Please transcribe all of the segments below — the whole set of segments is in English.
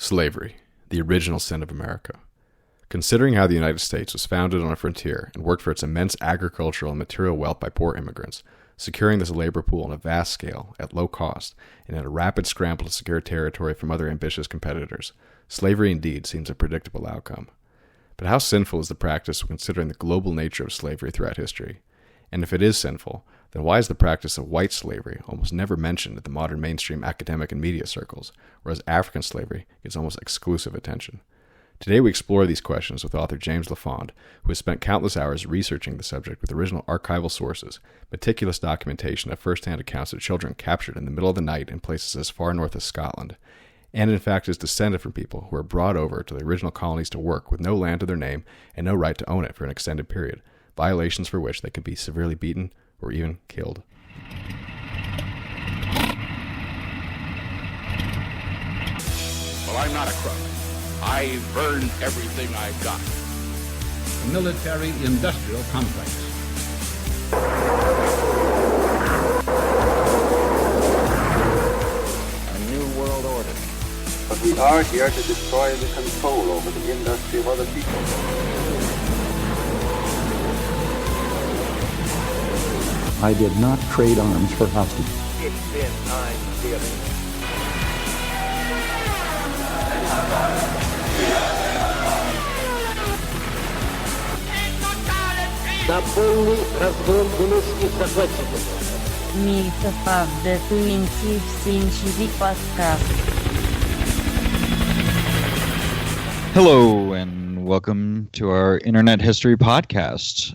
Slavery, the original sin of America. Considering how the United States was founded on a frontier and worked for its immense agricultural and material wealth by poor immigrants, securing this labor pool on a vast scale, at low cost, and in a rapid scramble to secure territory from other ambitious competitors, slavery indeed seems a predictable outcome. But how sinful is the practice considering the global nature of slavery throughout history? And if it is sinful, then why is the practice of white slavery almost never mentioned in the modern mainstream academic and media circles, whereas African slavery gets almost exclusive attention? Today we explore these questions with author James LaFond, who has spent countless hours researching the subject with original archival sources, meticulous documentation of first-hand accounts of children captured in the middle of the night in places as far north as Scotland, and in fact is descended from people who were brought over to the original colonies to work with no land to their name and no right to own it for an extended period, violations for which they could be severely beaten or even killed. Well, I'm not a crook. I've burned everything I've got. A military-industrial complex. A new world order. But we are here to destroy the control over the industry of other people. I did not trade arms for hostages. It's been time to deal. На полный разгром немецких захватчиков. Myth20c podcast. Hello and welcome to our Internet History podcast.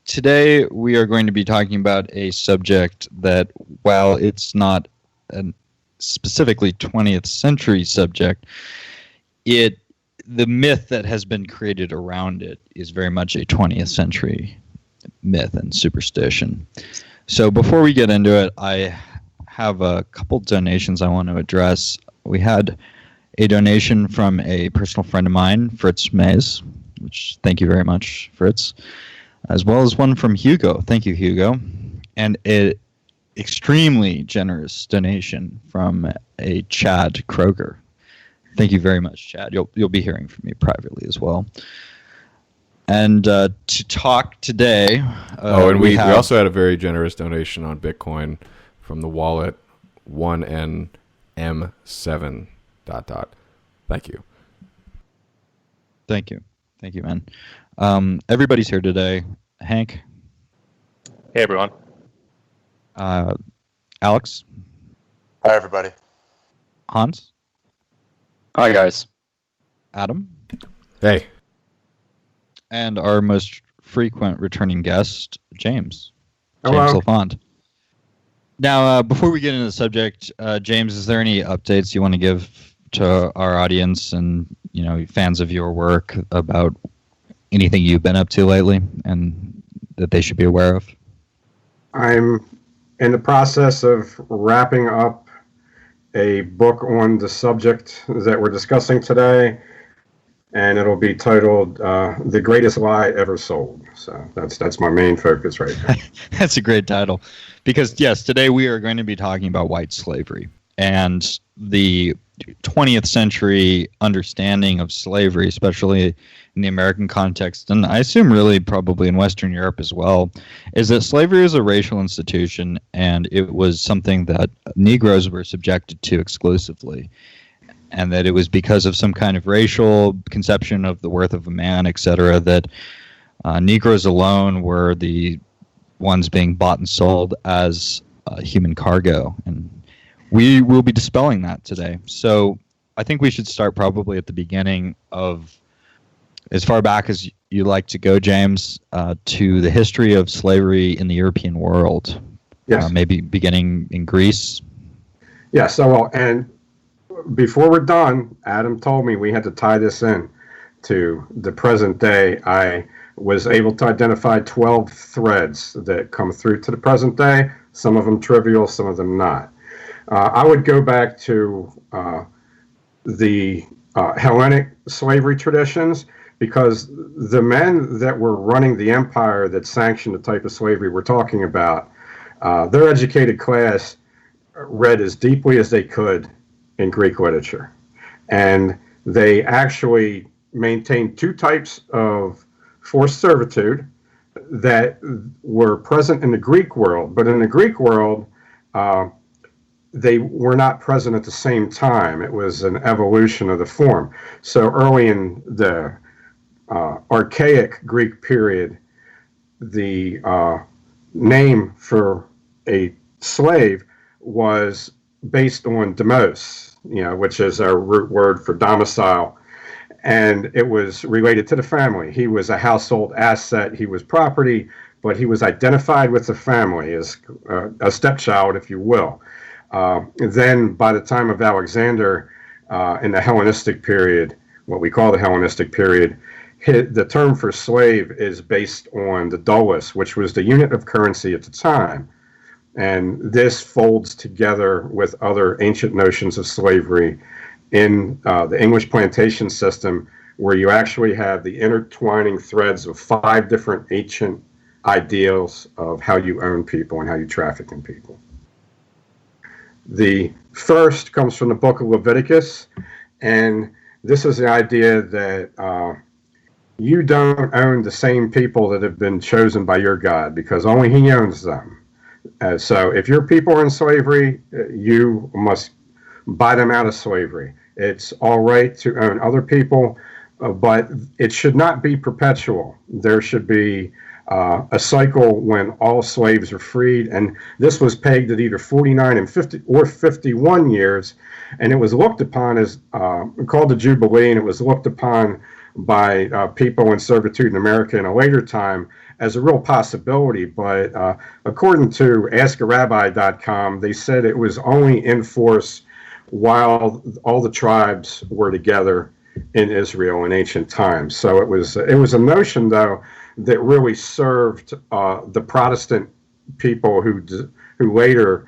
Today we are going to be talking about a subject that, while it's not a specifically 20th century subject, the myth that has been created around it is very much a 20th century myth and superstition. So before we get into it, I have a couple donations I want to address. We had a donation from a personal friend of mine, Fritz Mays, which thank you very much, Fritz, as well as one from Hugo. Thank you, Hugo. And an extremely generous donation from a Chad Kroger. Thank you very much, Chad. You'll be hearing from me privately as well. And to talk today, and we also had a very generous donation on Bitcoin from the wallet 1NM7 ... Thank you. Thank you, man. Everybody's here today. Hank. Hey, everyone. Alex. Hi, everybody. Hans. Hi, guys. Adam. Hey. And our most frequent returning guest, James. Hello. James LaFond. Now, before we get into the subject, James, is there any updates you want to give to our audience and, fans of your work about anything you've been up to lately and that they should be aware of? I'm in the process of wrapping up a book on the subject that we're discussing today, and it'll be titled The Greatest Lie Ever Sold. So that's my main focus right now. That's a great title, because yes, today we are going to be talking about white slavery and the 20th century understanding of slavery, especially in the American context, and I assume really probably in Western Europe as well, is that slavery is a racial institution, and it was something that Negroes were subjected to exclusively, and that it was because of some kind of racial conception of the worth of a man, etc., that Negroes alone were the ones being bought and sold as human cargo, and we will be dispelling that today. So I think we should start probably at the beginning of, as far back as you like to go, James, to the history of slavery in the European world. Yes. Maybe beginning in Greece. Yeah, and before we're done, Adam told me we had to tie this in to the present day. I was able to identify 12 threads that come through to the present day, some of them trivial, some of them not. I would go back to the Hellenic slavery traditions, because the men that were running the empire that sanctioned the type of slavery we're talking about, their educated class read as deeply as they could in Greek literature. And they actually maintained two types of forced servitude that were present in the Greek world. But in the Greek world, they were not present at the same time. It was an evolution of the form. So early in the archaic Greek period, the name for a slave was based on demos, which is our root word for domicile, and it was related to the family. He was a household asset, he was property, but he was identified with the family as a stepchild, if you will. Then by the time of Alexander, in the Hellenistic period, what we call the Hellenistic period, the term for slave is based on the doulos, which was the unit of currency at the time. And this folds together with other ancient notions of slavery in the English plantation system, where you actually have the intertwining threads of 5 different ancient ideals of how you own people and how you traffic in people. The first comes from the book of Leviticus, and this is the idea that you don't own the same people that have been chosen by your God, because only He owns them. So if your people are in slavery, you must buy them out of slavery. It's all right to own other people, but it should not be perpetual. There should be a cycle when all slaves are freed, and this was pegged at either 49 and 50 or 51 years, and it was looked upon as called the Jubilee, and it was looked upon by people in servitude in America in a later time as a real possibility. But according to AskARabbi.com, they said it was only in force while all the tribes were together in Israel in ancient times. So it was a notion, though, that really served the Protestant people who later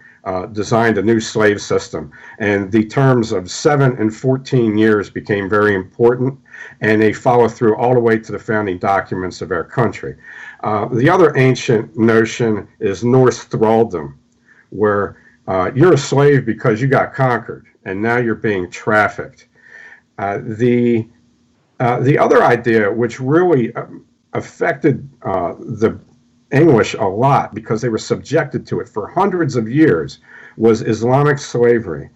designed a new slave system. And the terms of 7 and 14 years became very important, and they follow through all the way to the founding documents of our country. The other ancient notion is Norse thraldom, where you're a slave because you got conquered, and now you're being trafficked. The other idea, which really affected the English a lot because they were subjected to it for hundreds of years, was Islamic slavery.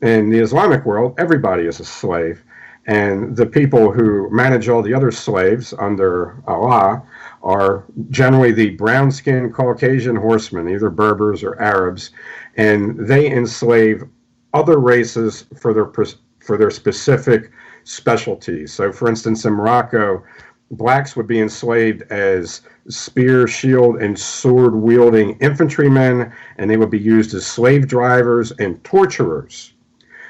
In the Islamic world, everybody is a slave, and the people who manage all the other slaves under Allah are generally the brown-skinned Caucasian horsemen, either Berbers or Arabs, and they enslave other races for their specific specialties. So, for instance, in Morocco, blacks would be enslaved as spear, shield, and sword-wielding infantrymen, and they would be used as slave drivers and torturers,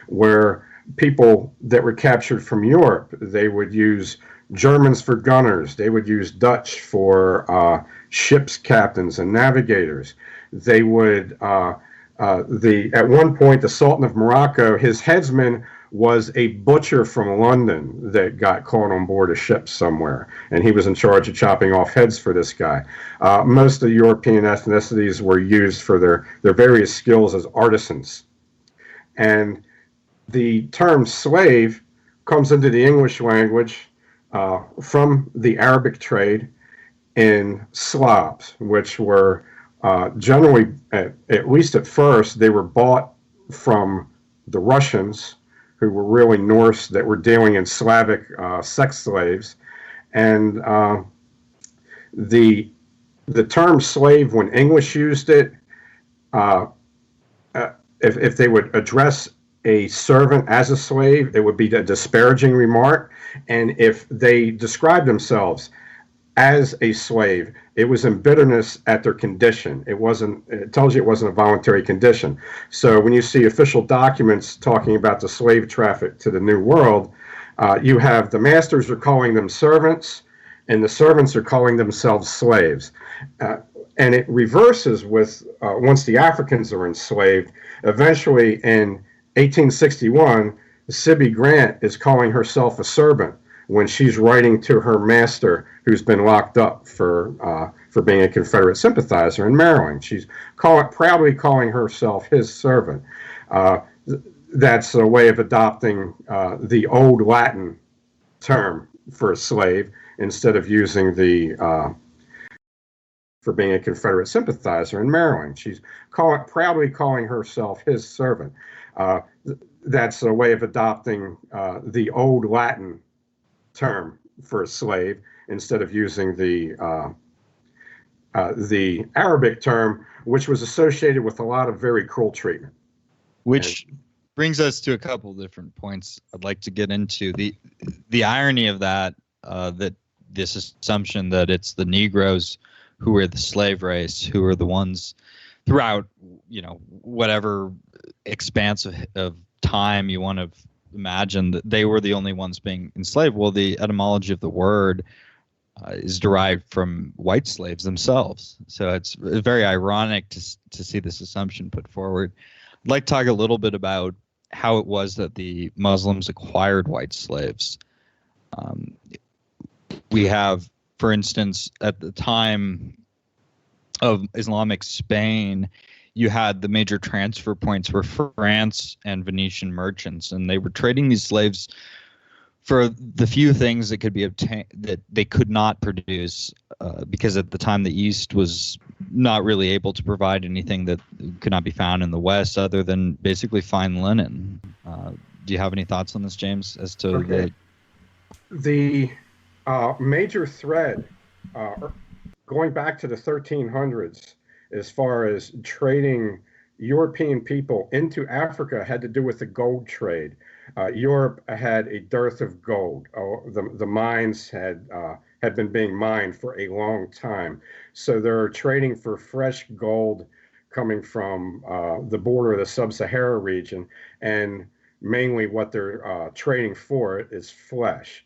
where people that were captured from Europe, they would use Germans for gunners, they would use Dutch for ships captains and navigators. They would, at one point, the Sultan of Morocco, his headsman was a butcher from London that got caught on board a ship somewhere, and he was in charge of chopping off heads for this guy. Most of the European ethnicities were used for their various skills as artisans. And the term slave comes into the English language from the Arabic trade in Slavs, which were generally, at least at first, they were bought from the Russians, who were really Norse, that were dealing in Slavic sex slaves. And the term slave, when English used it, if they would address a servant as a slave, it would be a disparaging remark. And if they described themselves as a slave, it was in bitterness at their condition. It tells you it wasn't a voluntary condition. So when you see official documents talking about the slave traffic to the New World, you have the masters are calling them servants, and the servants are calling themselves slaves. And it reverses with, once the Africans are enslaved, eventually in 1861, Sibby Grant is calling herself a servant when she's writing to her master, who's been locked up for being a Confederate sympathizer in Maryland. She's proudly calling herself his servant. that's a way of adopting the old Latin term for a slave instead of using the for being a Confederate sympathizer in Maryland. She's proudly calling herself his servant. That's a way of adopting the old Latin term for a slave instead of using the Arabic term, which was associated with a lot of very cruel treatment. Which brings us to a couple different points I'd like to get into. The irony of that, that this assumption that it's the Negroes who are the slave race, who are the ones throughout, whatever expanse of time you want to imagine, that they were the only ones being enslaved. Well, the etymology of the word is derived from white slaves themselves. So it's very ironic to see this assumption put forward. I'd like to talk a little bit about how it was that the Muslims acquired white slaves. We have, for instance, at the time of Islamic Spain, you had the major transfer points were France and Venetian merchants, and they were trading these slaves for the few things that could be obtained that they could not produce, because at the time the East was not really able to provide anything that could not be found in the West other than basically fine linen. Do you have any thoughts on this, James, as to the major thread going back to the 1300s as far as trading European people into Africa had to do with the gold trade. Europe had a dearth of gold. The mines had been being mined for a long time. So they're trading for fresh gold coming from the border of the sub-Sahara region. And mainly what they're trading for is flesh.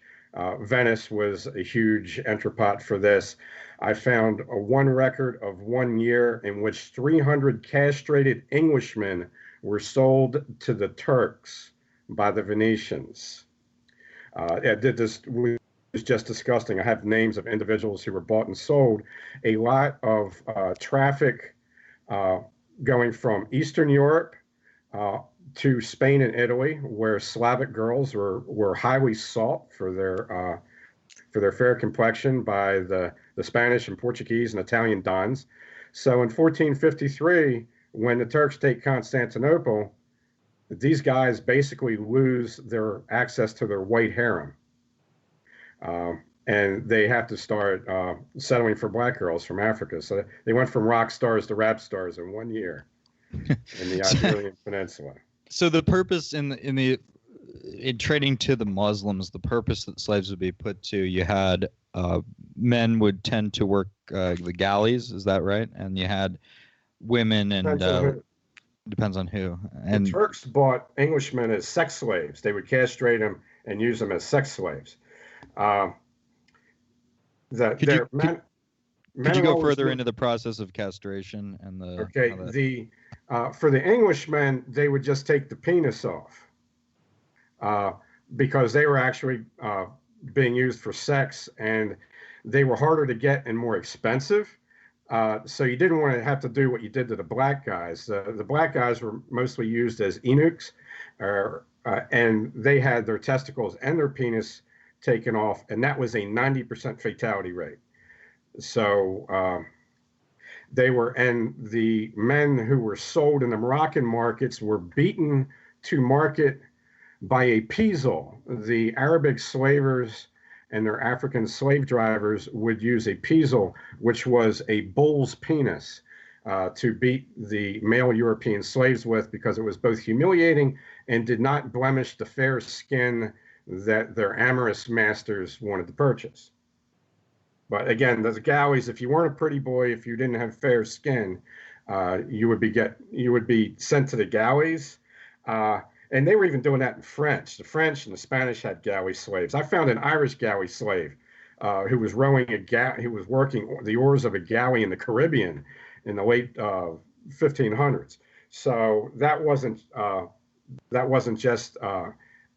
Venice was a huge entrepot for this. I found one record of 1 year in which 300 castrated Englishmen were sold to the Turks by the Venetians. This was just disgusting. I have names of individuals who were bought and sold. A lot of traffic going from Eastern Europe to Spain and Italy, where Slavic girls were highly sought for their fair complexion by the Spanish and Portuguese and Italian dons. So in 1453, when the Turks take Constantinople, these guys basically lose their access to their white harem. And they have to start settling for black girls from Africa. So they went from rock stars to rap stars in 1 year in the Iberian Peninsula. So the purpose in trading to the Muslims, the purpose that slaves would be put to, you had men would tend to work the galleys, is that right? And you had women and depends on who. And the Turks bought Englishmen as sex slaves. They would castrate them and use them as sex slaves. Could you go further into the process of castration and the? Okay, for the Englishmen, they would just take the penis off because they were actually being used for sex, and they were harder to get and more expensive. So you didn't want to have to do what you did to the black guys. The black guys were mostly used as eunuchs, and they had their testicles and their penis taken off, and that was a 90% fatality rate. So and the men who were sold in the Moroccan markets were beaten to market by a pizel. The Arabic slavers and their African slave drivers would use a pizel, which was a bull's penis, to beat the male European slaves with, because it was both humiliating and did not blemish the fair skin that their amorous masters wanted to purchase. But again, the galleys, if you weren't a pretty boy, if you didn't have fair skin, you would be sent to the galleys. And they were even doing that in French. The French and the Spanish had galley slaves. I found an Irish galley slave who was rowing he was working the oars of a galley in the Caribbean in the late 1500s. So that wasn't just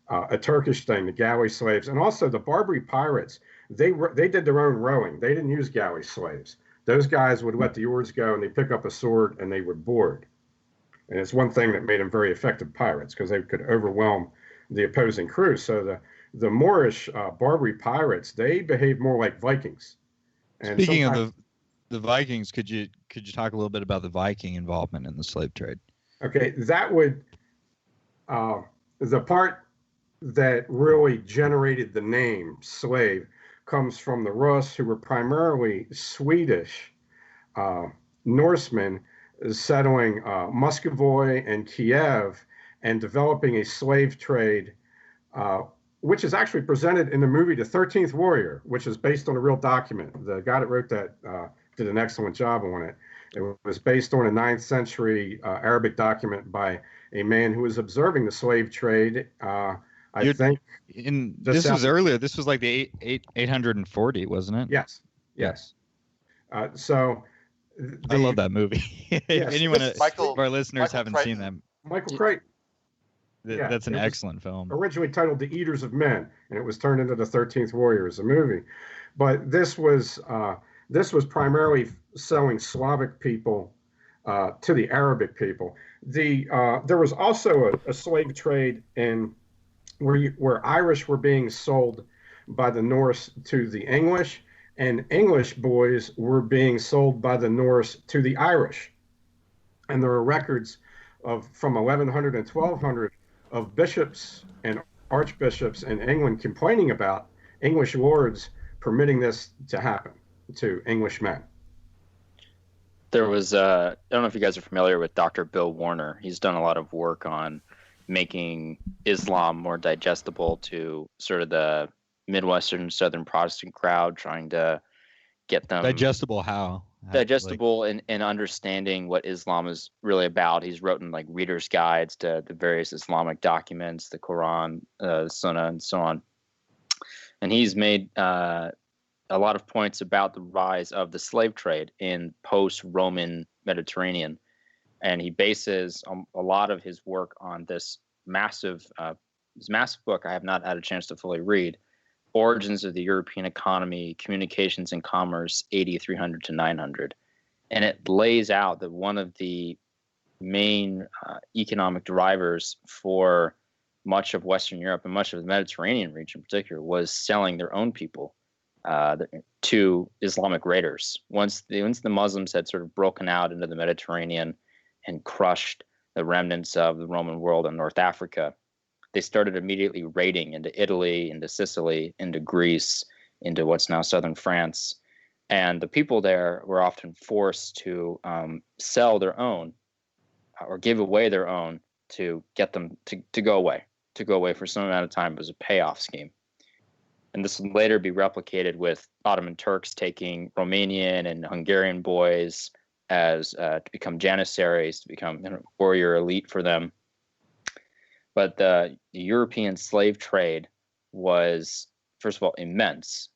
a Turkish thing. The galley slaves, and also the Barbary pirates, they did their own rowing. They didn't use galley slaves. Those guys would let the oars go, and they pick up a sword and they would board. And it's one thing that made them very effective pirates because they could overwhelm the opposing crew. So the Moorish Barbary pirates, they behaved more like Vikings. And speaking of the Vikings, could you talk a little bit about the Viking involvement in the slave trade? Okay, that would the part that really generated the name slave comes from the Rus, who were primarily Swedish Norsemen settling Muscovy and Kiev and developing a slave trade, which is actually presented in the movie The 13th Warrior, which is based on a real document. The guy that wrote that did an excellent job on it. It was based on a 9th century Arabic document by a man who was observing the slave trade. I think this was earlier. This was like the 840, wasn't it? Yes. So I love that movie. Yes, anyone of our listeners haven't seen that, Michael Crichton. That's an excellent film. Originally titled The Eaters of Men, and it was turned into The 13th Warrior as a movie. But this was primarily selling Slavic people to the Arabic people. There was also a slave trade in where Irish were being sold by the Norse to the English, and English boys were being sold by the Norse to the Irish. And there are records from 1100 and 1200 of bishops and archbishops in England complaining about English lords permitting this to happen to English men. There was, I don't know if you guys are familiar with Dr. Bill Warner. He's done a lot of work on making Islam more digestible to sort of the Midwestern Southern Protestant crowd, trying to get them digestible. How digestible in understanding what Islam is really about. He's written like reader's guides to the various Islamic documents, the Quran, the Sunnah, and so on. And he's made a lot of points about the rise of the slave trade in post-Roman Mediterranean. And he bases a lot of his work on this massive book I have not had a chance to fully read, Origins of the European Economy, Communications and Commerce, 300 to 900. And it lays out that one of the main economic drivers for much of Western Europe and much of the Mediterranean region in particular was selling their own people to Islamic raiders. Once the Muslims had sort of broken out into the Mediterranean and crushed the remnants of the Roman world in North Africa, they started immediately raiding into Italy, into Sicily, into Greece, into what's now southern France. And the people there were often forced to sell their own or give away their own to get them to go away for some amount of time. It was a payoff scheme. And this would later be replicated with Ottoman Turks taking Romanian and Hungarian boys as to become janissaries, to become warrior elite for them. But the European slave trade was, first of all, immense.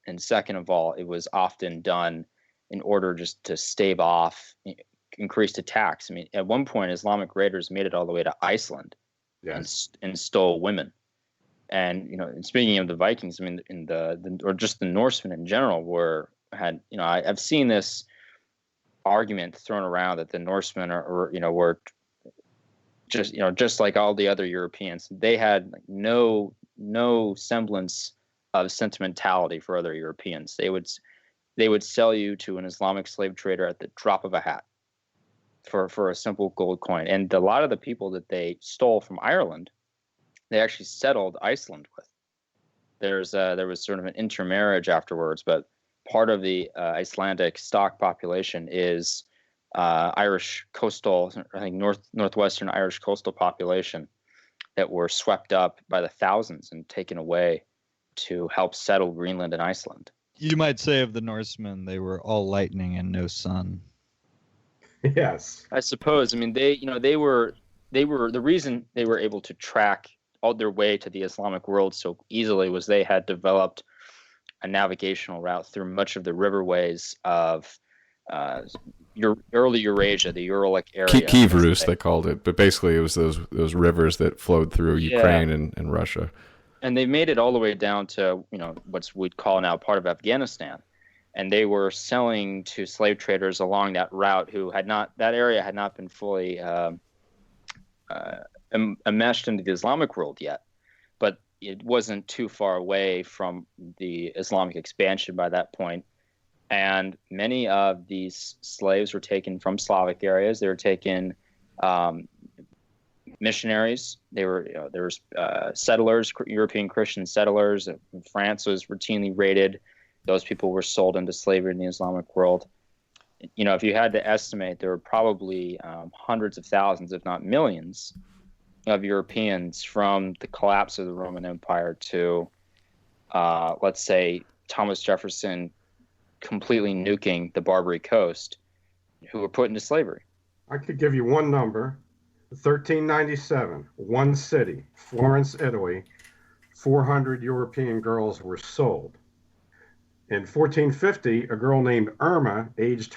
And second of all, it was often done in order just to stave off increased attacks. I mean, at one point, Islamic raiders made it all the way to Iceland, yes, and stole women. And and speaking of the Vikings, I mean, in or just the Norsemen in general I've seen this argument thrown around that the Norsemen were just like all the other Europeans. They had no semblance of sentimentality for other Europeans. They would sell you to an Islamic slave trader at the drop of a hat for a simple gold coin. And a lot of the people that they stole from Ireland, they actually settled Iceland with. There was sort of an intermarriage afterwards, but part of the Icelandic stock population is Irish coastal, I think northwestern Irish coastal population that were swept up by the thousands and taken away to help settle Greenland and Iceland. You might say of the Norsemen, they were all lightning and no sun. Yes, I suppose. I mean, they were the reason they were able to track all their way to the Islamic world so easily was they had developed a navigational route through much of the riverways of early Eurasia, the Uralic area. Kiev they called it, but basically it was those rivers that flowed through Ukraine and Russia. And they made it all the way down to what we'd call now part of Afghanistan, and they were selling to slave traders along that route that area had not been fully enmeshed into the Islamic world yet, but it wasn't too far away from the Islamic expansion by that point. And many of these slaves were taken from Slavic areas. They were taken missionaries. There were settlers, European Christian settlers. France was routinely raided. Those people were sold into slavery in the Islamic world. If you had to estimate, there were probably hundreds of thousands, if not millions, of Europeans from the collapse of the Roman Empire to, let's say, Thomas Jefferson completely nuking the Barbary Coast, who were put into slavery. I could give you one number. 1397, one city, Florence, Italy, 400 European girls were sold. In 1450, a girl named Irma, aged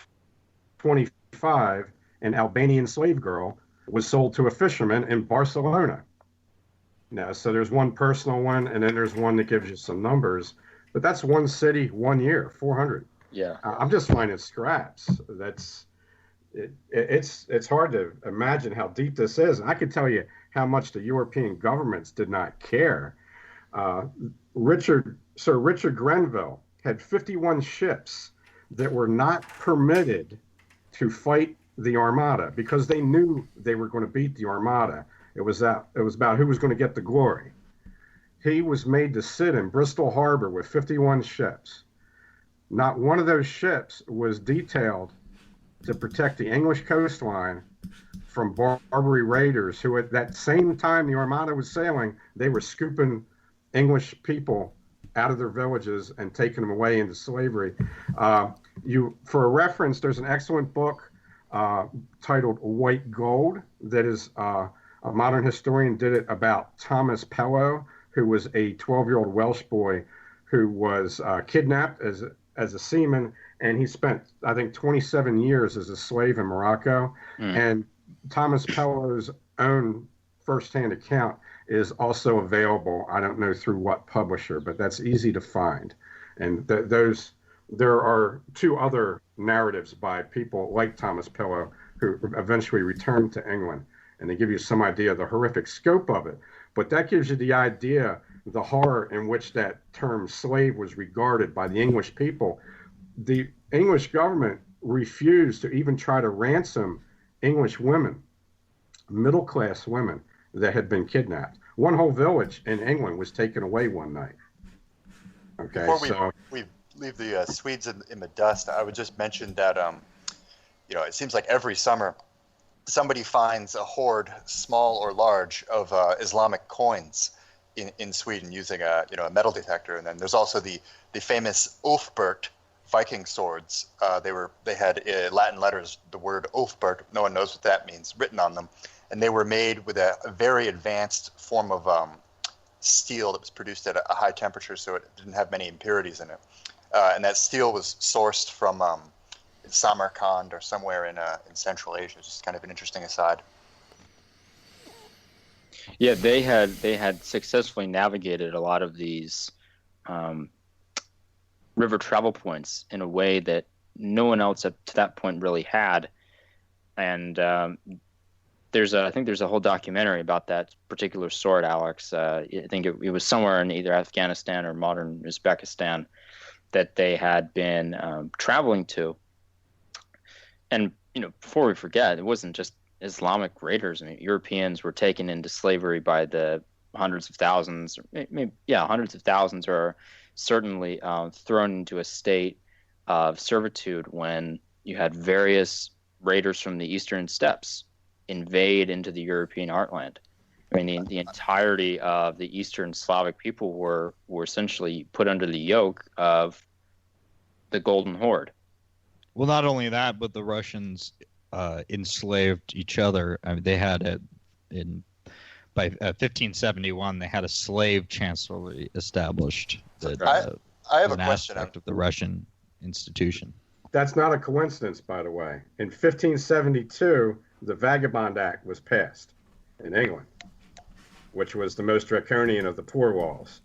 25, an Albanian slave girl, was sold to a fisherman in Barcelona. Now, so there's one personal one, and then there's one that gives you some numbers, but that's one city, 1 year, 400. Yeah. I'm just finding scraps. It's hard to imagine how deep this is. And I could tell you how much the European governments did not care. Sir Richard Grenville had 51 ships that were not permitted to fight the Armada because they knew they were going to beat the Armada. It was about who was going to get the glory. He was made to sit in Bristol Harbor with 51 ships. Not one of those ships was detailed to protect the English coastline from Barbary raiders who, at that same time the Armada was sailing, they were scooping English people out of their villages and taking them away into slavery. For a reference, there's an excellent book titled White Gold that is a modern historian did it about Thomas Pellow, who was a 12-year-old Welsh boy who was kidnapped as a seaman, and he spent, I think, 27 years as a slave in Morocco. And Thomas Pellow's own firsthand account is also available. I don't know through what publisher, but that's easy to find. And there are two other narratives by people like Thomas Pellow who eventually returned to England, and they give you some idea of the horrific scope of it. But that gives you the idea, the horror in which that term slave was regarded by the English people. The English government refused to even try to ransom English women, middle-class women that had been kidnapped. One whole village in England was taken away one night. Okay, Before we leave the Swedes in the dust, I would just mention that it seems like every summer somebody finds a hoard, small or large, of Islamic coins in Sweden using a metal detector. And then there's also the famous Ulfbert Viking swords. They had Latin letters, the word Ulfbert, no one knows what that means, written on them, and they were made with a very advanced form of steel that was produced at a high temperature, so it didn't have many impurities in it. And that steel was sourced from Samarkand or somewhere in Central Asia. It's just kind of an interesting aside. Yeah, they had successfully navigated a lot of these river travel points in a way that no one else up to that point really had. And I think there's a whole documentary about that particular sword, Alex. I think it was somewhere in either Afghanistan or modern Uzbekistan that they had been traveling to. And before we forget, it wasn't just Islamic raiders. I mean, Europeans were taken into slavery by the hundreds of thousands, hundreds of thousands, or certainly thrown into a state of servitude when you had various raiders from the eastern steppes invade into the European heartland. I mean, the entirety of the Eastern Slavic people were essentially put under the yoke of the Golden Horde. Well, not only that, but the Russians enslaved each other. I mean, they had by 1571, they had a slave chancellery established. I have a question aspect of the Russian institution. That's not a coincidence, by the way. In 1572, the Vagabond Act was passed in England, which was the most draconian of the poor laws.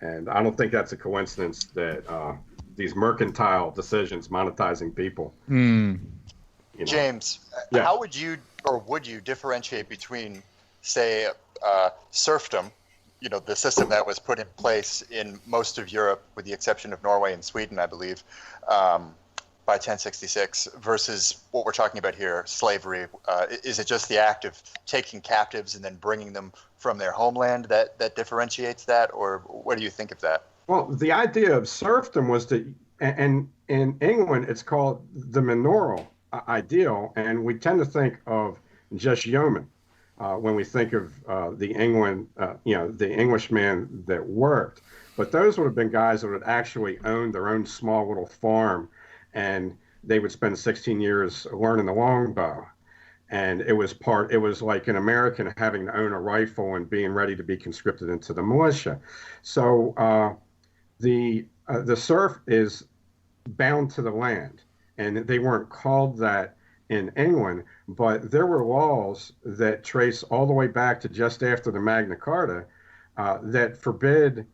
And I don't think that's a coincidence that these mercantile decisions monetizing people. James, Yeah. how would you or would you differentiate between, say, serfdom, the system that was put in place in most of Europe, with the exception of Norway and Sweden, I believe, by 1066, versus what we're talking about here, slavery? Is it just the act of taking captives and then bringing them from their homeland that differentiates that, or what do you think of that? Well, the idea of serfdom was and in England, it's called the manorial ideal, and we tend to think of just yeomen when we think of the Englishman that worked. But those would have been guys that would actually own their own small little farm, and they would spend 16 years learning the longbow. And it was like an American having to own a rifle and being ready to be conscripted into the militia. So the serf is bound to the land, and they weren't called that in England, but there were laws that trace all the way back to just after the Magna Carta that forbid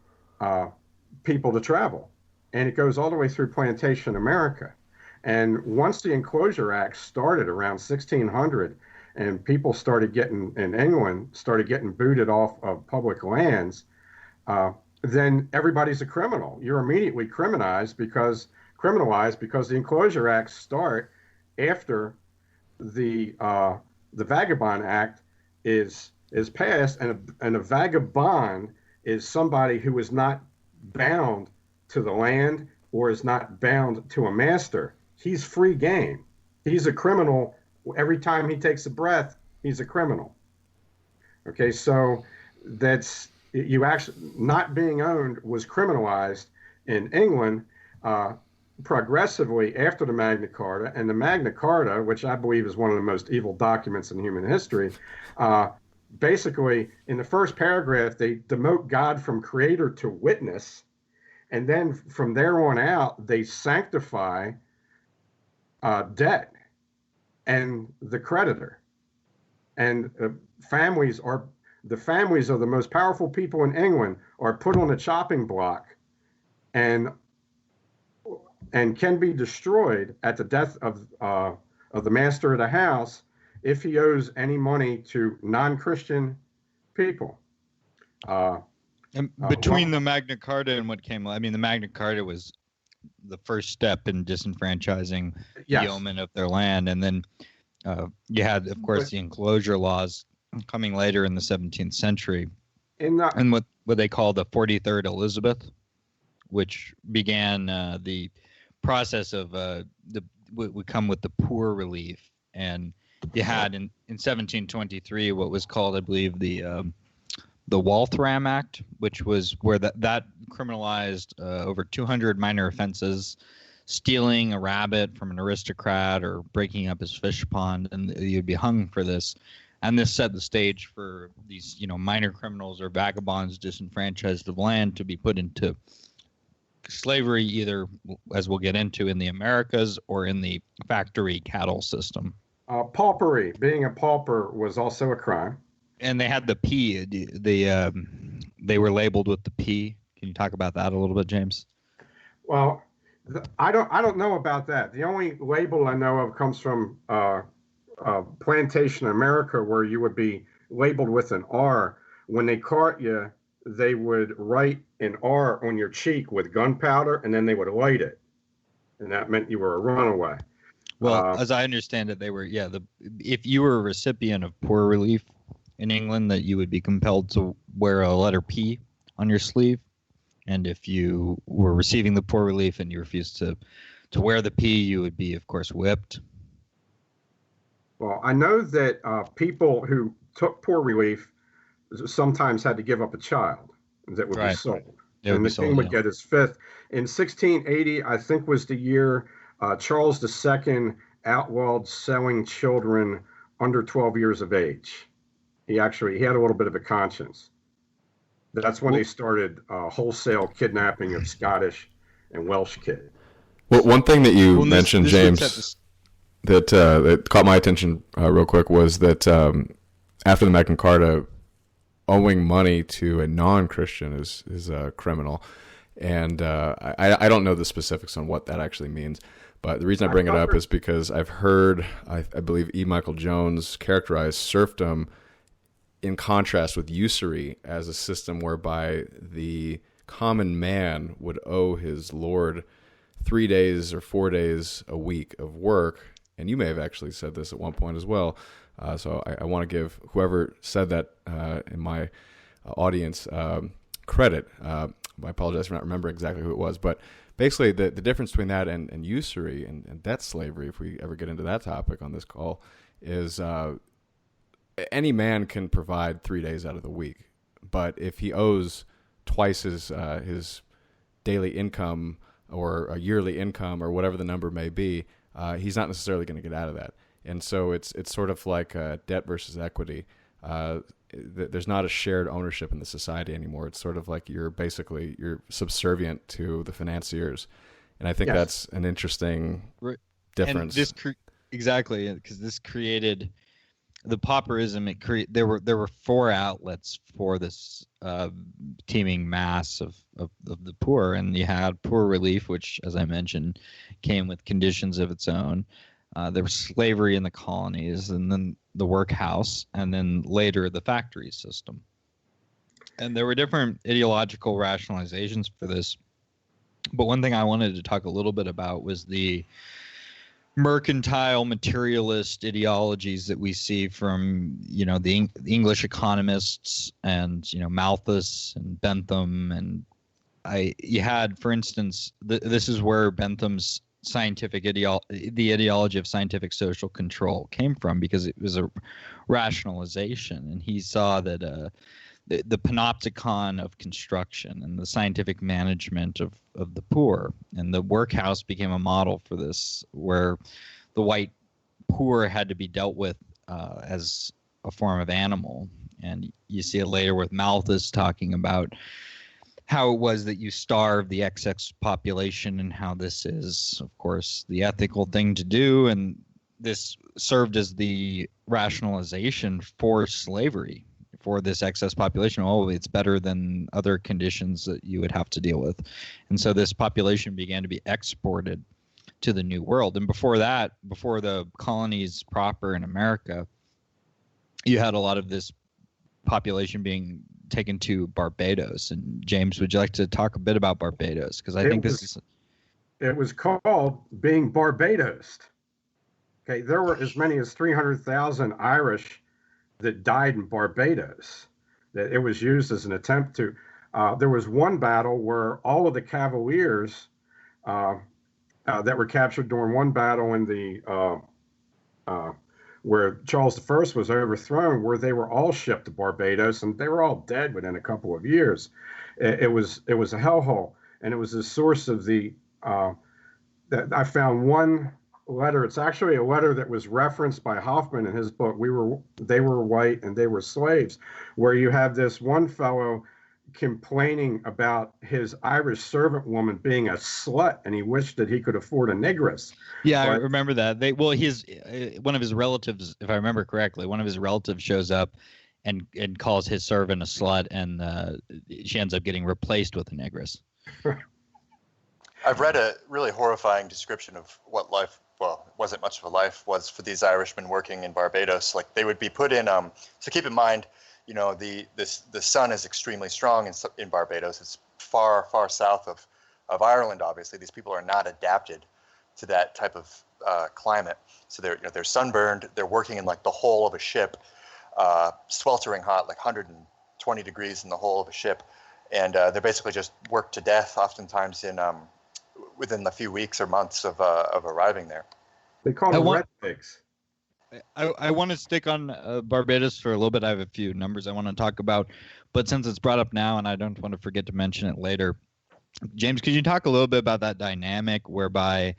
people to travel. And it goes all the way through plantation America. And once the Enclosure Act started around 1600, and people in England started getting booted off of public lands, then everybody's a criminal. You're immediately criminalized because the Enclosure Acts start after the Vagabond Act is passed, and a vagabond is somebody who is not bound to the land or is not bound to a master. He's free game. He's a criminal. Every time he takes a breath, he's a criminal. Okay, so that's you actually not being owned was criminalized in England progressively after the Magna Carta. And the Magna Carta, which I believe is one of the most evil documents in human history, basically in the first paragraph they demote God from creator to witness, and then from there on out they sanctify debt and the creditor. And the families of the most powerful people in England are put on a chopping block and can be destroyed at the death of the master of the house if he owes any money to non-Christian people. And between the Magna Carta and what came, the Magna Carta was the first step in disenfranchising yeomen of their land, and then you had, of course, the enclosure laws coming later in the 17th century, and what they call the 43rd Elizabeth, which began the process of would come with the poor relief. And you had in 1723 what was called, I believe, the Waltham Act, which was where that criminalized over 200 minor offenses, stealing a rabbit from an aristocrat or breaking up his fish pond, and you'd be hung for this. And this set the stage for these, minor criminals or vagabonds disenfranchised of land to be put into slavery, either, as we'll get into, in the Americas or in the factory cattle system. Paupery. Being a pauper was also a crime. And they had the P. They were labeled with the P. Can you talk about that a little bit, James? Well, I don't know about that. The only label I know of comes from plantation America, where you would be labeled with an R. When they caught you, they would write an R on your cheek with gunpowder, and then they would light it, and that meant you were a runaway. Well, as I understand it, they were if you were a recipient of poor relief in England, that you would be compelled to wear a letter P on your sleeve, and if you were receiving the poor relief and you refused to wear the P, you would be, of course, whipped. Well, I know that people who took poor relief sometimes had to give up a child that would be sold. And the king would get his fifth. In 1680, I think was the year Charles II outlawed selling children under 12 years of age. He had a little bit of a conscience. That's when they started wholesale kidnapping of Scottish and Welsh kids. Well, one thing that you mentioned, James, that caught my attention real quick was that after the Magna Carta, owing money to a non-Christian is criminal. And I don't know the specifics on what that actually means. But the reason I bring it up is because I've heard, I believe E. Michael Jones characterized serfdom in contrast with usury as a system whereby the common man would owe his lord 3 days or 4 days a week of work. And you may have actually said this at one point as well. So I want to give whoever said that in my audience credit. I apologize for not remembering exactly who it was. But basically the difference between that and usury and debt slavery, if we ever get into that topic on this call, is any man can provide 3 days out of the week. But if he owes twice his daily income or a yearly income or whatever the number may be, he's not necessarily going to get out of that. And so it's sort of like debt versus equity. There's not a shared ownership in the society anymore. It's sort of like you're subservient to the financiers. And I think that's an interesting difference. And exactly, because this created the pauperism. There were 4 outlets for this teeming mass of the poor, and you had poor relief, which, as I mentioned, came with conditions of its own. There was slavery in the colonies, and then the workhouse, and then later the factory system. And there were different ideological rationalizations for this. But one thing I wanted to talk a little bit about was the mercantile materialist ideologies that we see from, the English economists and, Malthus and Bentham. And you had, for instance, this is where Bentham's the ideology of scientific social control came from, because it was a rationalization, and he saw that the panopticon of construction and the scientific management of the poor, and the workhouse became a model for this, where the white poor had to be dealt with as a form of animal. And you see it later with Malthus talking about how it was that you starve the excess population, and how this is, of course, the ethical thing to do. And this served as the rationalization for slavery, for this excess population. Oh, it's better than other conditions that you would have to deal with. And so this population began to be exported to the New World. And before that, before the colonies proper in America, you had a lot of this population being taken to Barbados. And James, would you like to talk a bit about Barbados? Because I think it was called being Barbados. Okay, there were as many as 300,000 Irish that died in Barbados. That it was used as an attempt to. There was one battle where all of the Cavaliers that were captured during one battle in the where Charles I was overthrown, where they were all shipped to Barbados, and they were all dead within a couple of years. It was a hellhole, and it was the source of the. That I found one letter. It's actually a letter that was referenced by Hoffman in his book. They were white and they were slaves, where you have this one fellow complaining about his Irish servant woman being a slut, and he wished that he could afford a negress. Yeah, I remember that. His one of his relatives, if I remember correctly, one of his relatives shows up and calls his servant a slut, and she ends up getting replaced with a negress. I've read a really horrifying description of what life, well, it wasn't much of a life, was for these Irishmen working in Barbados. Like, they would be put in, so keep in mind, the sun is extremely strong in Barbados. It's far, far south of Ireland, obviously. These people are not adapted to that type of climate. So they're sunburned, they're working in like the hull of a ship, sweltering hot, like 120 degrees in the hull of a ship. And they're basically just worked to death, oftentimes within a few weeks or months of arriving there. They call them red pigs. I want to stick on Barbados for a little bit. I have a few numbers I want to talk about, but since it's brought up now and I don't want to forget to mention it later, James, could you talk a little bit about that dynamic whereby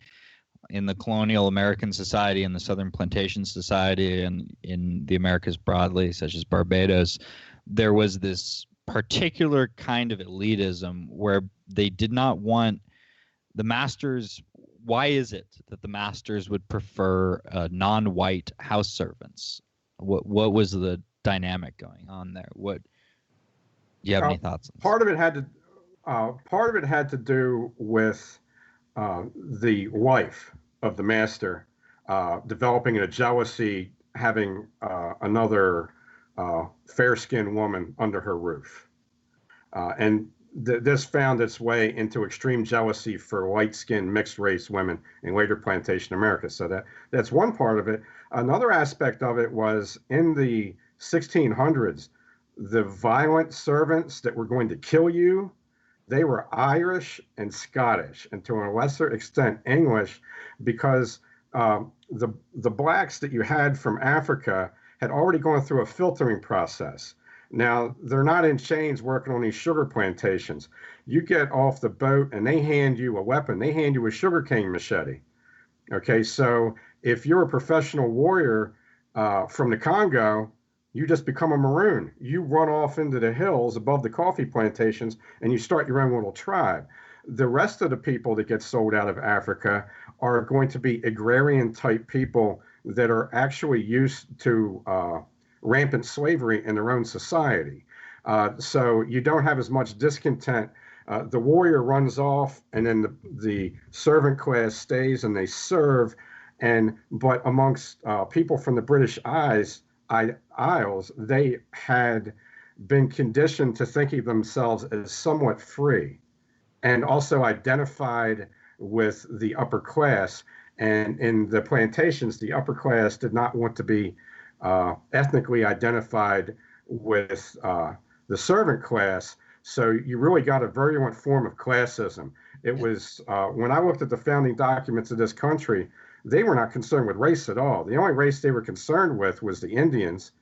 in the colonial American society and the Southern Plantation Society and in the Americas broadly, such as Barbados, there was this particular kind of elitism where they did not want the masters. Why is it that the masters would prefer non-white house servants? What was the dynamic going on there? Do you have any thoughts on this? Part of it had to do with the wife. of the master, developing a jealousy, having another fair-skinned woman under her roof. And this found its way into extreme jealousy for light-skinned mixed-race women in later plantation America. So that's one part of it. Another aspect of it was in the 1600s, the violent servants that were going to kill you, they were Irish and Scottish, and to a lesser extent English, because the blacks that you had from Africa had already gone through a filtering process. Now, they're not in chains working on these sugar plantations. You get off the boat and they hand you a weapon. They hand you a sugarcane machete. Okay, so if you're a professional warrior from the Congo, you just become a Maroon. You run off into the hills above the coffee plantations and you start your own little tribe. The rest of the people that get sold out of Africa are going to be agrarian type people that are actually used to rampant slavery in their own society. So you don't have as much discontent. The warrior runs off and then the servant class stays and they serve. But amongst people from the British Isles, they had been conditioned to think of themselves as somewhat free and also identified with the upper class. And in the plantations, the upper class did not want to be ethnically identified with the servant class. So you really got a virulent form of classism. It was, when I looked at the founding documents of this country, they were not concerned with race at all. The only race they were concerned with was the Indians.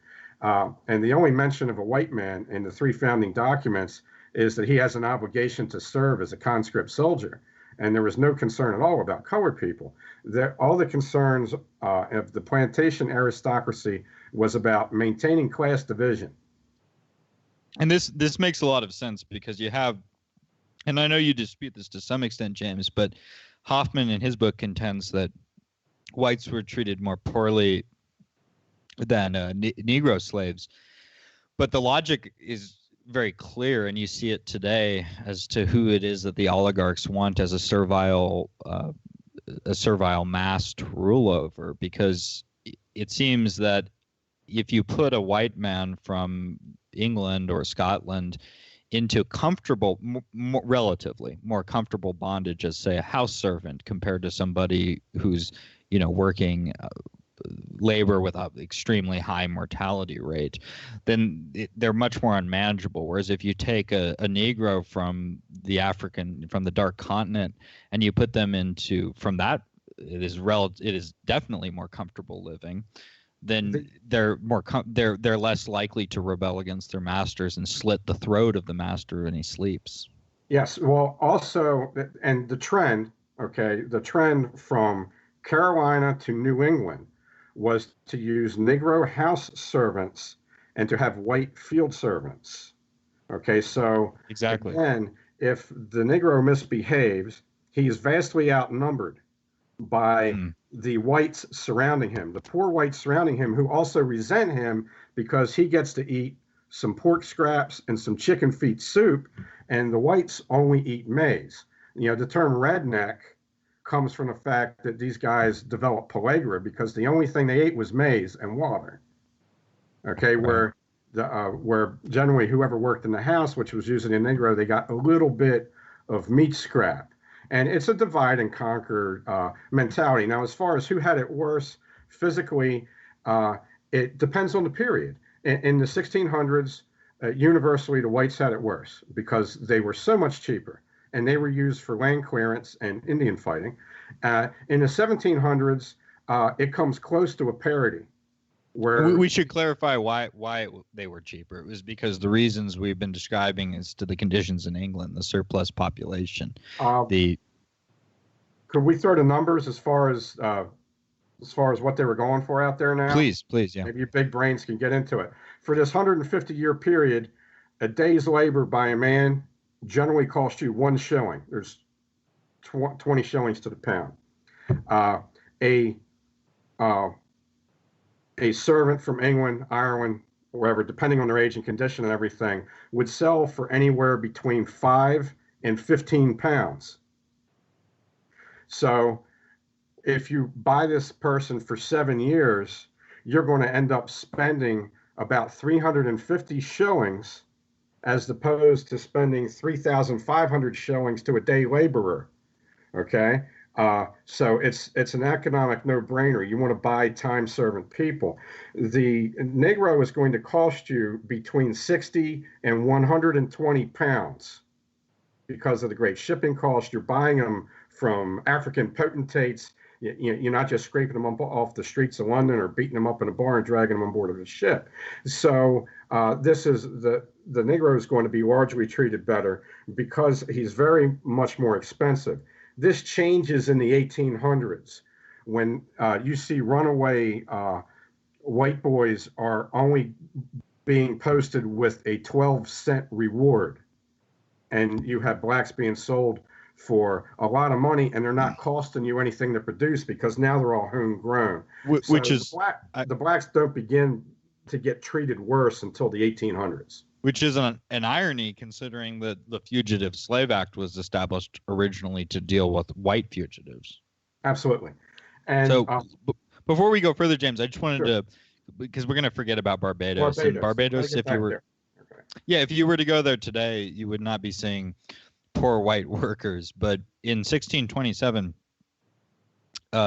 And the only mention of a white man in the three founding documents is that he has an obligation to serve as a conscript soldier. And there was no concern at all about colored people. All the concerns of the plantation aristocracy was about maintaining class division. And this makes a lot of sense because you have, and I know you dispute this to some extent, James, but Hoffman in his book contends that whites were treated more poorly than Negro slaves. But the logic is very clear, and you see it today as to who it is that the oligarchs want as a servile mass to rule over, because it seems that if you put a white man from England or Scotland into comfortable, relatively more comfortable bondage as, say, a house servant compared to somebody who's, working labor with an extremely high mortality rate, then they're much more unmanageable. Whereas if you take a Negro from the dark continent and you put them into, it is definitely more comfortable living, then they're less likely to rebel against their masters and slit the throat of the master when he sleeps. Yes, well, also, and the trend from Carolina to New England was to use Negro house servants and to have white field servants. Okay, so exactly. Again, if the Negro misbehaves, he's vastly outnumbered by the whites surrounding him, the poor whites surrounding him, who also resent him because he gets to eat some pork scraps and some chicken feet soup, and the whites only eat maize. The term redneck comes from the fact that these guys developed pellagra because the only thing they ate was maize and water. Okay, right. Where generally whoever worked in the house, which was usually a Negro, they got a little bit of meat scrap. And it's a divide and conquer mentality. Now, as far as who had it worse physically, it depends on the period. In the 1600s, universally, the whites had it worse because they were so much cheaper, and they were used for land clearance and Indian fighting. In the 1700s, it comes close to a parity. Where we should clarify why they were cheaper. It was because the reasons we've been describing is to the conditions in England, the surplus population. Could we throw the numbers as far as what they were going for out there now? Please, yeah. Maybe your big brains can get into it. For this 150-year period, a day's labor by a man generally cost you 1 shilling. There's 20 shillings to the pound. A servant from England, Ireland, wherever, depending on their age and condition and everything, would sell for anywhere between 5 and 15 pounds. So if you buy this person for 7 years, you're going to end up spending about 350 shillings as opposed to spending 3,500 shillings to a day laborer. Okay? So it's an economic no-brainer. You want to buy time-servant people. The Negro is going to cost you between 60 and 120 pounds because of the great shipping cost. You're buying them from African potentates. You're not just scraping them up off the streets of London or beating them up in a bar and dragging them on board of a ship. So this is the Negro is going to be largely treated better because he's very much more expensive. This changes in the 1800s when you see runaway white boys are only being posted with a 12-cent reward, and you have blacks being sold for a lot of money, and they're not costing you anything to produce because now they're all homegrown. Which is the blacks don't begin to get treated worse until the 1800s. Which is an irony, considering that the Fugitive Slave Act was established originally to deal with white fugitives. Absolutely. And so, before we go further, James, I just wanted to, because we're going to forget about Barbados. And Barbados, if you were, if you were to go there today, you would not be seeing poor white workers. But in 1627,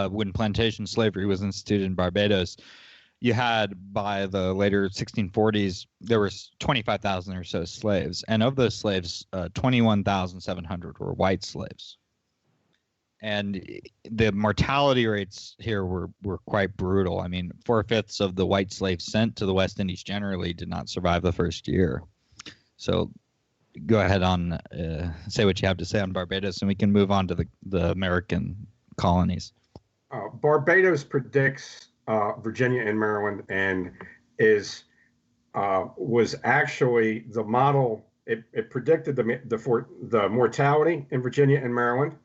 when plantation slavery was instituted in Barbados, you had, by the later 1640s, there was 25,000 or so slaves. And of those slaves, 21,700 were white slaves. And the mortality rates here were quite brutal. I mean, 4/5 of the white slaves sent to the West Indies generally did not survive the first year. So go ahead on, say what you have to say on Barbados, and we can move on to the American colonies. Barbados predicts Virginia and Maryland, and was actually the model. It predicted the mortality in Virginia and Maryland,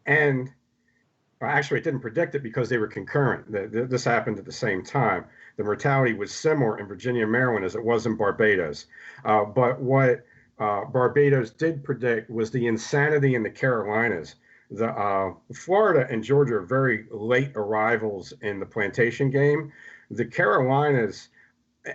and actually it didn't predict it because they were concurrent. This happened at the same time. The mortality was similar in Virginia and Maryland as it was in Barbados, but what Barbados did predict was the insanity in the Carolinas. The Florida and Georgia are very late arrivals in the plantation game. The Carolinas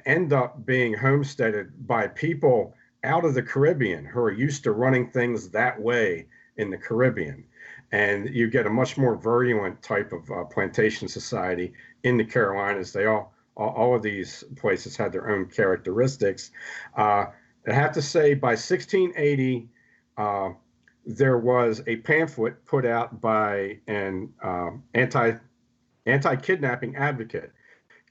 end up being homesteaded by people out of the Caribbean who are used to running things that way in the Caribbean. And you get a much more virulent type of plantation society in the Carolinas. They all of these places had their own characteristics. I have to say, by 1680, there was a pamphlet put out by an anti-kidnapping advocate.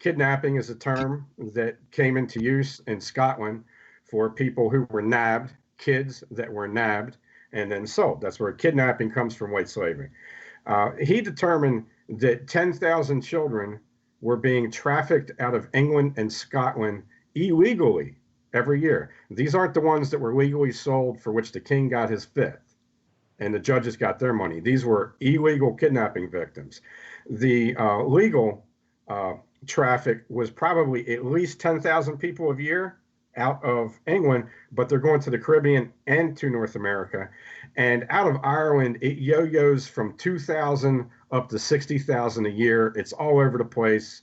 Kidnapping is a term that came into use in Scotland for people who were nabbed, kids that were nabbed and then sold. That's where kidnapping comes from, white slavery. He determined that 10,000 children were being trafficked out of England and Scotland illegally every year. These aren't the ones that were legally sold for which the king got his fifth and the judges got their money. These were illegal kidnapping victims. The legal traffic was probably at least 10,000 people a year out of England, but they're going to the Caribbean and to North America. And out of Ireland, it yo-yos from 2,000 up to 60,000 a year. It's all over the place.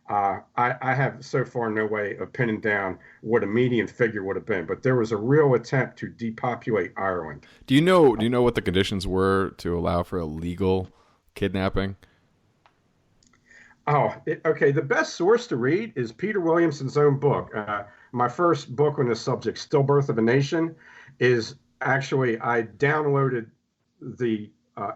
I have so far no way of pinning down what a median figure would have been, but there was a real attempt to depopulate Ireland. Do you know what the conditions were to allow for illegal kidnapping? Okay. The best source to read is Peter Williamson's own book. My first book on this subject, Stillbirth of a Nation, is actually, I downloaded the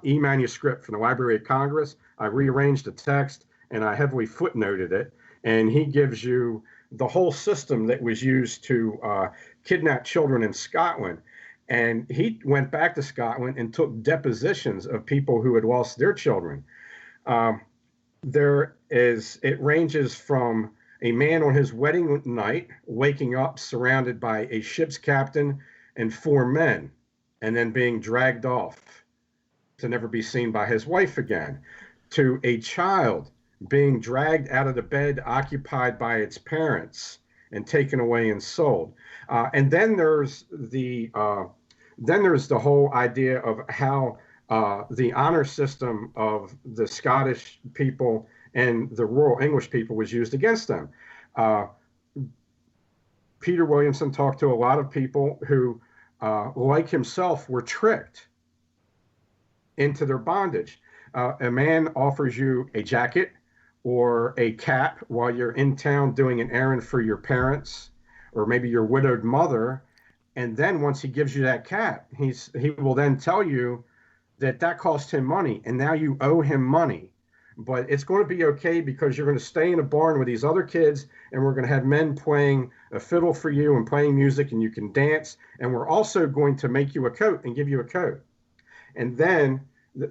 e-manuscript from the Library of Congress. I rearranged the text, and I heavily footnoted it. And he gives you the whole system that was used to kidnap children in Scotland. And he went back to Scotland and took depositions of people who had lost their children. It ranges from a man on his wedding night waking up surrounded by a ship's captain and 4 men, and then being dragged off to never be seen by his wife again, to a child being dragged out of the bed occupied by its parents and taken away and sold. And then there's the whole idea of how the honor system of the Scottish people and the rural English people was used against them. Peter Williamson talked to a lot of people who, like himself, were tricked into their bondage. A man offers you a jacket or a cap while you're in town doing an errand for your parents or maybe your widowed mother. And then once he gives you that cap, he will then tell you that cost him money, and now you owe him money. But it's going to be okay because you're going to stay in a barn with these other kids, and we're going to have men playing a fiddle for you and playing music, and you can dance. And we're also going to make you a coat and give you a coat. And then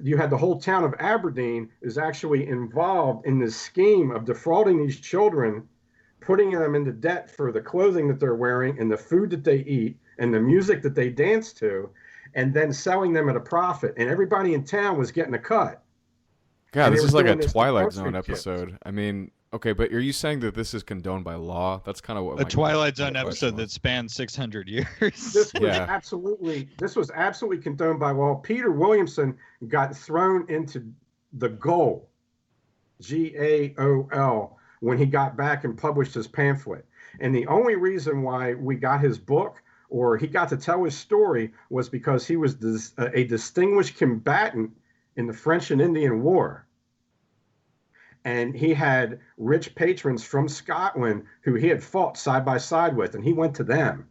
you had the whole town of Aberdeen is actually involved in this scheme of defrauding these children, putting them into debt for the clothing that they're wearing and the food that they eat and the music that they dance to, and then selling them at a profit. And everybody in town was getting a cut. God, this is like a Twilight Zone episode. I mean, okay, but are you saying that this is condoned by law? That's kind of what a Twilight Zone episode that spans 600 years. This was absolutely condoned by law. Peter Williamson got thrown into the goal, GAOL, when he got back and published his pamphlet. And the only reason why we got his book or he got to tell his story was because he was a distinguished combatant in the French and Indian War. And he had rich patrons from Scotland who he had fought side by side with, and he went to them,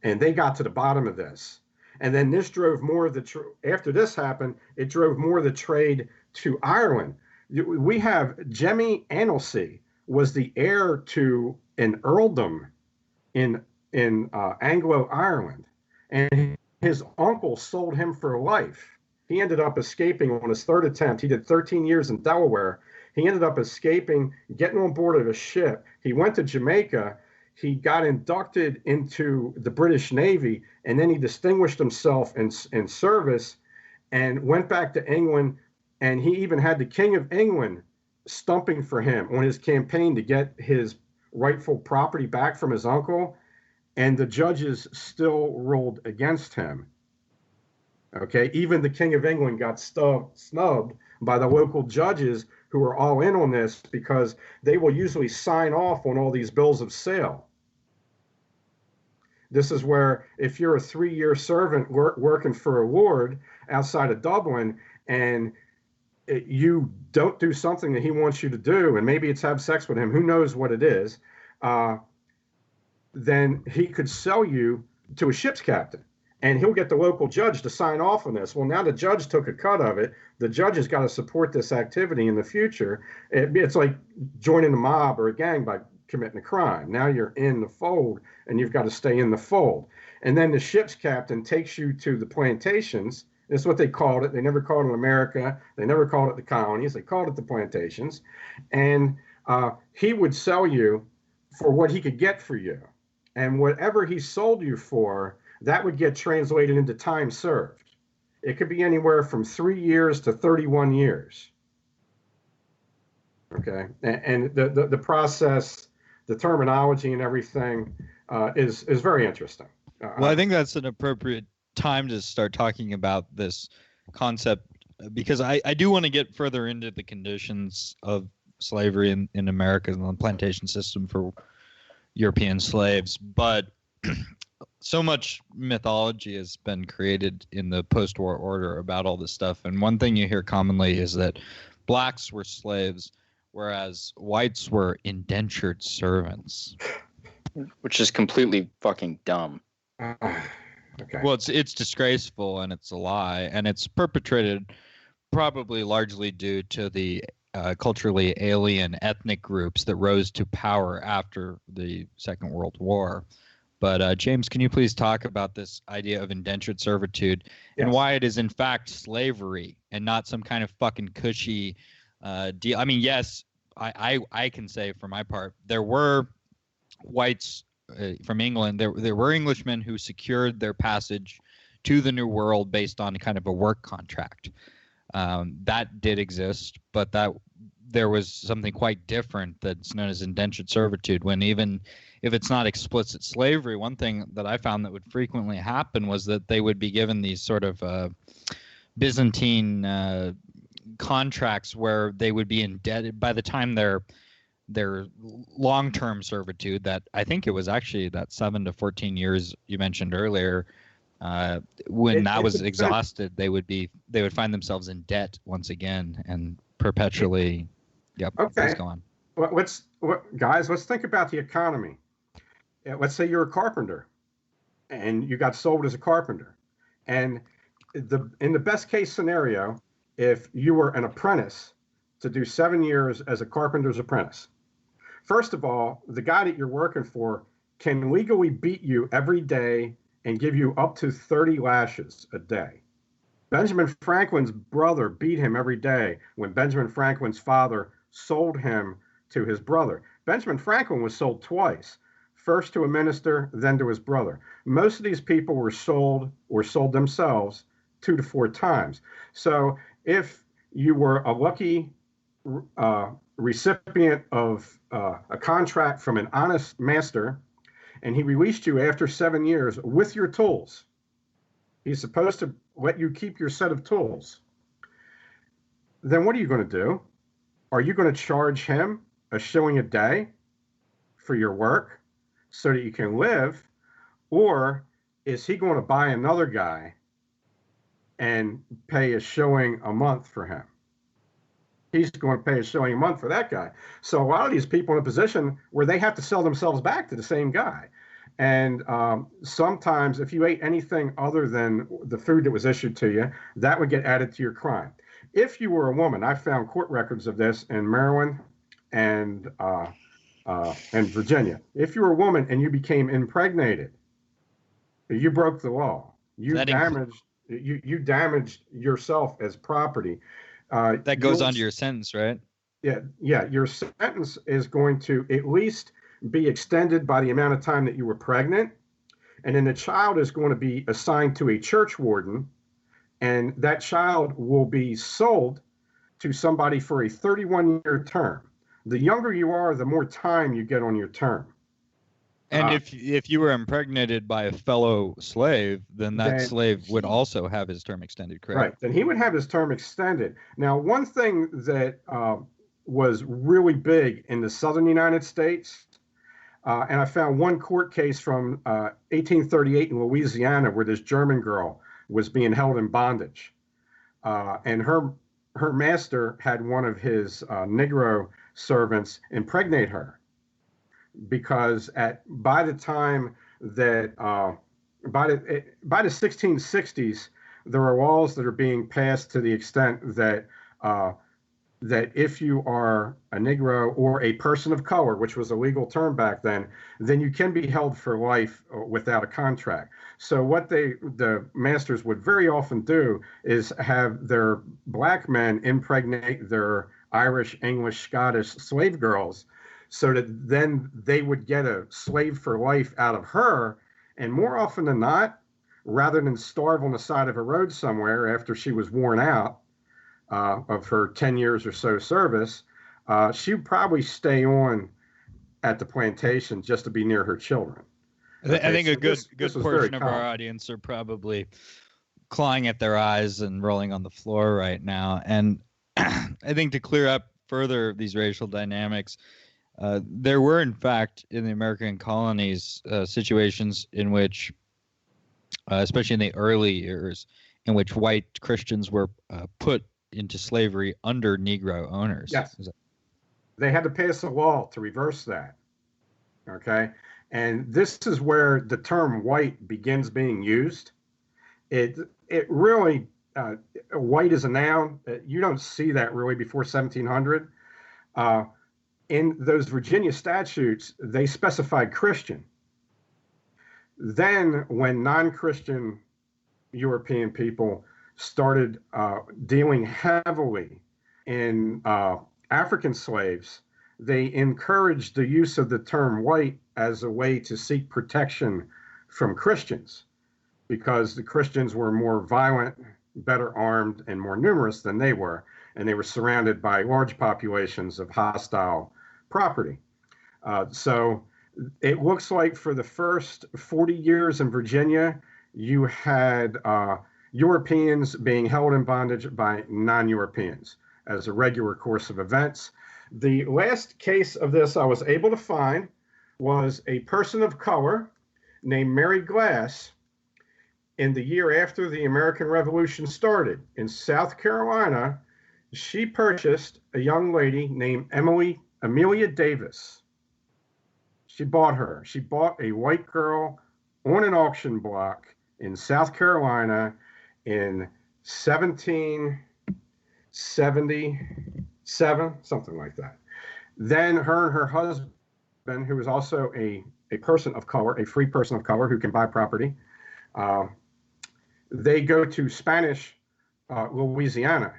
and they got to the bottom of this. And then this drove more of after this happened, it drove more of the trade to Ireland. We have Jemmy Annesley was the heir to an earldom in Anglo-Ireland, and his uncle sold him for life. He ended up escaping on his third attempt. He did 13 years in Delaware. He ended up escaping, getting on board of a ship. He went to Jamaica. He got inducted into the British Navy, and then he distinguished himself in service and went back to England. And he even had the King of England stumping for him on his campaign to get his rightful property back from his uncle. And the judges still ruled against him. Okay, even the King of England got snubbed by the local judges who are all in on this because they will usually sign off on all these bills of sale. This is where if you're a 3-year servant working for a lord outside of Dublin and you don't do something that he wants you to do, and maybe it's have sex with him, who knows what it is, then he could sell you to a ship's captain. And he'll get the local judge to sign off on this. Well, now the judge took a cut of it. The judge has got to support this activity in the future. It's like joining a mob or a gang by committing a crime. Now you're in the fold, and you've got to stay in the fold. And then the ship's captain takes you to the plantations. That's what they called it. They never called it America. They never called it the colonies. They called it the plantations. And he would sell you for what he could get for you. And whatever he sold you for, that would get translated into time served. It could be anywhere from 3 years to 31 years. Okay, and the process, the terminology, and everything is very interesting. Well, I think that's an appropriate time to start talking about this concept because I do want to get further into the conditions of slavery in America and the plantation system for European slaves, but so much mythology has been created in the post-war order about all this stuff. And one thing you hear commonly is that blacks were slaves, whereas whites were indentured servants. Which is completely fucking dumb. Okay. Well, it's disgraceful and it's a lie. And it's perpetrated probably largely due to the culturally alien ethnic groups that rose to power after the Second World War. But James, can you please talk about this idea of indentured servitude and why it is in fact slavery and not some kind of fucking cushy deal? I mean, yes, I can say for my part, there were whites from England. There were Englishmen who secured their passage to the New World based on kind of a work contract. That did exist, but that there was something quite different that's known as indentured servitude. When even if it's not explicit slavery, one thing that I found that would frequently happen was that they would be given these sort of Byzantine contracts where they would be indebted by the time their long-term servitude, that I think it was actually that 7 to 14 years you mentioned earlier, when that was exhausted, they would find themselves in debt once again and perpetually. Yep. Okay. Please go on. Guys, let's think about the economy. Let's say you're a carpenter and you got sold as a carpenter. And in the best case scenario, if you were an apprentice to do 7 years as a carpenter's apprentice, first of all, the guy that you're working for can legally beat you every day and give you up to 30 lashes a day. Benjamin Franklin's brother beat him every day when Benjamin Franklin's father sold him to his brother. Benjamin Franklin was sold twice, first to a minister, then to his brother. Most of these people were sold themselves 2 to 4 times. So if you were a lucky recipient of a contract from an honest master, and he released you after 7 years with your tools, he's supposed to let you keep your set of tools. Then what are you going to do? Are you going to charge him a shilling a day for your work so that you can live? Or is he going to buy another guy and pay a shilling a month for him? He's going to pay a shilling a month for that guy. So a lot of these people in a position where they have to sell themselves back to the same guy. And sometimes if you ate anything other than the food that was issued to you, that would get added to your crime. If you were a woman, I found court records of this in Maryland and Virginia. If you were a woman and you became impregnated, you broke the law. You damaged yourself as property. That goes on to your sentence, right? Yeah. Your sentence is going to at least be extended by the amount of time that you were pregnant. And then the child is going to be assigned to a church warden, and that child will be sold to somebody for a 31-year term. The younger you are, the more time you get on your term. And if you were impregnated by a fellow slave, then slave would also have his term extended, correct? Right. Then he would have his term extended. Now, one thing that was really big in the southern United States, and I found one court case from 1838 in Louisiana where this German girl was being held in bondage. And her master had one of his Negro servants impregnate her, because by the 1660s, there are laws that are being passed to the extent that that if you are a Negro or a person of color, which was a legal term back then you can be held for life without a contract. So what the masters would very often do is have their black men impregnate their Irish, English, Scottish slave girls, so that then they would get a slave for life out of her. And more often than not, rather than starve on the side of a road somewhere after she was worn out of her 10 years or so service, she'd probably stay on at the plantation just to be near her children. I think a good portion of our audience are probably clawing at their eyes and rolling on the floor right now. And I think to clear up further these racial dynamics, there were, in fact, in the American colonies, situations in which, especially in the early years, in which white Christians were put into slavery under Negro owners. Yes. They had to pass a law to reverse that. Okay. And this is where the term white begins being used. It really, white is a noun. You don't see that really before 1700. In those Virginia statutes, they specified Christian. Then when non-Christian European people started dealing heavily in African slaves, they encouraged the use of the term white as a way to seek protection from Christians, because the Christians were more violent, better armed, and more numerous than they were, and they were surrounded by large populations of hostile property. So it looks like for the first 40 years in Virginia, you had Europeans being held in bondage by non-Europeans as a regular course of events. The last case of this I was able to find was a person of color named Mary Glass in the year after the American Revolution started. In South Carolina, she purchased a young lady named Amelia Davis. She bought her. She bought a white girl on an auction block in South Carolina in 1777, something like that. Then her and her husband, who was also a person of color, a free person of color who can buy property, they go to Spanish Louisiana,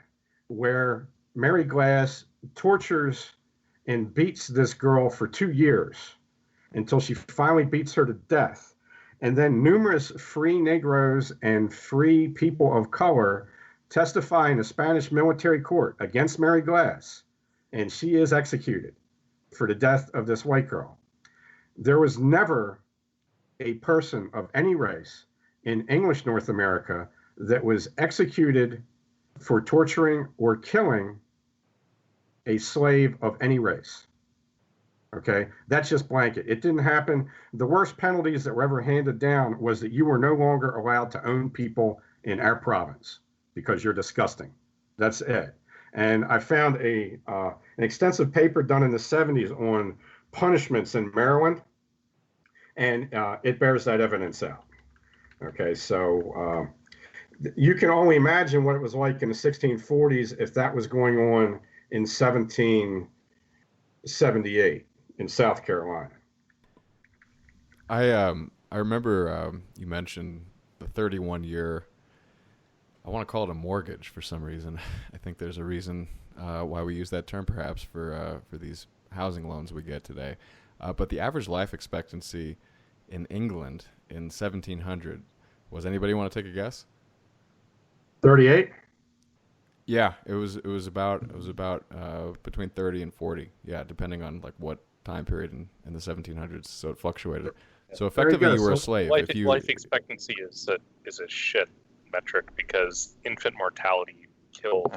where Mary Glass tortures and beats this girl for 2 years until she finally beats her to death. And then numerous free Negroes and free people of color testify in a Spanish military court against Mary Glass, and she is executed for the death of this white girl. There was never a person of any race in English North America that was executed for torturing or killing a slave of any race. Okay, that's just blanket. It didn't happen. The worst penalties that were ever handed down was that you were no longer allowed to own people in our province because you're disgusting. That's it. And I found an extensive paper done in the 70s on punishments in Maryland, and it bears that evidence out. Okay, so you can only imagine what it was like in the 1640s if that was going on in 1778 in South Carolina. I remember you mentioned the 31-year. I want to call it a mortgage for some reason. I think there's a reason why we use that term, perhaps for these housing loans we get today. But the average life expectancy in England in 1700 was. Anybody want to take a guess? 38. Yeah, it was about between 30 and 40. Yeah, depending on like what time period in the 1700s. So it fluctuated. So effectively, you were a slave. Life expectancy is a shit metric because infant mortality killed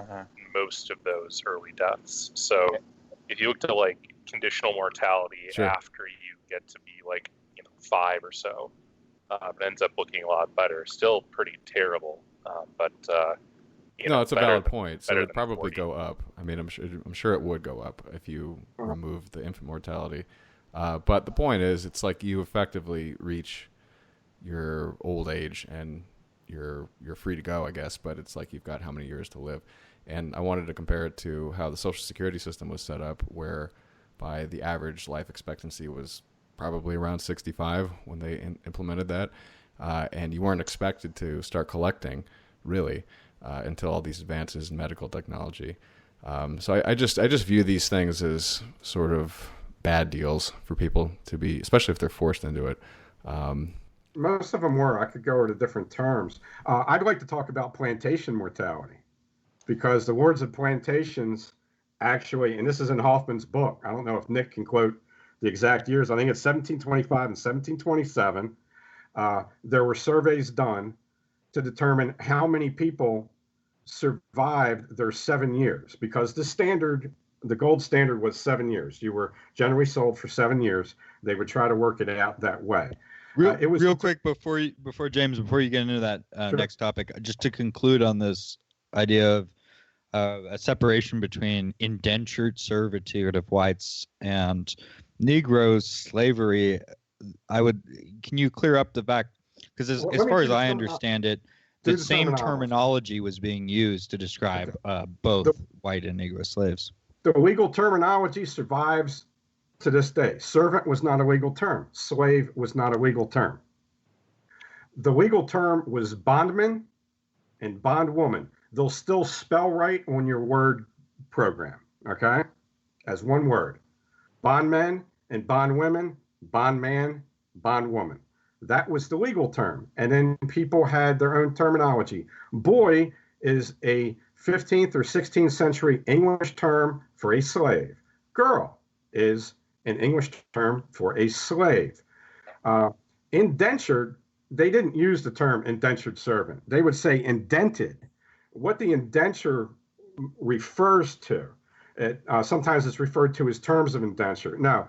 most of those early deaths. So if you look to like conditional mortality after you get to be like 5 or so, it ends up looking a lot better. Still pretty terrible, but. No, it's a valid point. So it'd probably go up. I mean, I'm sure it would go up if you remove the infant mortality. But the point is, it's like you effectively reach your old age and you're free to go, I guess. But it's like you've got how many years to live. And I wanted to compare it to how the Social Security system was set up, whereby the average life expectancy was probably around 65 when they implemented that, and you weren't expected to start collecting really. Until all these advances in medical technology. So I just view these things as sort of bad deals for people to be, especially if they're forced into it. Most of them were. I could go into different terms. I'd like to talk about plantation mortality because the lords of plantations actually, and this is in Hoffman's book, I don't know if Nick can quote the exact years. I think it's 1725 and 1727. There were surveys done to determine how many people survived their 7 years, because the gold standard was 7 years. You were generally sold for 7 years. They would try to work it out that way. Real quick before you get into that next topic, just to conclude on this idea of a separation between indentured servitude of whites and Negroes slavery, can you clear up the fact? Because as far as I understand it, the same terminology was being used to describe both white and Negro slaves. The legal terminology survives to this day. Servant was not a legal term. Slave was not a legal term. The legal term was bondman and bondwoman. They'll still spell right on your word program, okay? As one word. Bondmen and bondwomen, bondman, bondwoman. That was the legal term. And then people had their own terminology. Boy is a 15th or 16th century English term for a slave. Girl is an English term for a slave. Indentured they didn't use the term indentured servant. They would say indented. What the indenture refers to, sometimes it's referred to as terms of indenture. No,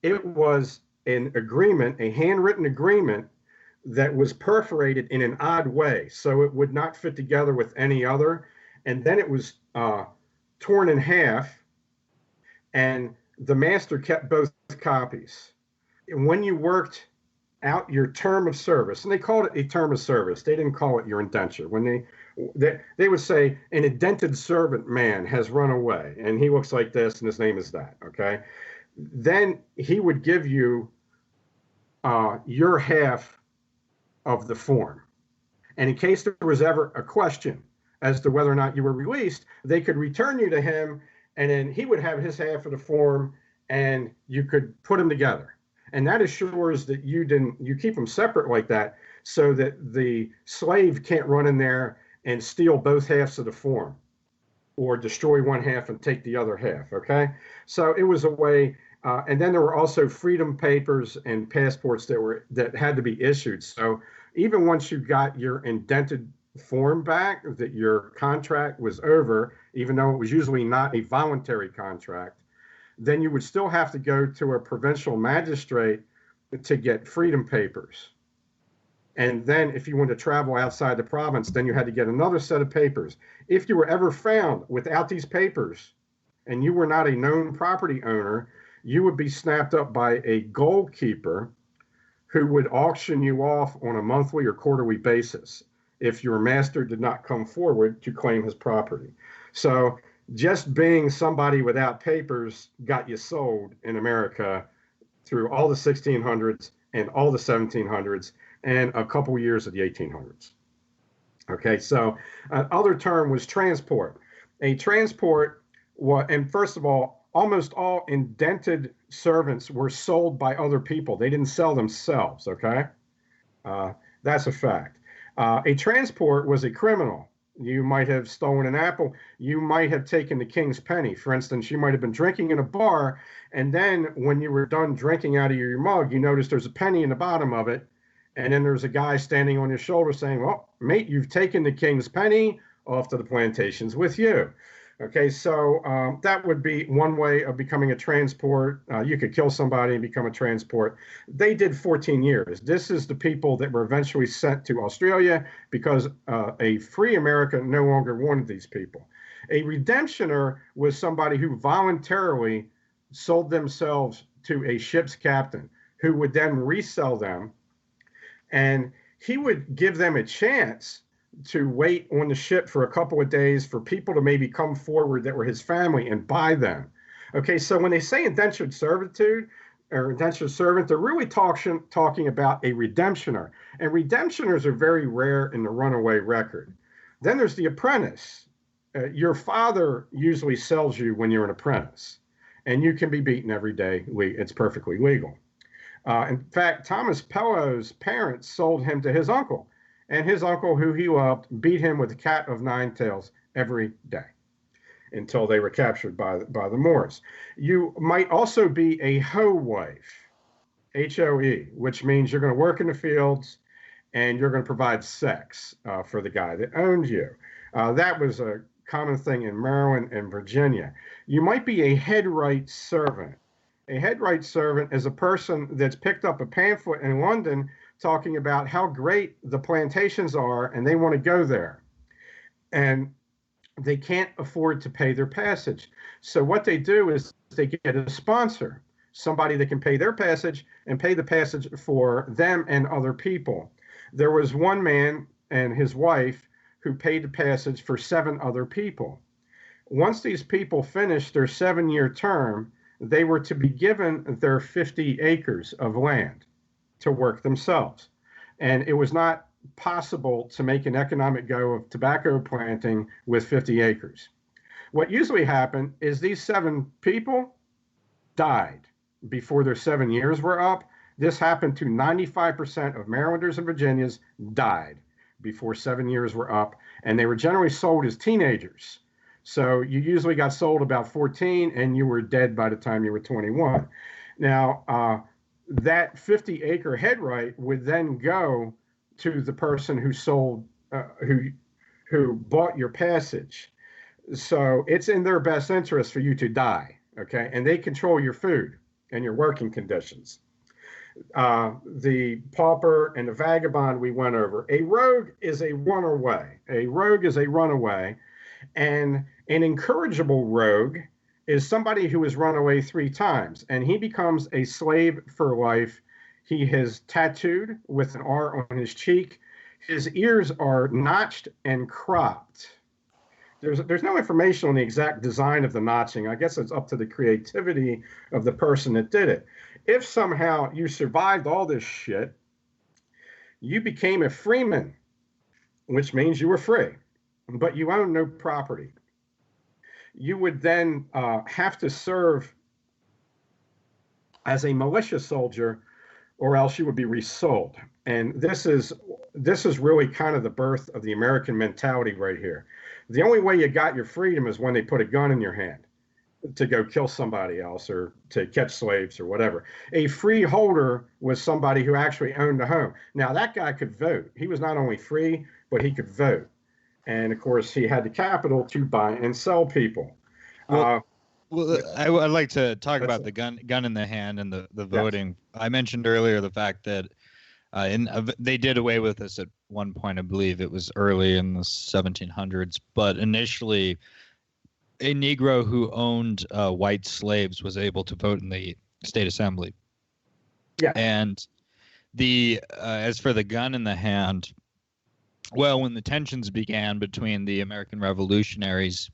it was an agreement, a handwritten agreement that was perforated in an odd way, so it would not fit together with any other. And then it was torn in half, and the master kept both copies. And when you worked out your term of service, and they called it a term of service, they didn't call it your indenture. When they would say an indented servant man has run away, and he looks like this, and his name is that. Okay, then he would give you your half of the form, and in case there was ever a question as to whether or not you were released, they could return you to him, and then he would have his half of the form, and you could put them together. And that assures that you keep them separate like that, so that the slave can't run in there and steal both halves of the form, or destroy one half and take the other half. Okay, so it was a way. And then there were also freedom papers and passports that had to be issued. So even once you got your indented form back, that your contract was over, even though it was usually not a voluntary contract, then you would still have to go to a provincial magistrate to get freedom papers. And then if you wanted to travel outside the province, then you had to get another set of papers. If you were ever found without these papers and you were not a known property owner, you would be snapped up by a goalkeeper who would auction you off on a monthly or quarterly basis if your master did not come forward to claim his property. So just being somebody without papers got you sold in America through all the 1600s and all the 1700s and a couple years of the 1800s. Okay, so other term was transport. A transport was, and first of all, almost all indented servants were sold by other people. They didn't sell themselves, okay? That's a fact. A transport was a criminal. You might have stolen an apple. You might have taken the king's penny. For instance, you might have been drinking in a bar, and then when you were done drinking out of your mug, you noticed there's a penny in the bottom of it, and then there's a guy standing on your shoulder saying, well, mate, you've taken the king's penny, off to the plantations with you. Okay, so that would be one way of becoming a transport. You could kill somebody and become a transport. They did 14 years. This is the people that were eventually sent to Australia because a free America no longer wanted these people. A redemptioner was somebody who voluntarily sold themselves to a ship's captain who would then resell them, and he would give them a chance to wait on the ship for a couple of days for people to maybe come forward that were his family and buy them. Okay, so when they say indentured servitude or indentured servant, they're really talking about a redemptioner. And redemptioners are very rare in the runaway record. Then there's the apprentice. Your father usually sells you when you're an apprentice, and you can be beaten every day. It's perfectly legal. In fact, Thomas Pello's parents sold him to his uncle. And his uncle, who he loved, beat him with a cat of nine tails every day until they were captured by the Moors. You might also be a hoe wife, H-O-E, which means you're going to work in the fields and you're going to provide sex for the guy that owned you. That was a common thing in Maryland and Virginia. You might be a headwright servant. A headwright servant is a person that's picked up a pamphlet in London talking about how great the plantations are, and they want to go there. And they can't afford to pay their passage. So what they do is they get a sponsor, somebody that can pay their passage and pay the passage for them and other people. There was one man and his wife who paid the passage for 7 other people. Once these people finished their 7-year term, they were to be given their 50 acres of land to work themselves. And it was not possible to make an economic go of tobacco planting with 50 acres. What usually happened is these 7 people died before their 7 years were up. This happened to 95% of Marylanders and Virginians died before 7 years were up, and they were generally sold as teenagers. So you usually got sold about 14 and you were dead by the time you were 21. Now, that 50-acre head right would then go to the person who sold, who bought your passage. So it's in their best interest for you to die, okay? And they control your food and your working conditions. The pauper and the vagabond we went over. A rogue is a runaway. A rogue is a runaway. And an incorrigible rogue is somebody who has run away 3 times, and he becomes a slave for life. He is tattooed with an R on his cheek. His ears are notched and cropped. There's no information on the exact design of the notching. I guess it's up to the creativity of the person that did it. If somehow you survived all this shit, you became a freeman, which means you were free, but you own no property. You would then have to serve as a militia soldier, or else you would be resold. And this is really kind of the birth of the American mentality right here. The only way you got your freedom is when they put a gun in your hand to go kill somebody else or to catch slaves or whatever. A freeholder was somebody who actually owned a home. Now, that guy could vote. He was not only free, but he could vote. And, of course, he had the capital to buy and sell people. Well, I'd like to talk about the gun in the hand and the voting. Yes. I mentioned earlier the fact that they did away with this at one point. I believe it was early in the 1700s. But initially, a Negro who owned white slaves was able to vote in the state assembly. Yeah. And as for the gun in the hand, well, when the tensions began between the American revolutionaries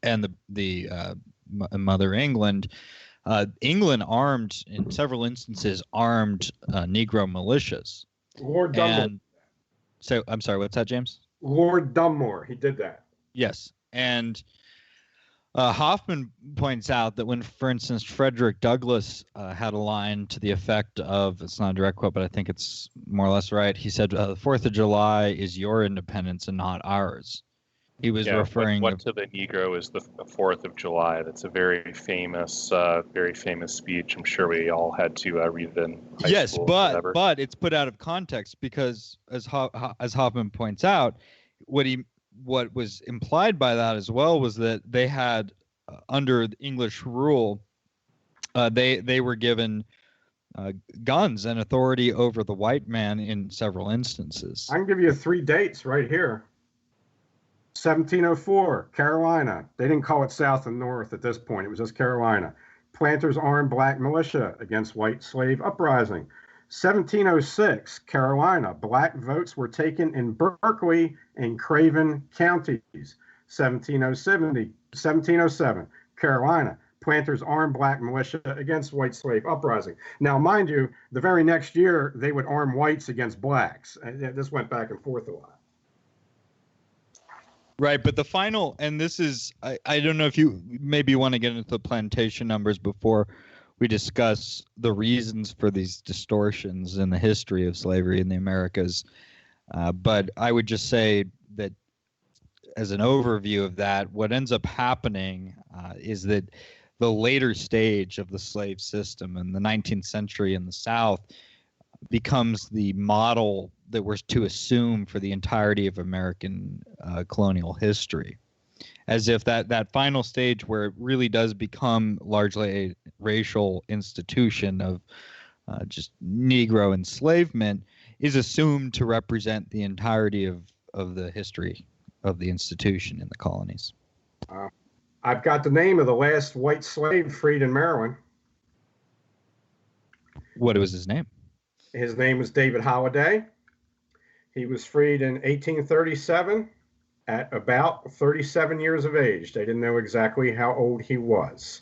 and the Mother England, England armed, in several instances, armed Negro militias. Lord Dunmore. And so, I'm sorry, what's that, James? Lord Dunmore, he did that. Yes, and Hoffman points out that when, for instance, Frederick Douglass had a line to the effect of, it's not a direct quote, but I think it's more or less right. He said, the 4th of July is your independence and not ours. He was referring what to the Negro is the 4th of July. That's a very famous speech. I'm sure we all had to read it in high school. Yes, but it's put out of context because, as Hoffman points out, what was implied by that as well was that they had, under English rule, they were given guns and authority over the white man in several instances. I can give you 3 dates right here. 1704, Carolina. They didn't call it South and North at this point. It was just Carolina. Planters armed black militia against white slave uprising. 1706, Carolina. Black votes were taken in Berkeley and Craven counties. 1707, Carolina. Planters armed black militia against white slave uprising. Now, mind you, the very next year, they would arm whites against blacks. This went back and forth a lot. Right, but the final, and this is, I don't know if you maybe want to get into the plantation numbers before we discuss the reasons for these distortions in the history of slavery in the Americas. But I would just say that as an overview of that, what ends up happening is that the later stage of the slave system in the 19th century in the South becomes the model that we're to assume for the entirety of American colonial history. As if that final stage where it really does become largely a racial institution of just Negro enslavement is assumed to represent the entirety of the history of the institution in the colonies. I've got the name of the last white slave freed in Maryland. What was his name? His name was David Holliday. He was freed in 1837 at about 37 years of age. They didn't know exactly how old he was.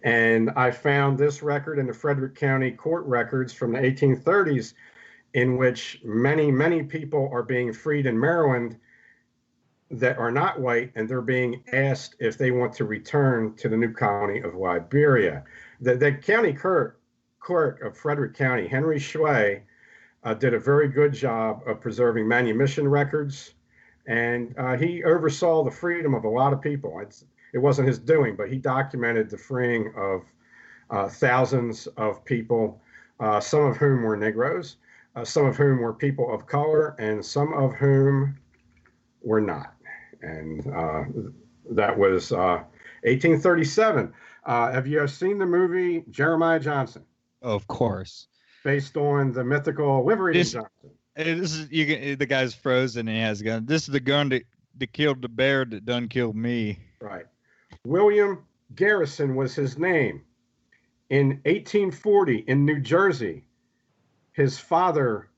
And I found this record in the Frederick County court records from the 1830s in which many, many people are being freed in Maryland that are not white, and they're being asked if they want to return to the new colony of Liberia. The county clerk of Frederick County, Henry Schley, did a very good job of preserving manumission records, and he oversaw the freedom of a lot of people. It wasn't his doing, but he documented the freeing of thousands of people some of whom were Negroes, some of whom were people of color, and some of whom were not. And that was 1837. Have you ever seen the movie Jeremiah Johnson? Of course. Based on the mythical Ivory Johnson. This is the guy's frozen and he has a gun. This is the gun that killed the bear that done killed me. Right. William Garrison was his name. In 1840 in New Jersey, his father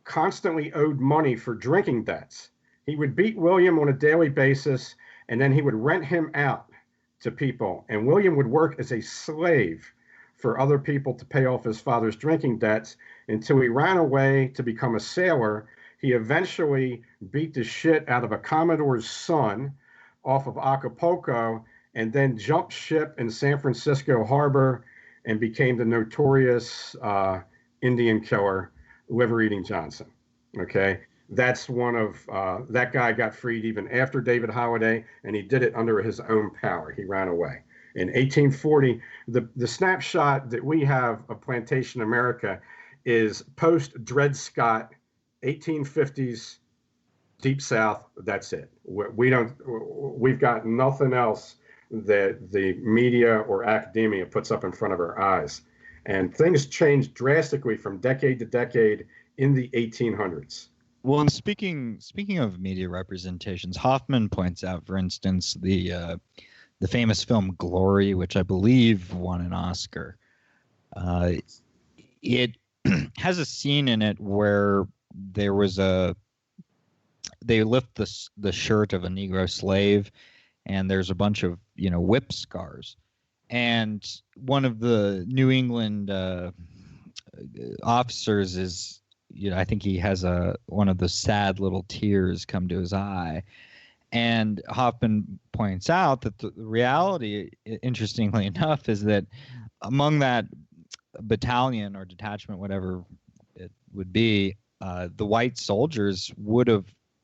constantly owed money for drinking debts. He would beat William on a daily basis, and then he would rent him out to people. And William would work as a slave for other people to pay off his father's drinking debts until he ran away to become a sailor. He eventually beat the shit out of a Commodore's son off of Acapulco and then jumped ship in San Francisco Harbor and became the notorious Indian killer, Liver-Eating Johnson. Okay, that's one of, that guy got freed even after David Holiday, and he did it under his own power. He ran away. In 1840, the snapshot that we have of Plantation America is post-Dred Scott, 1850s, Deep South. That's it. We've got nothing else that the media or academia puts up in front of our eyes. And things changed drastically from decade to decade in the 1800s. Well, and speaking of media representations, Hoffman points out, for instance, the famous film Glory, which I believe won an Oscar. It has a scene in it where they lift the shirt of a Negro slave, and there's a bunch of whip scars, and one of the New England officers is I think he has one of the sad little tears come to his eye. And Hoffman points out that the reality, interestingly enough, is that among that battalion or detachment, whatever it would be, the white soldiers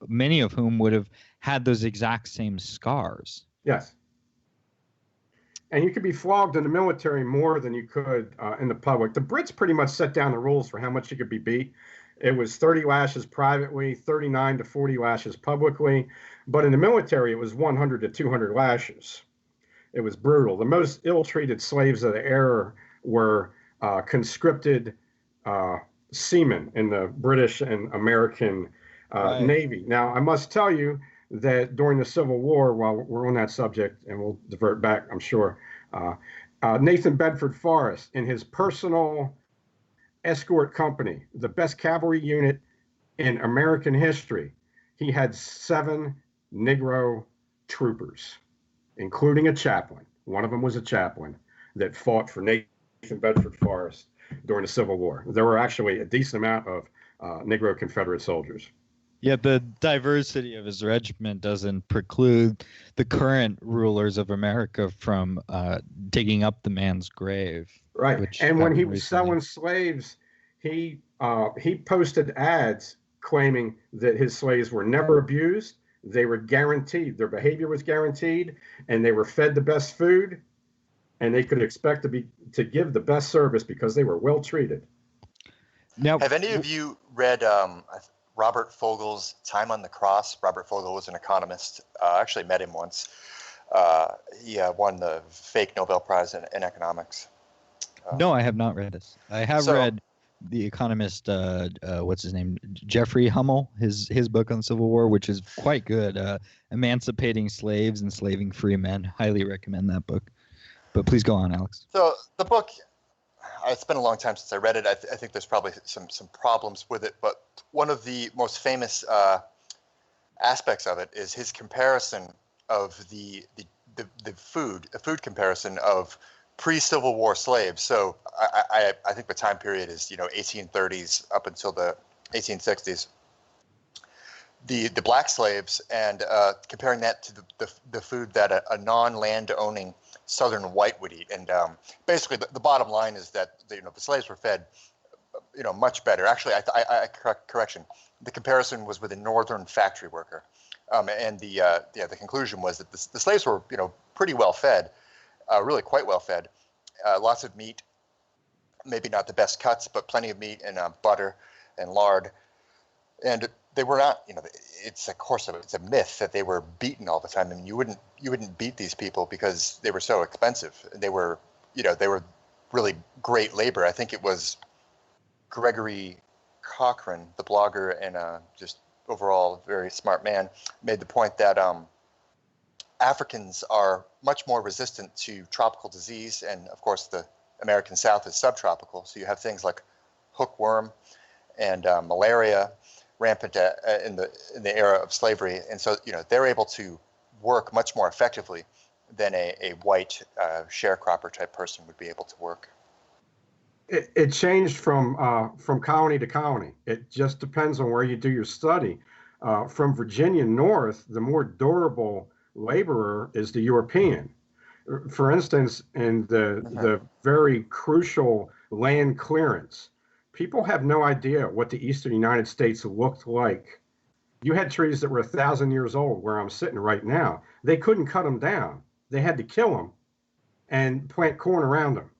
many of whom would have had those exact same scars. Yes. And you could be flogged in the military more than you could in the public. The Brits pretty much set down the rules for how much you could be beat. It was 30 lashes privately, 39 to 40 lashes publicly. But in the military, it was 100 to 200 lashes. It was brutal. The most ill-treated slaves of the era were conscripted seamen in the British and American Navy. Now, I must tell you that during the Civil War, while we're on that subject, and we'll divert back, I'm sure, Nathan Bedford Forrest, in his personal escort company, the best cavalry unit in American history, he had 7 Negro troopers, including a chaplain. One of them was a chaplain that fought for Nathan Bedford Forrest during the Civil War. There were actually a decent amount of Negro Confederate soldiers. Yet the diversity of his regiment doesn't preclude the current rulers of America from digging up the man's grave. Right. And when he was selling slaves, he posted ads claiming that his slaves were never abused. They were guaranteed. Their behavior was guaranteed, and they were fed the best food, and they could expect to give the best service because they were well treated. Now, have any of you read Robert Fogel's Time on the Cross? Robert Fogel was an economist. I actually met him once. He won the fake Nobel Prize in economics. No, I have not read this. I have read the economist, what's his name, Jeffrey Hummel, his book on Civil War, which is quite good. Emancipating Slaves, Enslaving Free Men. Highly recommend that book. But please go on, Alex. So the book, it's been a long time since I read it. I think there's probably some problems with it, but one of the most famous aspects of it is his comparison of the food comparison of pre-Civil War slaves. So I think the time period is 1830s up until the 1860s. The black slaves, and comparing that to the food that a non-land owning Southern white would eat. And basically the bottom line is that the slaves were fed much better. Actually, correction, the comparison was with a northern factory worker, and the conclusion was that the slaves were pretty well fed, really quite well fed, lots of meat, maybe not the best cuts, but plenty of meat and butter and lard. And they were not, it's of course it's a myth that they were beaten all the time. I mean, you wouldn't beat these people because they were so expensive. They were really great labor. I think it was Gregory Cochran, the blogger and just overall very smart man, made the point that Africans are much more resistant to tropical disease, and of course the American South is subtropical, so you have things like hookworm and malaria rampant in the era of slavery, and so they're able to work much more effectively than a white sharecropper type person would be able to work. It changed from colony to colony. It just depends on where you do your study. From Virginia north, the more durable laborer is the European. For instance, in the very crucial land clearance, people have no idea what the eastern United States looked like. You had trees that were 1,000 years old where I'm sitting right now. They couldn't cut them down. They had to kill them and plant corn around them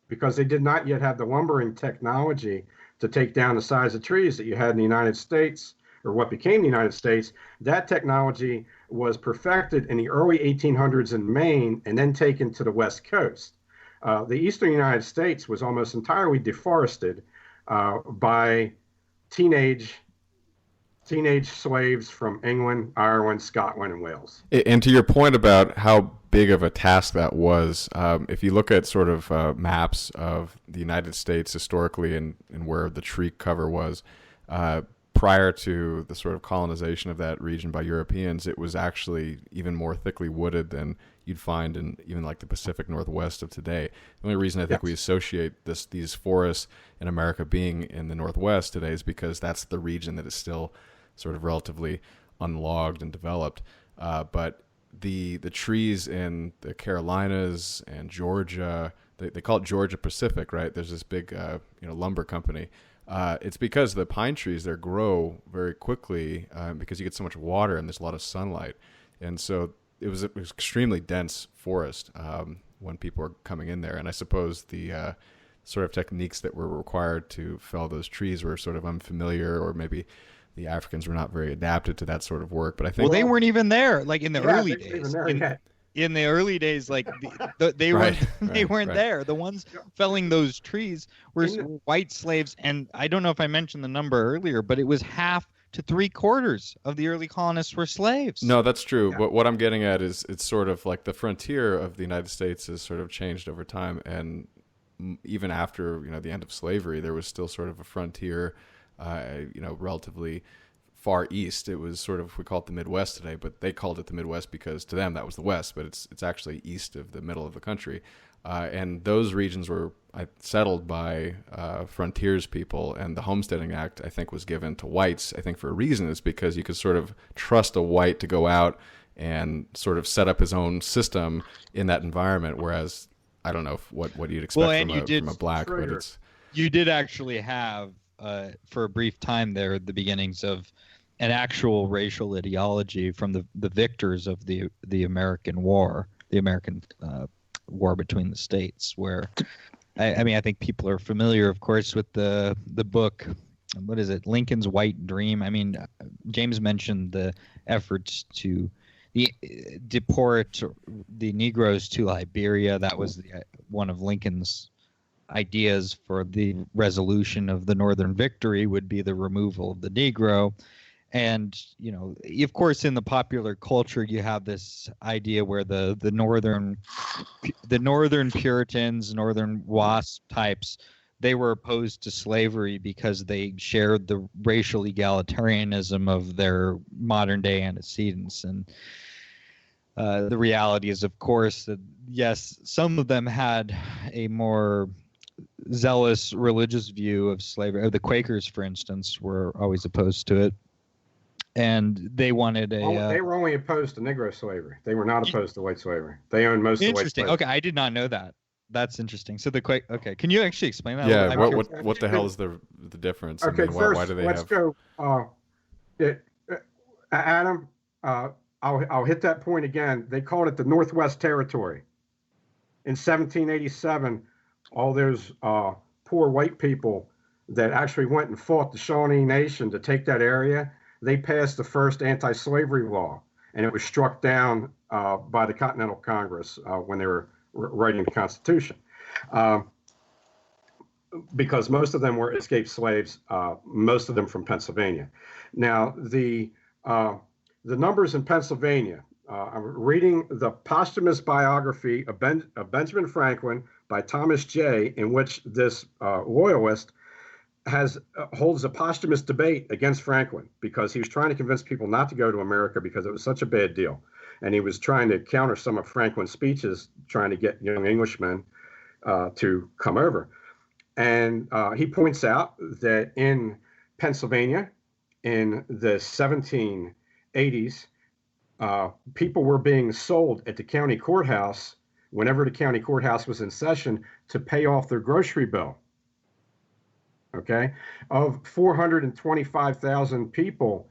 because they did not yet have the lumbering technology to take down the size of trees that you had in the United States, or what became the United States. That technology was perfected in the early 1800s in Maine and then taken to the West Coast. The eastern United States was almost entirely deforested by teenage slaves from England, Ireland, Scotland, and Wales. And to your point about how big of a task that was, if you look at sort of maps of the United States historically and where the tree cover was, prior to the sort of colonization of that region by Europeans, it was actually even more thickly wooded than you'd find in even like the Pacific Northwest of today. The only reason I think we associate these forests in America being in the Northwest today is because that's the region that is still sort of relatively unlogged and developed. But the trees in the Carolinas and Georgia, they call it Georgia Pacific, right? There's this big lumber company. It's because the pine trees there grow very quickly because you get so much water and there's a lot of sunlight. And so it was extremely dense forest when people were coming in there. And I suppose the sort of techniques that were required to fell those trees were sort of unfamiliar, or maybe the Africans were not very adapted to that sort of work. But I think they weren't even there, like in the early days. In the early days, like they weren't there. The ones felling those trees were white slaves, and I don't know if I mentioned the number earlier, but it was half to 3/4 of the early colonists were slaves. No, that's true. But what I'm getting at is it's sort of like the frontier of the United States has sort of changed over time, and even after the end of slavery, there was still sort of a frontier, relatively far east. It was sort of, we call it the Midwest today, but they called it the Midwest because to them that was the West, but it's actually east of the middle of the country. And those regions were settled by frontiers people, and the Homesteading Act, I think, was given to whites, I think for a reason. It's because you could sort of trust a white to go out and sort of set up his own system in that environment, whereas I don't know what you'd expect from a black, but it's... You did actually have, for a brief time there, the beginnings of an actual racial ideology from the victors of the American War, the American war between the states, where I think people are familiar, of course, with the book, what is it, Lincoln's White Dream. I mean, James mentioned the efforts to deport the Negroes to Liberia. That was one of Lincoln's ideas for the resolution of the Northern victory, would be the removal of the Negro. And, of course, in the popular culture, you have this idea where the northern Puritans, northern WASP types, they were opposed to slavery because they shared the racial egalitarianism of their modern day antecedents. And the reality is, of course, that yes, some of them had a more zealous religious view of slavery. The Quakers, for instance, were always opposed to it. And they wanted they were only opposed to Negro slavery. They were not opposed to white slavery. They owned most of the white slavery. Okay, I did not know that. That's interesting. So okay, can you actually explain that? Yeah, what the hell is the difference? Okay, I mean, first, why do they let's go. Adam, I'll hit that point again. They called it the Northwest Territory. In 1787, all those poor white people that actually went and fought the Shawnee Nation to take that area, they passed the first anti-slavery law, and it was struck down by the Continental Congress when they were writing the Constitution. Because most of them were escaped slaves, most of them from Pennsylvania. Now, the numbers in Pennsylvania, I'm reading the posthumous biography of Benjamin Franklin by Thomas Jay, in which this loyalist holds a posthumous debate against Franklin because he was trying to convince people not to go to America because it was such a bad deal. And he was trying to counter some of Franklin's speeches, trying to get young Englishmen to come over. And he points out that in Pennsylvania in the 1780s, people were being sold at the county courthouse whenever the county courthouse was in session to pay off their grocery bill. Okay, of 425,000 people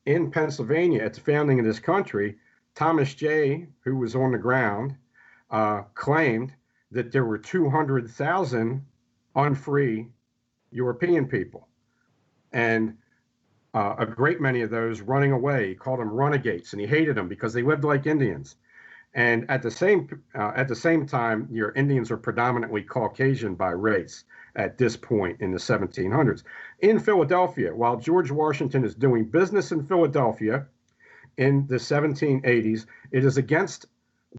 in Pennsylvania at the founding of this country, Thomas Jay, who was on the ground, claimed that there were 200,000 unfree European people, and a great many of those running away. He called them renegades, and he hated them because they lived like Indians. And at the same time, your Indians are predominantly Caucasian by race at this point in the 1700s. In Philadelphia, while George Washington is doing business in Philadelphia in the 1780s, it is against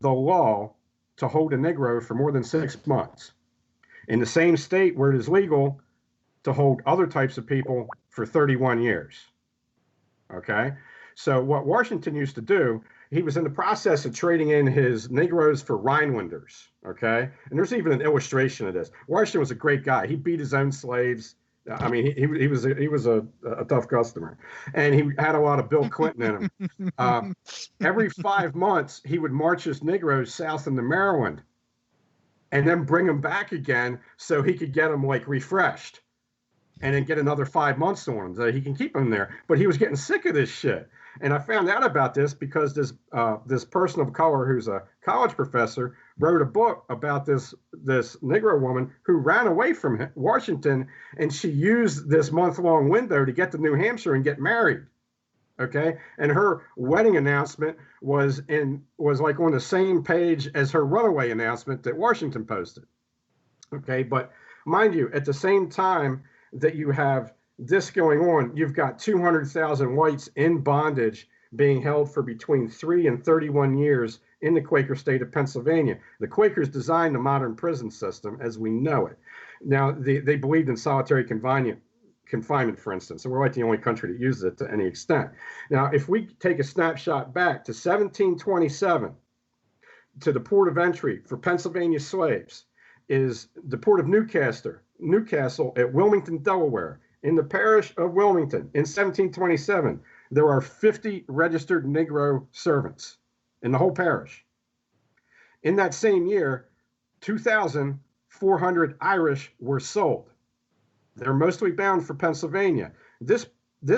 the law to hold a Negro for more than 6 months. In the same state where it is legal to hold other types of people for 31 years. Okay? So what Washington used to do, he was in the process of trading in his Negroes for Rhinewinders, okay? And there's even an illustration of this. Washington was a great guy. He beat his own slaves. I mean, he was a tough customer. And he had a lot of Bill Clinton in him. Every 5 months, he would march his Negroes south into Maryland and then bring them back again so he could get them, like, refreshed and then get another 5 months on them so he can keep them there. But he was getting sick of this shit. And I found out about this because this person of color who's a college professor wrote a book about this Negro woman who ran away from Washington, and she used this month-long window to get to New Hampshire and get married. Okay, and her wedding announcement was like on the same page as her runaway announcement that Washington posted. Okay, but mind you, at the same time that you have this going on, you've got 200,000 whites in bondage being held for between 3 and 31 years in the Quaker state of Pennsylvania. The Quakers designed the modern prison system as we know it. Now, they believed in solitary confinement, for instance, and we're like the only country that uses it to any extent. Now, if we take a snapshot back to 1727, to the port of entry for Pennsylvania slaves is the port of Newcastle at Wilmington, Delaware. In the parish of Wilmington, in 1727, there are 50 registered Negro servants in the whole parish. In that same year, 2,400 Irish were sold. They're mostly bound for Pennsylvania. This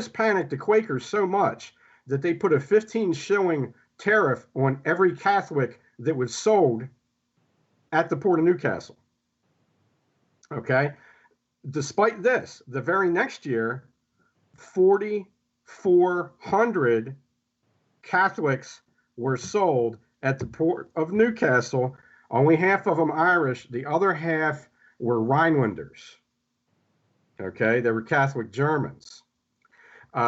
panicked the Quakers so much that they put a 15-shilling tariff on every Catholic that was sold at the port of Newcastle. Okay? Despite this, the very next year, 4,400 Catholics were sold at the port of Newcastle. Only half of them Irish. The other half were Rhinewinders. Okay, they were Catholic Germans.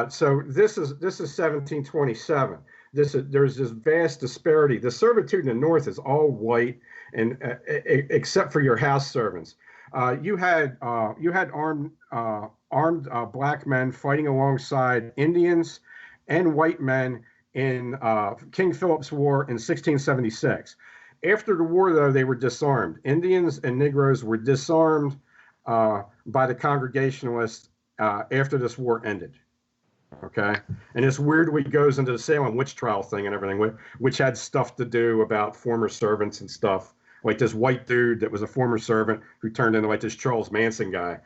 So this is 1727. There's this vast disparity. The servitude in the North is all white, and except for your house servants. You had armed black men fighting alongside Indians and white men in King Philip's War in 1676. After the war, though, they were disarmed. Indians and Negroes were disarmed by the Congregationalists after this war ended. Okay, and this weirdly goes into the Salem witch trial thing and everything, which had stuff to do about former servants and stuff. Like this white dude that was a former servant who turned into like this Charles Manson guy.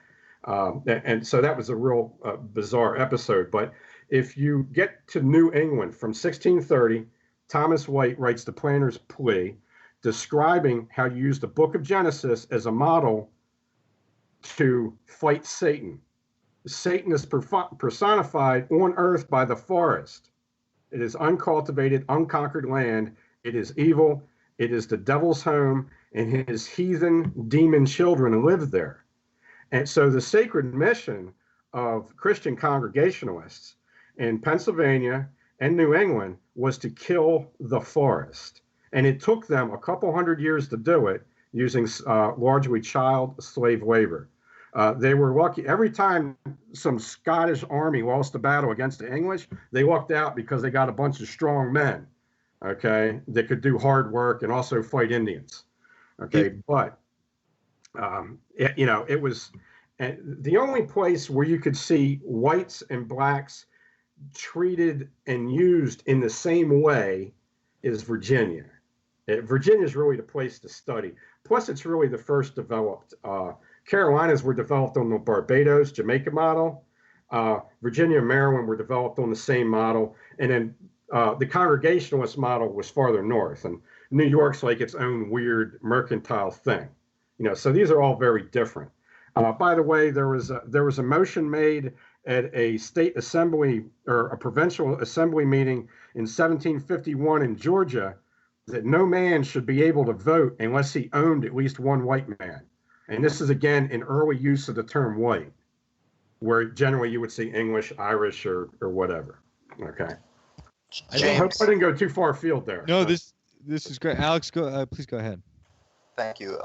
And so that was a real bizarre episode. But if you get to New England from 1630, Thomas White writes the Planter's Plea, describing how you use the book of Genesis as a model to fight Satan. Satan is personified on earth by the forest. It is uncultivated, unconquered land. It is evil. It is the devil's home, and his heathen demon children live there. And so the sacred mission of Christian Congregationalists in Pennsylvania and New England was to kill the forest. And it took them a couple hundred years to do it using largely child slave labor. They were lucky. Every time some Scottish army lost the battle against the English, they lucked out because they got a bunch of strong men, okay, that could do hard work and also fight Indians. Okay, but, it was the only place where you could see whites and blacks treated and used in the same way is Virginia. Virginia is really the place to study. Plus, it's really the first developed. Carolinas were developed on the Barbados, Jamaica model. Virginia and Maryland were developed on the same model. And then the Congregationalist model was farther north. And New York's like its own weird mercantile thing. So these are all very different. By the way, there was a motion made at a state assembly or a provincial assembly meeting in 1751 in Georgia that no man should be able to vote unless he owned at least one white man. And this is, again, an early use of the term white, where generally you would say English, Irish, or whatever. Okay. I hope I didn't go too far afield there. No, this is great. Alex, please go ahead. Thank you.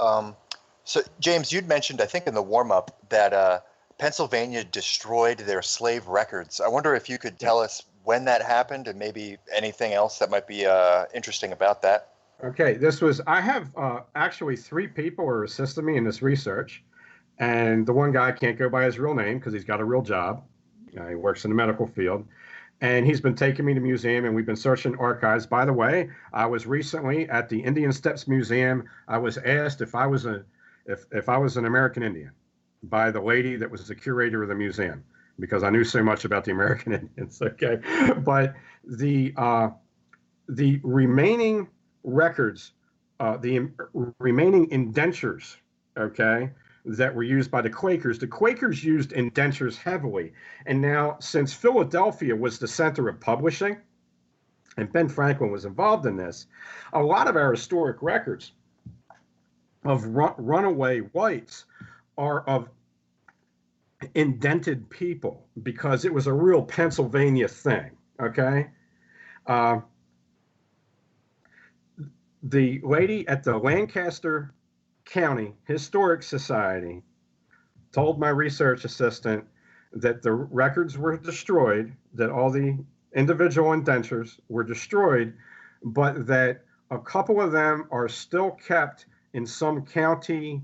So, James, you'd mentioned, I think, in the warm-up that Pennsylvania destroyed their slave records. I wonder if you could tell us when that happened and maybe anything else that might be interesting about that. Okay, I have actually 3 people who are assisting me in this research. And the one guy can't go by his real name because he's got a real job. He works in the medical field. And he's been taking me to museum, and we've been searching archives. By the way, I was recently at the Indian Steps Museum. I was asked if I was an American Indian by the lady that was the curator of the museum, because I knew so much about the American Indians. Okay, but the remaining records, the remaining indentures, okay, that were used by the Quakers used indentures heavily. And now, since Philadelphia was the center of publishing, and Ben Franklin was involved in this, a lot of our historic records of runaway whites are of indented people, because it was a real Pennsylvania thing, okay? The lady at the Lancaster County Historic Society told my research assistant that the records were destroyed, that all the individual indentures were destroyed, but that a couple of them are still kept in some county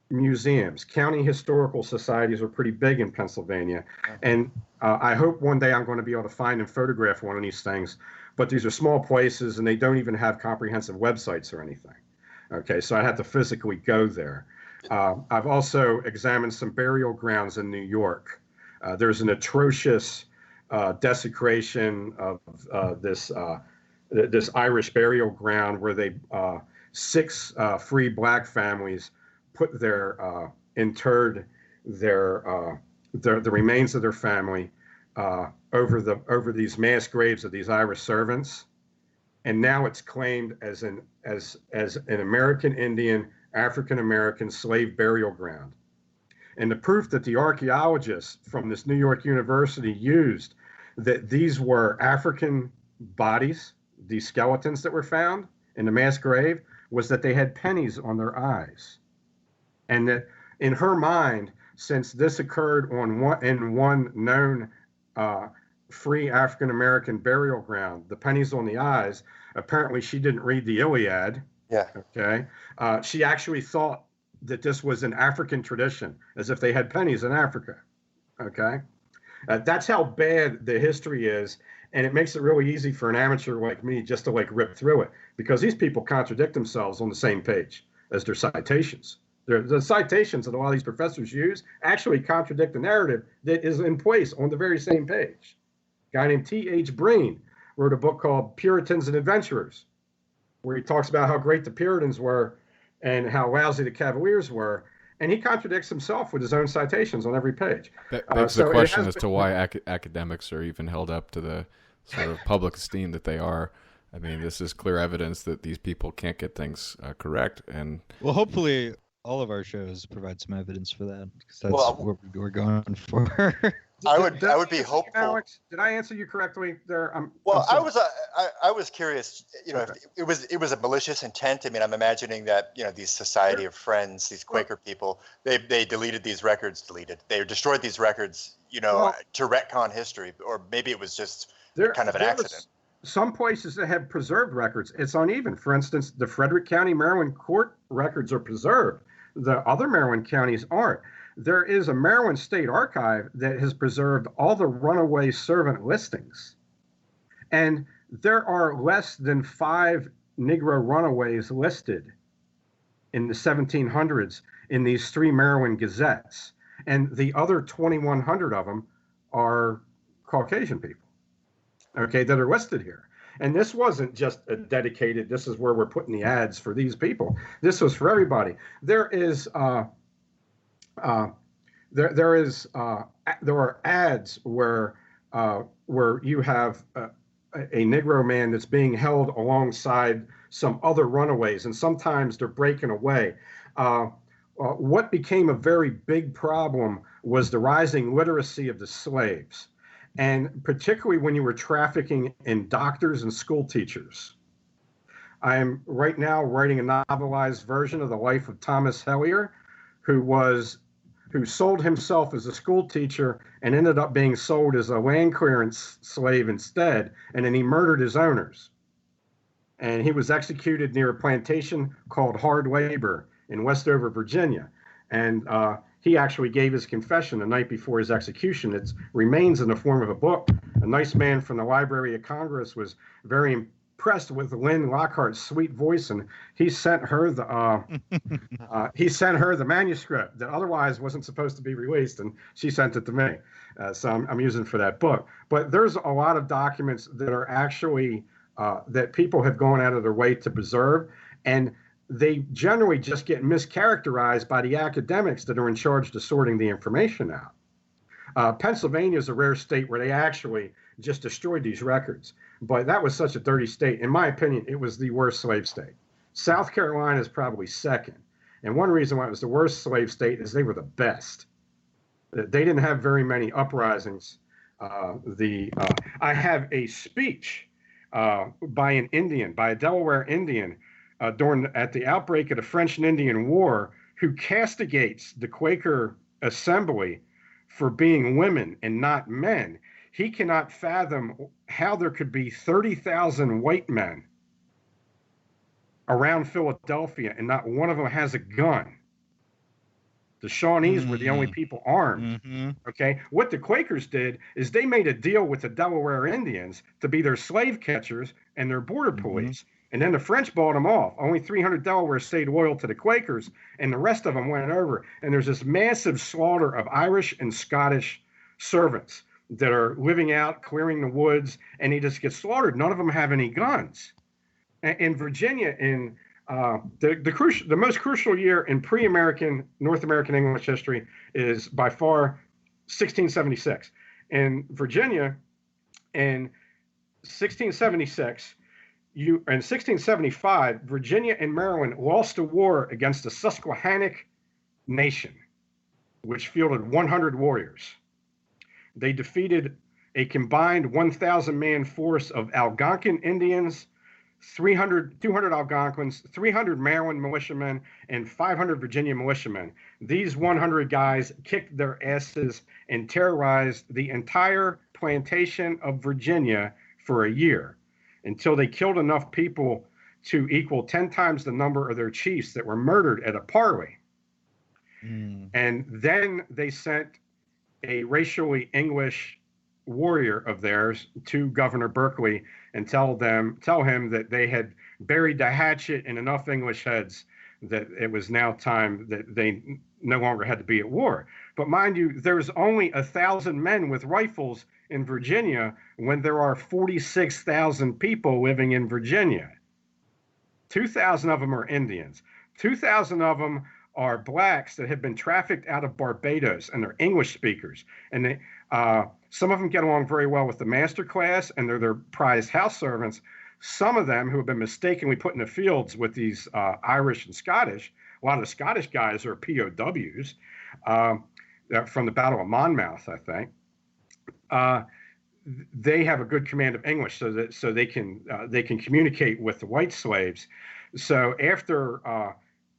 museums. County historical societies are pretty big in Pennsylvania. And I hope one day I'm going to be able to find and photograph one of these things. But these are small places, and they don't even have comprehensive websites or anything. Okay, so I had to physically go there. I've also examined some burial grounds in New York. There's an atrocious desecration of this Irish burial ground where they 6 free black families put interred the remains of their family over these mass graves of these Irish servants, and now it's claimed as an American Indian, African American slave burial ground. And the proof that the archaeologists from this New York University used that these were African bodies, these skeletons that were found in the mass grave, was that they had pennies on their eyes. And that in her mind, since this occurred in one known free African American burial ground, the pennies on the eyes, apparently she didn't read the Iliad. Yeah. Okay. She actually thought that this was an African tradition, as if they had pennies in Africa. Okay. That's how bad the history is. And it makes it really easy for an amateur like me just to rip through it, because these people contradict themselves on the same page as their citations. The citations that a lot of these professors use actually contradict the narrative that is in place on the very same page. A guy named T.H. Breen wrote a book called Puritans and Adventurers, where he talks about how great the Puritans were and how lousy the Cavaliers were. And he contradicts himself with his own citations on every page. Begs the question as to why academics are even held up to the sort of public esteem that they are. I mean, this is clear evidence that these people can't get things correct. And well, hopefully all of our shows provide some evidence for that, because that's what we're going for. I would be hopeful. Alex, did I answer you correctly there? I was curious. You know, if it was a malicious intent. I mean, I'm imagining that these Society of Friends, these Quaker people, they deleted these records. They destroyed these records. To retcon history, or maybe it was just kind of an accident. Some places that have preserved records, it's uneven. For instance, the Frederick County, Maryland court records are preserved. The other Maryland counties aren't. There is a Maryland State Archive that has preserved all the runaway servant listings. And there are less than 5 Negro runaways listed in the 1700s in these 3 Maryland gazettes. And the other 2,100 of them are Caucasian people, okay, that are listed here. And this wasn't just a dedicated, this is where we're putting the ads for these people. This was for everybody. There are ads where you have a Negro man that's being held alongside some other runaways, and sometimes they're breaking away. What became a very big problem was the rising literacy of the slaves, and particularly when you were trafficking in doctors and school teachers. I am right now writing a novelized version of the life of Thomas Hellier, who sold himself as a school teacher and ended up being sold as a land clearance slave instead, and then he murdered his owners. And he was executed near a plantation called Hard Labor in Westover, Virginia. And he actually gave his confession the night before his execution. It remains in the form of a book. A nice man from the Library of Congress was very impressed with Lynn Lockhart's sweet voice, and he sent her the manuscript that otherwise wasn't supposed to be released, and she sent it to me. So I'm using for that book. But there's a lot of documents that are actually that people have gone out of their way to preserve, and they generally just get mischaracterized by the academics that are in charge of sorting the information out. Pennsylvania is a rare state where they actually just destroyed these records. But that was such a dirty state. In my opinion, it was the worst slave state. South Carolina is probably second. And one reason why it was the worst slave state is they were the best. They didn't have very many uprisings. I have a speech by an Indian, by a Delaware Indian, at the outbreak of the French and Indian War, who castigates the Quaker Assembly for being women and not men. He cannot fathom how there could be 30,000 white men around Philadelphia and not one of them has a gun. The Shawnees were the only people armed. Okay, what the Quakers did is they made a deal with the Delaware Indians to be their slave catchers and their border police. And then the French bought them off. Only 300 Delaware stayed loyal to the Quakers, and the rest of them went over. And there's this massive slaughter of Irish and Scottish servants that are living out, clearing the woods, and they just get slaughtered. None of them have any guns. In Virginia, in the most crucial year in pre-American, North American English history is by far 1676. In Virginia, in 1676, in 1675, Virginia and Maryland lost a war against the Susquehannock Nation, which fielded 100 warriors. They defeated a combined 1,000-man force of Algonquin Indians, 200 Algonquins, 300 Maryland militiamen, and 500 Virginia militiamen. These 100 guys kicked their asses and terrorized the entire plantation of Virginia for a year, until they killed enough people to equal 10 times the number of their chiefs that were murdered at a parley. And then they sent a racially English warrior of theirs to Governor Berkeley and tell him that they had buried the hatchet in enough English heads that it was now time that they no longer had to be at war. But mind you, there's only 1,000 men with rifles in Virginia when there are 46,000 people living in Virginia. 2,000 of them are Indians. 2,000 of them are blacks that have been trafficked out of Barbados, and they're English speakers. And they, some of them get along very well with the master class, and they're their prized house servants. Some of them who have been mistakenly put in the fields with these Irish and Scottish, a lot of the Scottish guys are POWs from the Battle of Monmouth, I think. They have a good command of English, so they can communicate with the white slaves. So after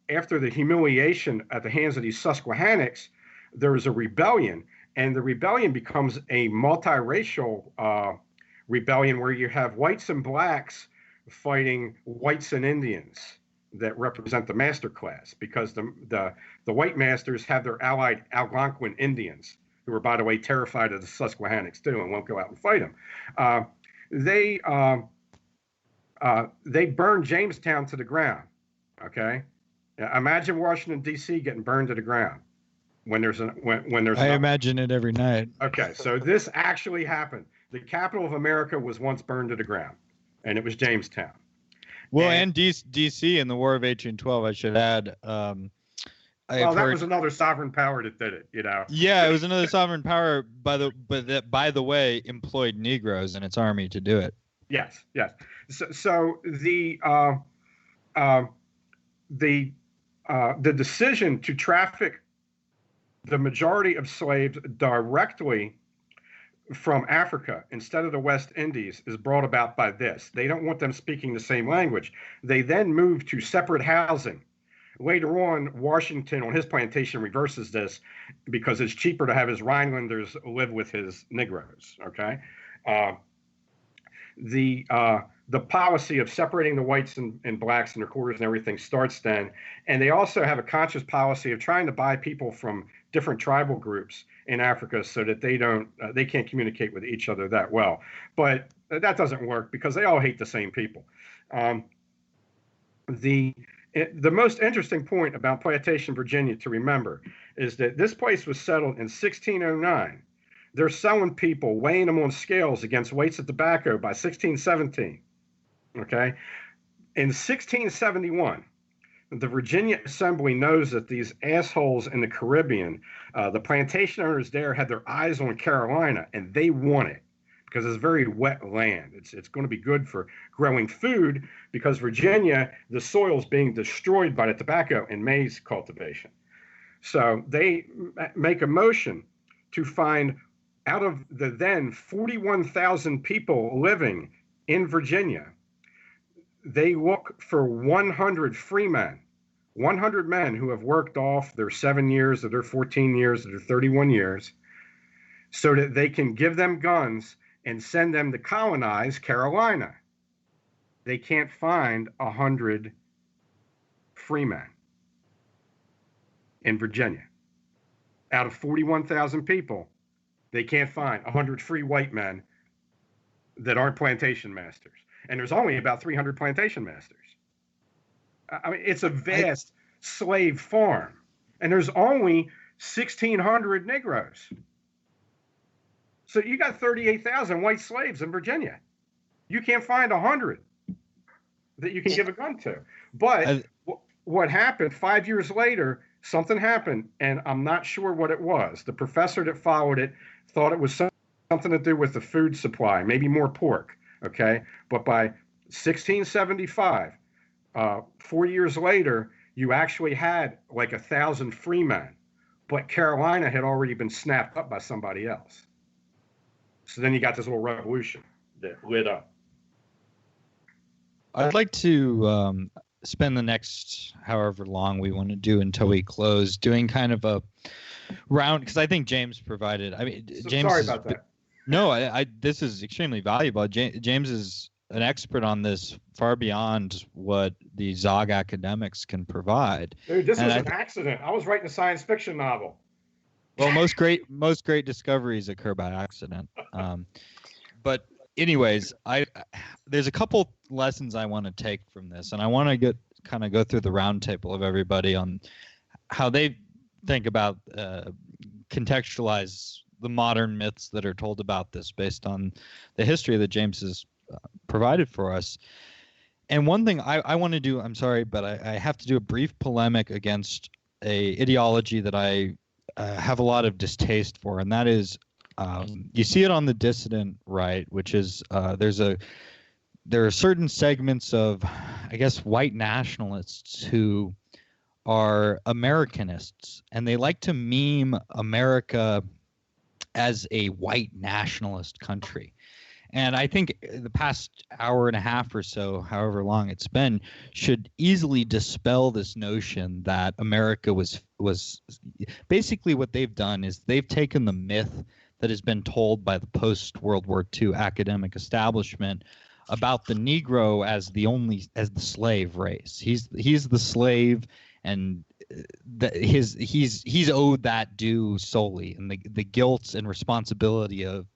the humiliation at the hands of these Susquehannocks, there was a rebellion, and the rebellion becomes a multiracial rebellion where you have whites and blacks fighting whites and Indians that represent the master class, because the white masters have their allied Algonquin Indians, who are, by the way, terrified of the Susquehannocks too and won't go out and fight them. They burned Jamestown to the ground. Okay, imagine Washington D.C. getting burned to the ground when there's I imagine it every night. Okay, so this actually happened. The capital of America was once burned to the ground, and it was Jamestown. Well, and D.C. in the War of 1812, I should add. Well, that was another sovereign power that did it, you know. Yeah, it was another sovereign power, by the way, employed Negroes in its army to do it. Yes. So the decision to traffic the majority of slaves directly from Africa instead of the West Indies is brought about by this. They don't want them speaking the same language. They then move to separate housing. Later on, Washington on his plantation reverses this because it's cheaper to have his Rhinelanders live with his Negroes. Okay, the policy of separating the whites and blacks in their quarters and everything starts then, and they also have a conscious policy of trying to buy people from different tribal groups in Africa so that they can't communicate with each other that well. But that doesn't work because they all hate the same people. The most interesting point about Plantation, Virginia, to remember is that this place was settled in 1609. They're selling people, weighing them on scales against weights of tobacco by 1617. Okay? In 1671, the Virginia Assembly knows that these assholes in the Caribbean, the plantation owners there had their eyes on Carolina, and they want it because it's very wet land. It's going to be good for growing food because Virginia, the soil's being destroyed by the tobacco and maize cultivation. So they make a motion to find, out of the then 41,000 people living in Virginia, they look for 100 free men, 100 men who have worked off their 7 years or their 14 years or their 31 years, so that they can give them guns and send them to colonize Carolina. They can't find 100 free men in Virginia. Out of 41,000 people, they can't find 100 free white men that aren't plantation masters. And there's only about 300 plantation masters. I mean, it's a vast slave farm. And there's only 1,600 Negroes. So you got 38,000 white slaves in Virginia. You can't find 100 that you can give a gun to. But what happened 5 years later, something happened, and I'm not sure what it was. The professor that followed it thought it was something to do with the food supply, maybe more pork, okay? But by 1675, 4 years later, you actually had like 1,000 free men, but Carolina had already been snapped up by somebody else. So then you got this little revolution that lit up. I'd like to spend the next however long we want to do until we close doing kind of a round, because I think James provided. I mean, James. Sorry about that. No, I this is extremely valuable. James is an expert on this far beyond what the Zog academics can provide. Dude, this was an accident. I was writing a science fiction novel. Well, most great discoveries occur by accident. But anyways, there's a couple lessons I want to take from this, and I want to go through the roundtable of everybody on how they think about contextualize the modern myths that are told about this based on the history that James has provided for us. And one thing I want to do, I'm sorry, but I have to do a brief polemic against a ideology that I have a lot of distaste for, and that is you see it on the dissident right, which is there are certain segments of, I guess, white nationalists who are Americanists, and they like to meme America as a white nationalist country. And I think the past hour and a half or so, however long it's been, should easily dispel this notion that America was basically what they've done is they've taken the myth that has been told by the post-World War II academic establishment about the Negro as the slave race. He's the slave, and he's owed that due solely, and the guilt and responsibility of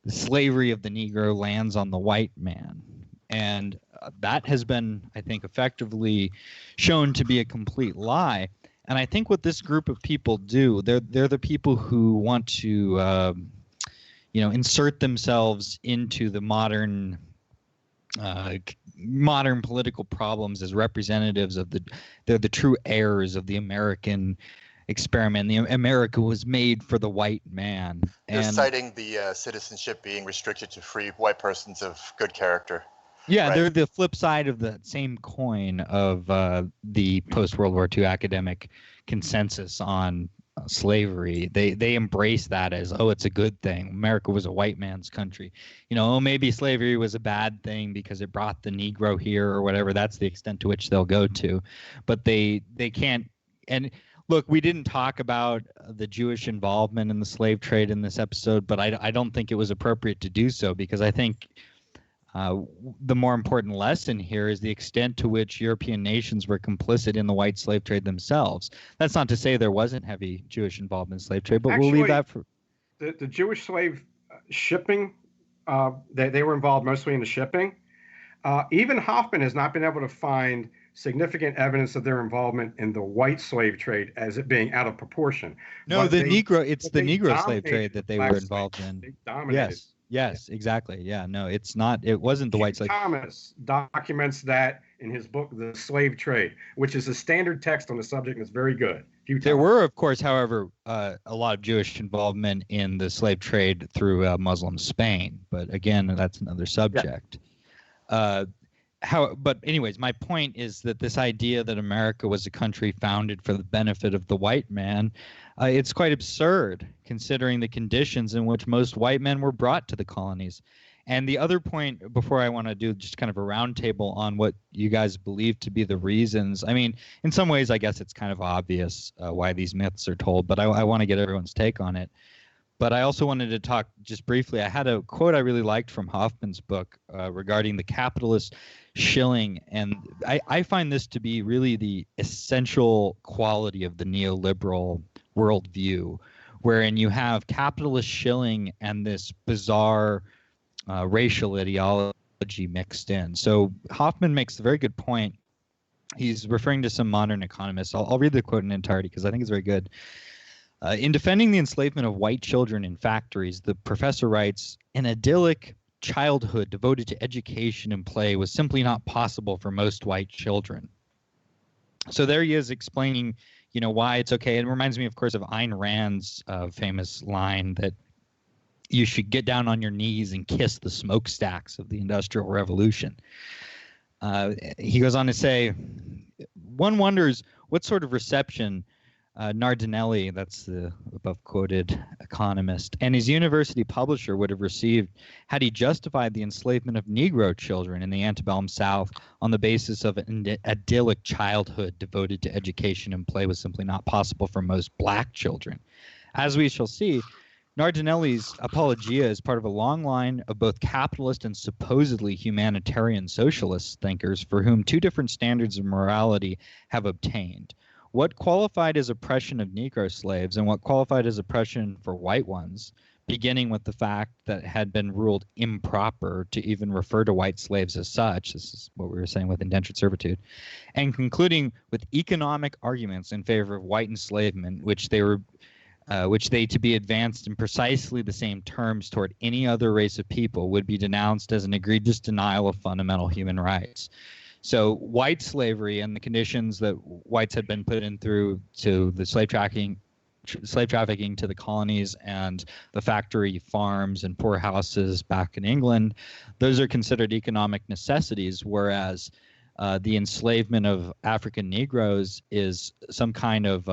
the slavery of the Negro lands on the white man. And that has been, I think, effectively shown to be a complete lie. And I think what this group of people do, they're the people who want to, insert themselves into the modern political problems as representatives of they're the true heirs of the American experiment. America was made for the white man. They're citing the citizenship being restricted to free white persons of good character. Yeah, right? They're the flip side of the same coin of the post-World War II academic consensus on slavery. They embrace that as, it's a good thing. America was a white man's country. Maybe slavery was a bad thing because it brought the Negro here or whatever. That's the extent to which they'll go to. But they can't. And look, we didn't talk about the Jewish involvement in the slave trade in this episode, but I don't think it was appropriate to do so, because I think the more important lesson here is the extent to which European nations were complicit in the white slave trade themselves. That's not to say there wasn't heavy Jewish involvement in slave trade, but we'll leave that for... The Jewish slave shipping, they were involved mostly in the shipping. Even Hoffman has not been able to find significant evidence of their involvement in the white slave trade as it being out of proportion. No, it's the Negro slave trade that they were involved in. They dominated. Yes, exactly. Yeah, no, it's not. It wasn't the white slave. Thomas documents that in his book, The Slave Trade, which is a standard text on the subject and it's very good. There were, of course, however, a lot of Jewish involvement in the slave trade through Muslim Spain. But again, that's another subject. Yeah. But anyways, my point is that this idea that America was a country founded for the benefit of the white man, it's quite absurd considering the conditions in which most white men were brought to the colonies. And the other point, before I want to do just kind of a roundtable on what you guys believe to be the reasons. I mean, in some ways, I guess it's kind of obvious why these myths are told, but I want to get everyone's take on it. But I also wanted to talk just briefly. I had a quote I really liked from Hoffman's book regarding the capitalist shilling. And I find this to be really the essential quality of the neoliberal worldview, wherein you have capitalist shilling and this bizarre racial ideology mixed in. So Hoffman makes a very good point. He's referring to some modern economists. I'll read the quote in entirety because I think it's very good. In defending the enslavement of white children in factories, the professor writes, an idyllic childhood devoted to education and play was simply not possible for most white children. So there he is explaining, why it's okay. It reminds me, of course, of Ayn Rand's famous line that you should get down on your knees and kiss the smokestacks of the Industrial Revolution. He goes on to say, one wonders what sort of reception Nardinelli, that's the above-quoted economist, and his university publisher would have received had he justified the enslavement of Negro children in the antebellum South on the basis of an idyllic childhood devoted to education and play was simply not possible for most black children. As we shall see, Nardinelli's Apologia is part of a long line of both capitalist and supposedly humanitarian socialist thinkers for whom two different standards of morality have obtained. What qualified as oppression of Negro slaves and what qualified as oppression for white ones, beginning with the fact that it had been ruled improper to even refer to white slaves as such, this is what we were saying with indentured servitude, and concluding with economic arguments in favor of white enslavement, which they to be advanced in precisely the same terms toward any other race of people would be denounced as an egregious denial of fundamental human rights. So white slavery and the conditions that whites had been put in through to the slave trafficking to the colonies and the factory farms and poorhouses back in England, those are considered economic necessities, whereas the enslavement of African Negroes is some kind of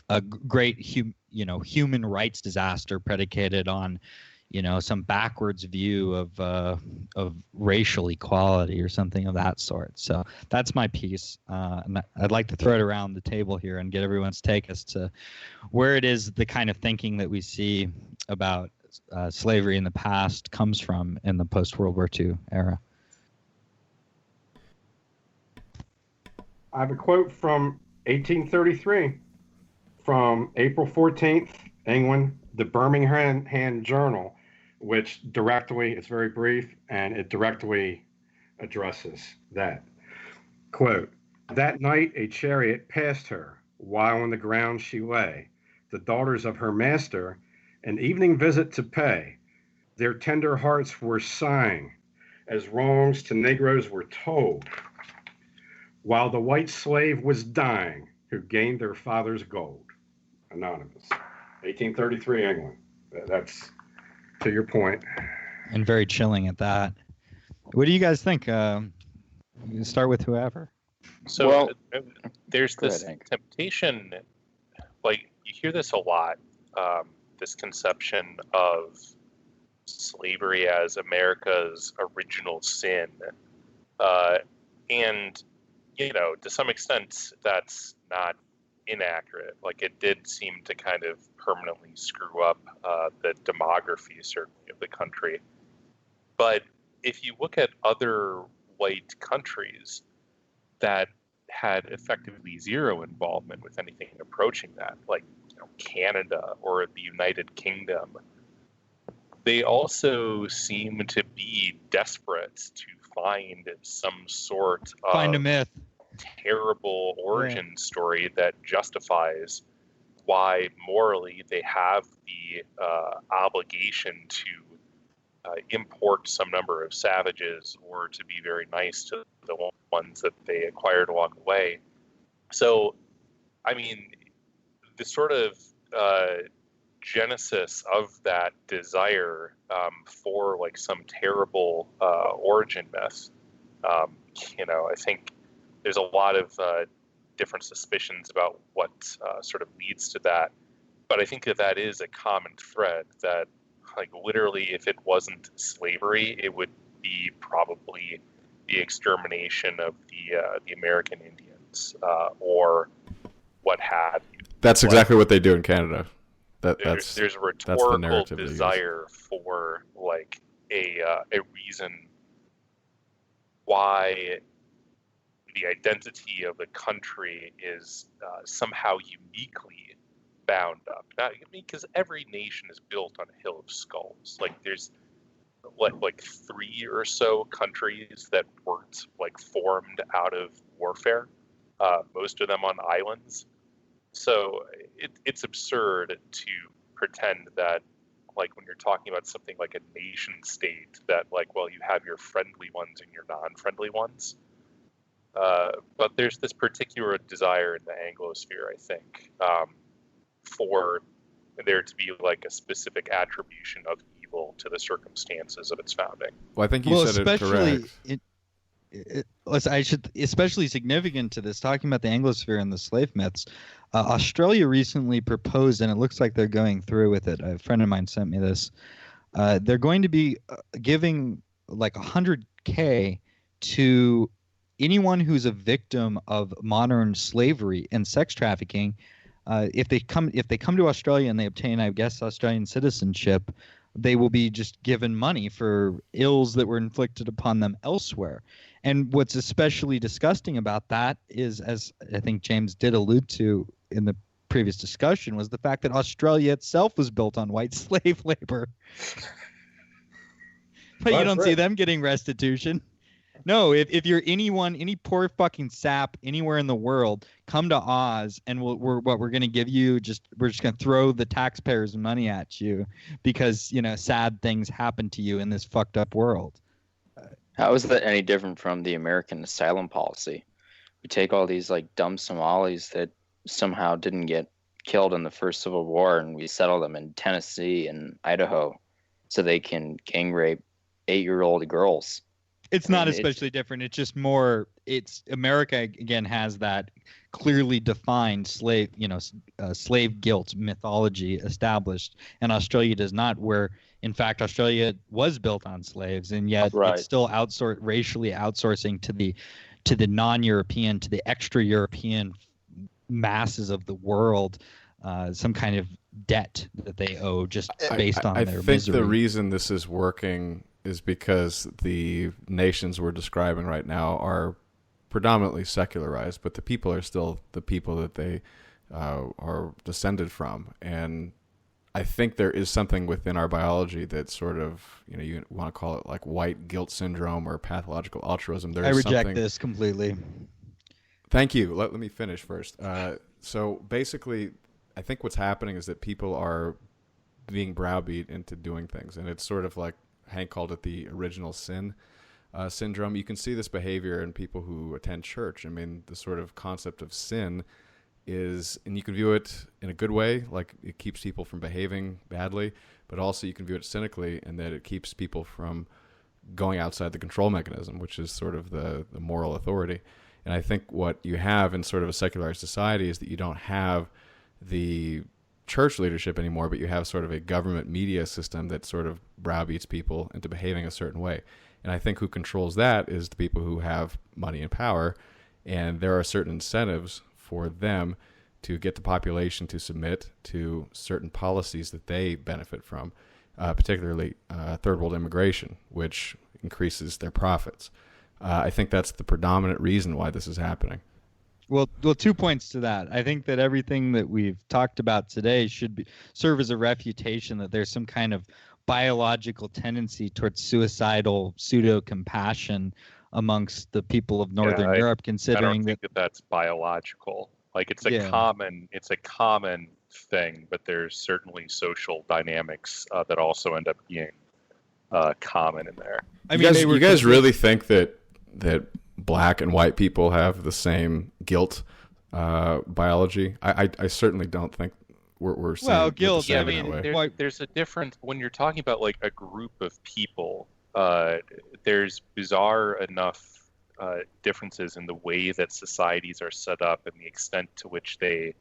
a great human rights disaster predicated on some backwards view of racial equality or something of that sort. So that's my piece, and I'd like to throw it around the table here and get everyone's take as to where it is the kind of thinking that we see about slavery in the past comes from in the post-World War II era. I have a quote from 1833 from April 14th, England, the Birmingham Journal, which directly, it's very brief, and it directly addresses that. Quote, "That night a chariot passed her, while on the ground she lay, the daughters of her master, an evening visit to pay. Their tender hearts were sighing, as wrongs to Negroes were told, while the white slave was dying, who gained their father's gold." Anonymous. 1833 England. That's to your point. And very chilling at that. What do you guys think? You can start with whoever. So there's this temptation, like you hear this a lot, this conception of slavery as America's original sin. And, to some extent, that's not inaccurate. Like, it did seem to kind of permanently screw up the demography, certainly, of the country. But if you look at other white countries that had effectively zero involvement with anything approaching that, like Canada or the United Kingdom, they also seem to be desperate to find some sort of a myth, terrible origin story that justifies why morally they have the obligation to import some number of savages or to be very nice to the ones that they acquired along the way. So, I mean, the sort of genesis of that desire for like some terrible origin myth, I think there's a lot of different suspicions about what sort of leads to that. But I think that is a common thread that, like, literally, if it wasn't slavery, it would be probably the extermination of the American Indians or what have you. That's exactly what they do in Canada. There's a rhetorical desire for like a reason why the identity of the country is somehow uniquely bound up. Now, because every nation is built on a hill of skulls. Like, there's like 3 or so countries that weren't like formed out of warfare. Most of them on islands. So it's absurd to pretend that, like, when you're talking about something like a nation state, that like, well, you have your friendly ones and your non-friendly ones. But there's this particular desire in the Anglosphere, I think, for there to be like a specific attribution of evil to the circumstances of its founding. Well, I think you said it correct. I should, especially significant to this, talking about the Anglosphere and the slave myths, Australia recently proposed, and it looks like they're going through with it. A friend of mine sent me this. They're going to be giving like $100K to anyone who's a victim of modern slavery and sex trafficking. If they come to Australia and they obtain, I guess, Australian citizenship, they will be just given money for ills that were inflicted upon them elsewhere. And what's especially disgusting about that is, as I think James did allude to in the previous discussion, was the fact that Australia itself was built on white slave labor. But you don't see them getting restitution. No, if you're any poor fucking sap anywhere in the world, come to Oz, and we're going to give you, we're just going to throw the taxpayers' money at you because, sad things happen to you in this fucked up world. How is that any different from the American asylum policy? We take all these like dumb Somalis that somehow didn't get killed in the first Civil War, and we settle them in Tennessee and Idaho so they can gang rape 8-year-old girls. It's not especially different. It's just more. It's America again has that clearly defined slave guilt mythology established, and Australia does not. Where in fact Australia was built on slaves, and yet it's still racially outsourcing to the non-European, to the extra-European masses of the world, some kind of debt that they owe just based on their misery. I think the reason this is working is because the nations we're describing right now are predominantly secularized, but the people are still the people that they are descended from. And I think there is something within our biology that sort of, you want to call it like white guilt syndrome or pathological altruism. I reject this completely. Thank you. Let me finish first. So basically, I think what's happening is that people are being browbeat into doing things. And it's sort of like Hank called it the original sin syndrome. You can see this behavior in people who attend church. I mean, the sort of concept of sin is, and you can view it in a good way, like it keeps people from behaving badly, but also you can view it cynically in that it keeps people from going outside the control mechanism, which is sort of the moral authority. And I think what you have in sort of a secularized society is that you don't have the church leadership anymore, but you have sort of a government media system that sort of browbeats people into behaving a certain way. And I think who controls that is the people who have money and power, and there are certain incentives for them to get the population to submit to certain policies that they benefit from, particularly third world immigration, which increases their profits. I think that's the predominant reason why this is happening. Well, 2 points to that. I think that everything that we've talked about today should serve as a refutation that there's some kind of biological tendency towards suicidal pseudo-compassion amongst the people of Northern Europe, considering I don't think that that's biological. Like it's a common thing, but there's certainly social dynamics that also end up being common in there. I mean, you guys really think that black and white people have the same guilt biology? I certainly don't think we're seeing guilt. Yeah, I mean, there's a difference when you're talking about like a group of people. There's bizarre enough differences in the way that societies are set up and the extent to which they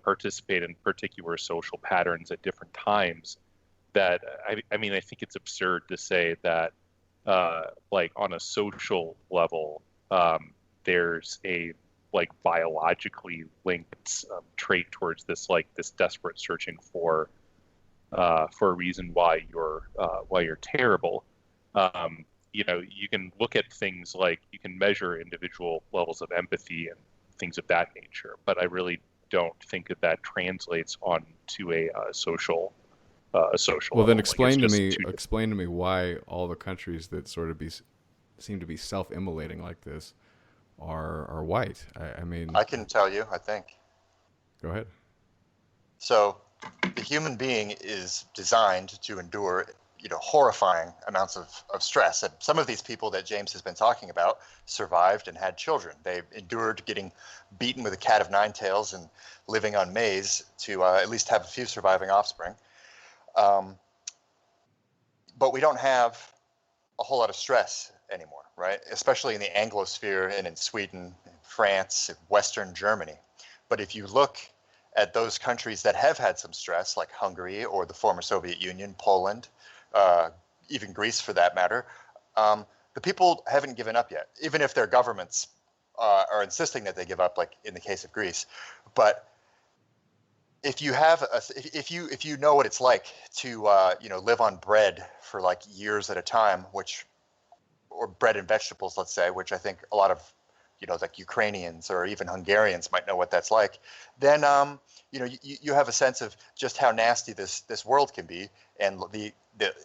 participate in particular social patterns at different times. That I mean, I think it's absurd to say that like on a social level, there's a like biologically linked trait towards this desperate searching for a reason why you're terrible. You can look at things like you can measure individual levels of empathy and things of that nature, but I really don't think that translates onto a social. Well, then explain to me why all the countries that sort of seem to be self-immolating like this are white. I mean, I can tell you. I think. Go ahead. So, the human being is designed to endure, horrifying amounts of stress. And some of these people that James has been talking about survived and had children. They endured getting beaten with a cat of nine tails and living on maize to at least have a few surviving offspring. But we don't have a whole lot of stress anymore, right? Especially in the Anglosphere and in Sweden, France, Western Germany. But if you look at those countries that have had some stress, like Hungary or the former Soviet Union, Poland, even Greece for that matter, the people haven't given up yet, even if their governments are insisting that they give up, like in the case of Greece. But if you have if you know what it's like to live on bread for like years at a time, or bread and vegetables, let's say, which I think a lot of like Ukrainians or even Hungarians might know what that's like, then you have a sense of just how nasty this world can be, and the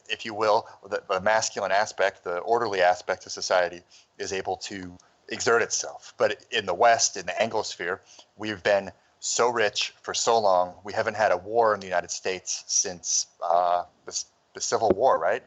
if you will, the masculine aspect, the orderly aspect of society is able to exert itself. But in the West, in the Anglosphere, we've been so rich for so long. We haven't had a war in the United States since the Civil War, right?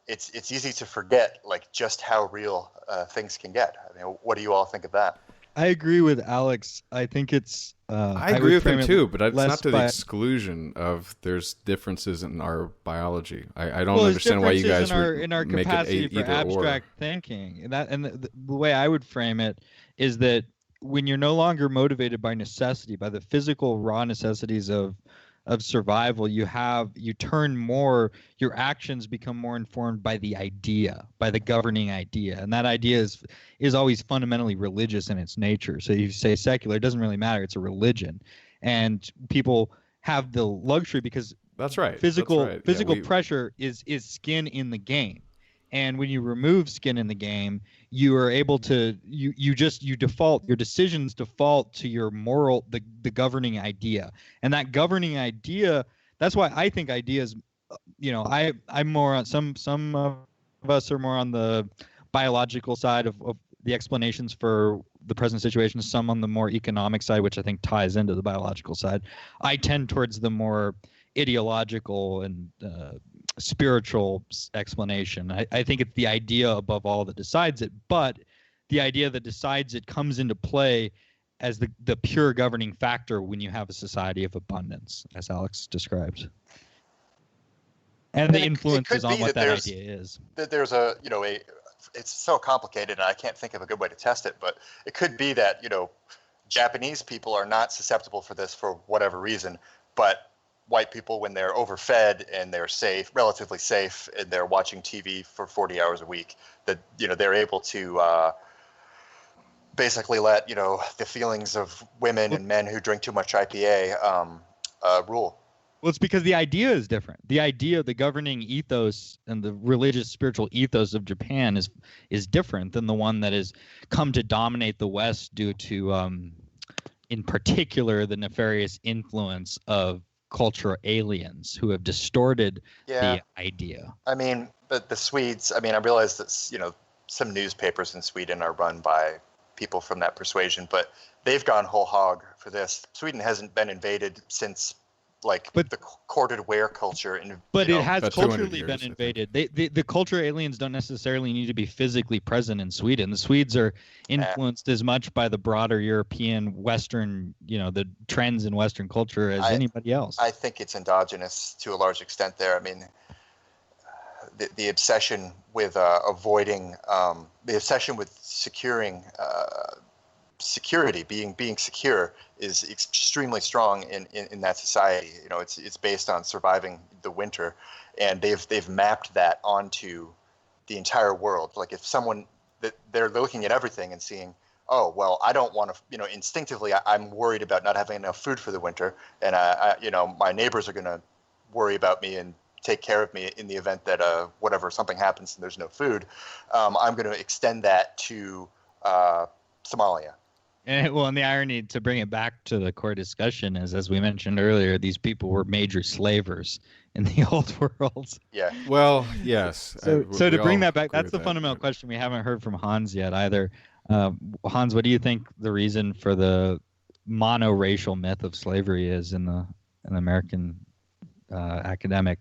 it's easy to forget like just how real things can get. I mean, what do you all think of that? I agree with Alex. I think it's. I agree with him too, but it's not to the exclusion of there's differences in our biology. I don't understand why you guys in our make capacity it for abstract thinking. And the way I would frame it is that when you're no longer motivated by necessity, by the physical raw necessities of survival, your actions become more informed by the idea, by the governing idea. And that idea is always fundamentally religious in its nature. So you say secular, it doesn't really matter. It's a religion. And people have the luxury because that's right. Physical pressure is skin in the game. And when you remove skin in the game, you are able to your decisions default to your moral, the governing idea. And that governing idea, that's why I think ideas, I'm more on some of us are more on the biological side of the explanations for the present situation, some on the more economic side, which I think ties into the biological side. I tend towards the more ideological and spiritual explanation. I think it's the idea above all that decides it, but the idea that decides it comes into play as the pure governing factor when you have a society of abundance, as Alex described. And the influences on what that idea is. That there's it's so complicated and I can't think of a good way to test it, but it could be that, Japanese people are not susceptible for this for whatever reason, but white people, when they're overfed and they're relatively safe, and they're watching TV for 40 hours a week, that they're able to basically let the feelings of women and men who drink too much IPA rule. Well, it's because the idea is different. The idea, the governing ethos and the religious spiritual ethos of Japan is different than the one that has come to dominate the West due to, in particular, the nefarious influence of cultural aliens who have distorted the idea. I mean, but the Swedes, I realize that, some newspapers in Sweden are run by people from that persuasion, but they've gone whole hog for this. Sweden hasn't been invaded since the corded ware culture. But it has culturally been invaded. The culture aliens don't necessarily need to be physically present in Sweden. The Swedes are influenced as much by the broader European Western, the trends in Western culture as anybody else. I think it's endogenous to a large extent there. I mean, the obsession with avoiding, the obsession with securing security, being secure, is extremely strong in that society. It's based on surviving the winter, and they've mapped that onto the entire world. Like if someone that they're looking at everything and seeing, oh well, I don't want to, instinctively I'm worried about not having enough food for the winter, and my neighbors are going to worry about me and take care of me in the event that something happens and there's no food. I'm going to extend that to Somalia. And the irony, to bring it back to the core discussion, is, as we mentioned earlier, these people were major slavers in the old world. Yeah. Well, yes. So to bring that back, that's the fundamental question we haven't heard from Hans yet either. Hans, what do you think the reason for the monoracial myth of slavery is in the American academic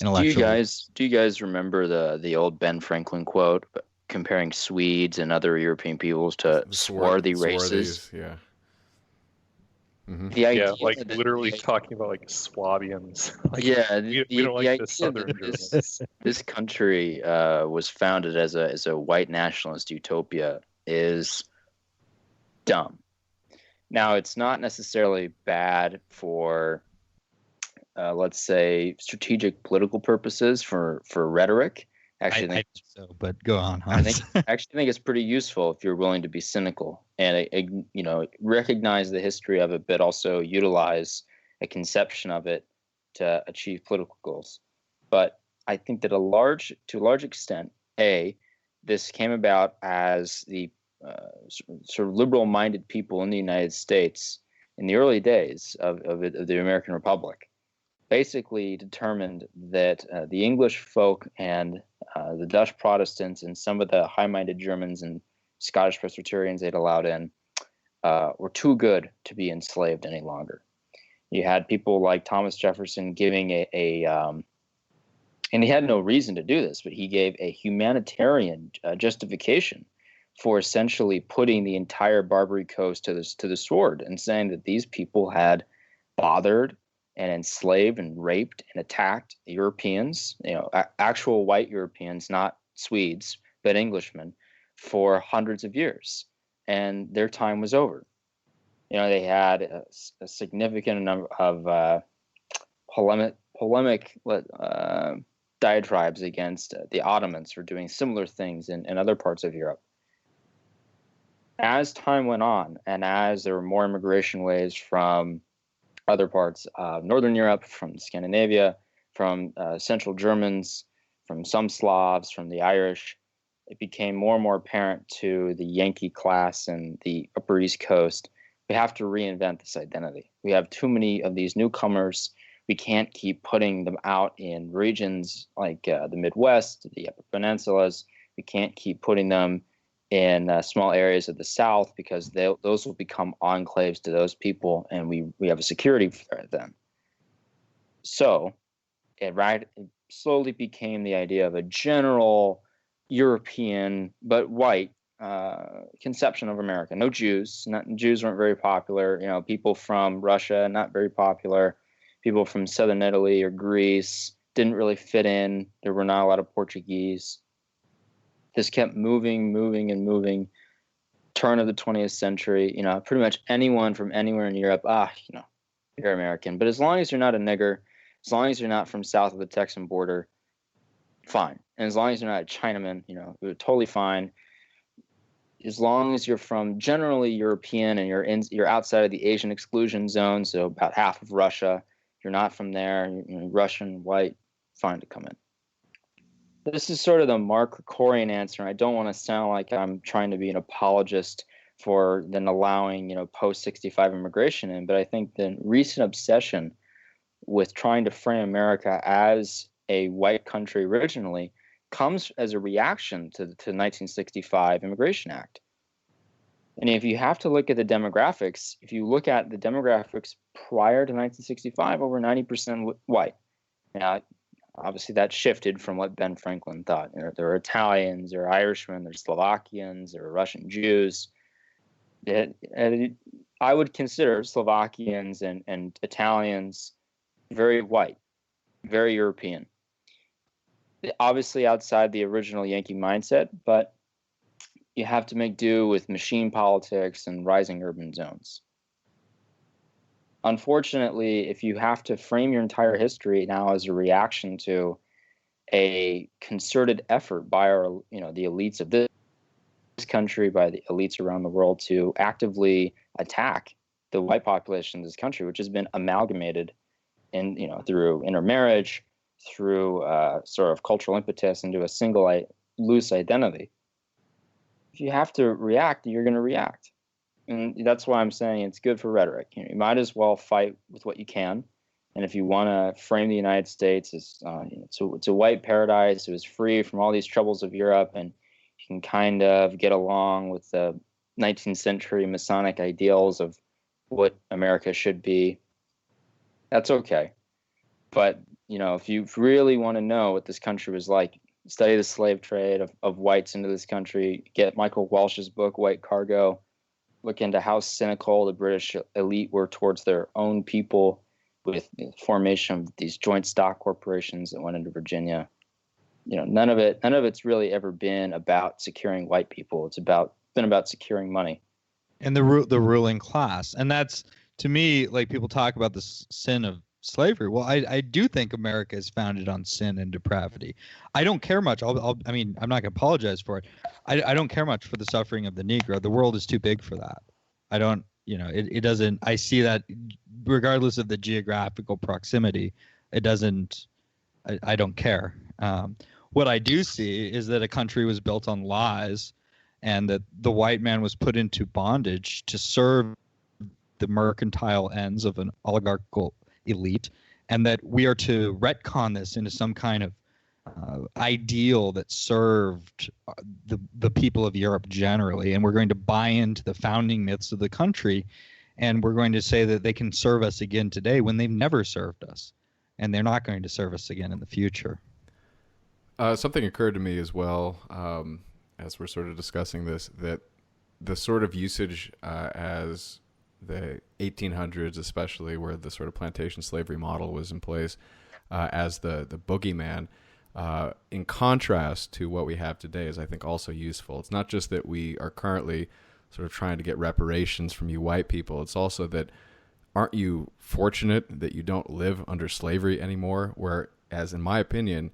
intellectual? Do you guys remember the old Ben Franklin quote comparing Swedes and other European peoples to swarthy races? Yeah. Mm-hmm. The idea literally talking about Swabians. We don't the the Southern Germans. This country was founded as a white nationalist utopia is dumb. Now, it's not necessarily bad for, let's say, strategic political purposes for rhetoric. I think so, but go on, Hans. I think it's pretty useful if you're willing to be cynical and recognize the history of it, but also utilize a conception of it to achieve political goals. But I think that to a large extent, this came about as the sort of liberal-minded people in the United States in the early days of the American Republic basically determined that the English folk and the Dutch Protestants and some of the high-minded Germans and Scottish Presbyterians they'd allowed in were too good to be enslaved any longer. You had people like Thomas Jefferson giving a And he had no reason to do this, but he gave a humanitarian justification for essentially putting the entire Barbary Coast to the sword and saying that these people had bothered and enslaved and raped and attacked Europeans, actual white Europeans, not Swedes, but Englishmen, for hundreds of years. And their time was over. They had a significant number of polemic diatribes against the Ottomans for doing similar things in other parts of Europe. As time went on, and as there were more immigration waves from other parts of Northern Europe, from Scandinavia, from Central Germans, from some Slavs, from the Irish, it became more and more apparent to the Yankee class and the Upper East Coast, we have to reinvent this identity. We have too many of these newcomers. We can't keep putting them out in regions like the Midwest, the Upper Peninsulas. We can't keep putting them in small areas of the South, because those will become enclaves to those people, and we have a security threat then. So it slowly became the idea of a general European but white conception of America. No Jews. Jews weren't very popular. People from Russia, not very popular. People from southern Italy or Greece didn't really fit in. There were not a lot of Portuguese. This kept moving. Turn of the 20th century, pretty much anyone from anywhere in Europe, you're American. But as long as you're not a nigger, as long as you're not from south of the Texan border, fine. And as long as you're not a Chinaman, you're totally fine. As long as you're from generally European and you're outside of the Asian exclusion zone, so about half of Russia, you're not from there, you're Russian, white, fine to come in. This is sort of the Mark Krikorian answer. I don't want to sound like I'm trying to be an apologist for then allowing, post-65 immigration in, but I think the recent obsession with trying to frame America as a white country originally comes as a reaction to the 1965 Immigration Act. And if you have to look at the demographics, if you look at the demographics prior to 1965, over 90% white. Now, obviously, that shifted from what Ben Franklin thought. There were Italians, there were Irishmen, there were Slovakians, there were Russian Jews. I would consider Slovakians and Italians very white, very European. Obviously outside the original Yankee mindset, but you have to make do with machine politics and rising urban zones. Unfortunately, if you have to frame your entire history now as a reaction to a concerted effort by the elites of this country, by the elites around the world to actively attack the white population of this country, which has been amalgamated through intermarriage, through sort of cultural impetus into a single loose identity. If you have to react, you're going to react. And that's why I'm saying it's good for rhetoric. You might as well fight with what you can. And if you want to frame the United States as it's a white paradise, it was free from all these troubles of Europe, and you can kind of get along with the 19th century Masonic ideals of what America should be, that's okay. But, if you really want to know what this country was like, study the slave trade of whites into this country, get Michael Walsh's book, White Cargo, look into how cynical the British elite were towards their own people with the formation of these joint stock corporations that went into Virginia. None of it's really ever been about securing white people. It's been about securing money. And the ruling class. And that's, to me, like people talk about the sin of slavery. Well, I do think America is founded on sin and depravity. I don't care much. I'm not going to apologize for it. I don't care much for the suffering of the Negro. The world is too big for that. I don't, it doesn't, I see that regardless of the geographical proximity, it doesn't, I don't care. What I do see is that a country was built on lies, and that the white man was put into bondage to serve the mercantile ends of an oligarchical elite, and that we are to retcon this into some kind of ideal that served the people of Europe generally, and we're going to buy into the founding myths of the country, and we're going to say that they can serve us again today when they've never served us, and they're not going to serve us again in the future. Something occurred to me as well, as we're sort of discussing this, that the sort of usage as the 1800s, especially where the sort of plantation slavery model was in place, as the boogeyman, in contrast to what we have today, is I think also useful. It's not just that we are currently sort of trying to get reparations from you white people. It's also that, aren't you fortunate that you don't live under slavery anymore? Whereas, in my opinion,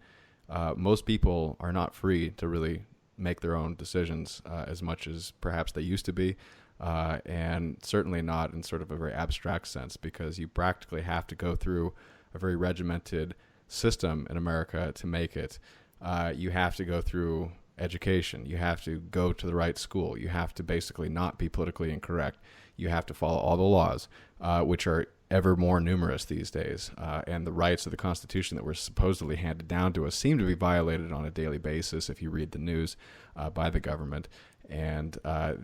most people are not free to really make their own decisions as much as perhaps they used to be, and certainly not in sort of a very abstract sense, because you practically have to go through a very regimented system in America to make it. You have to go through education. You have to go to the right school. You have to basically not be politically incorrect. You have to follow all the laws, which are ever more numerous these days. And the rights of the Constitution that were supposedly handed down to us seem to be violated on a daily basis if you read the news by the government. And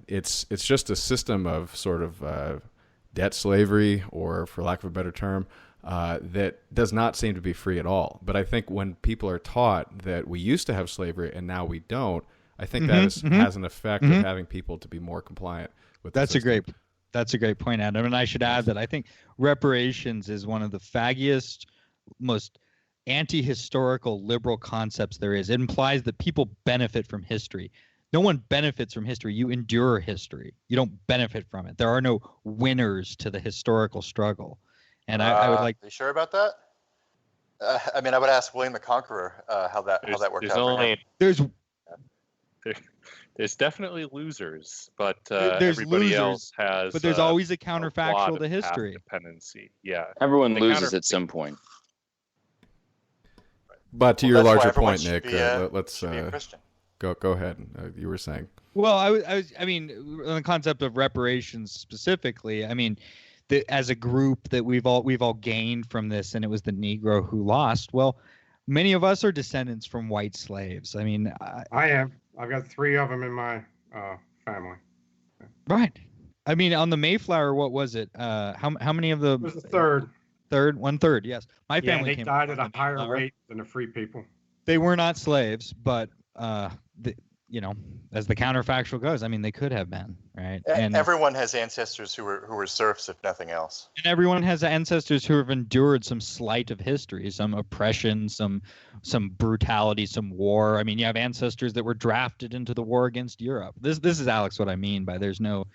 it's just a system of sort of debt slavery, or for lack of a better term, that does not seem to be free at all. But I think when people are taught that we used to have slavery and now we don't, I think that has an effect of having people to be more compliant with the system. That's a great point, Adam. And I should add that I think reparations is one of the faggiest, most anti-historical liberal concepts there is. It implies that people benefit from history. No one benefits from history. You endure history. You don't benefit from it. There are no winners to the historical struggle. And I would like. Are you sure about that? I mean, I would ask William the Conqueror how that worked out. There's definitely losers, but there's everybody losers, else has. But there's always a counterfactual to history. Dependency, yeah. Everyone loses at some point. But to your larger point, Nick, be let's go ahead. You were saying. Well, I mean, on the concept of reparations specifically, I mean, as a group that we've all gained from this, and it was the Negro who lost. Well, many of us are descendants from white slaves. I mean, I am. I've got 3 of them in my family. Right. I mean, on the Mayflower, what was it? How many of the? It was the third. 1/3. Yes, my family. They died at a higher rate than the free people. They were not slaves, but as the counterfactual goes, I mean, they could have been, right? And everyone has ancestors who were serfs, if nothing else. And everyone has ancestors who have endured some slight of history, some oppression, some brutality, some war. I mean, you have ancestors that were drafted into the war against Europe. This is, Alex, what I mean by there's no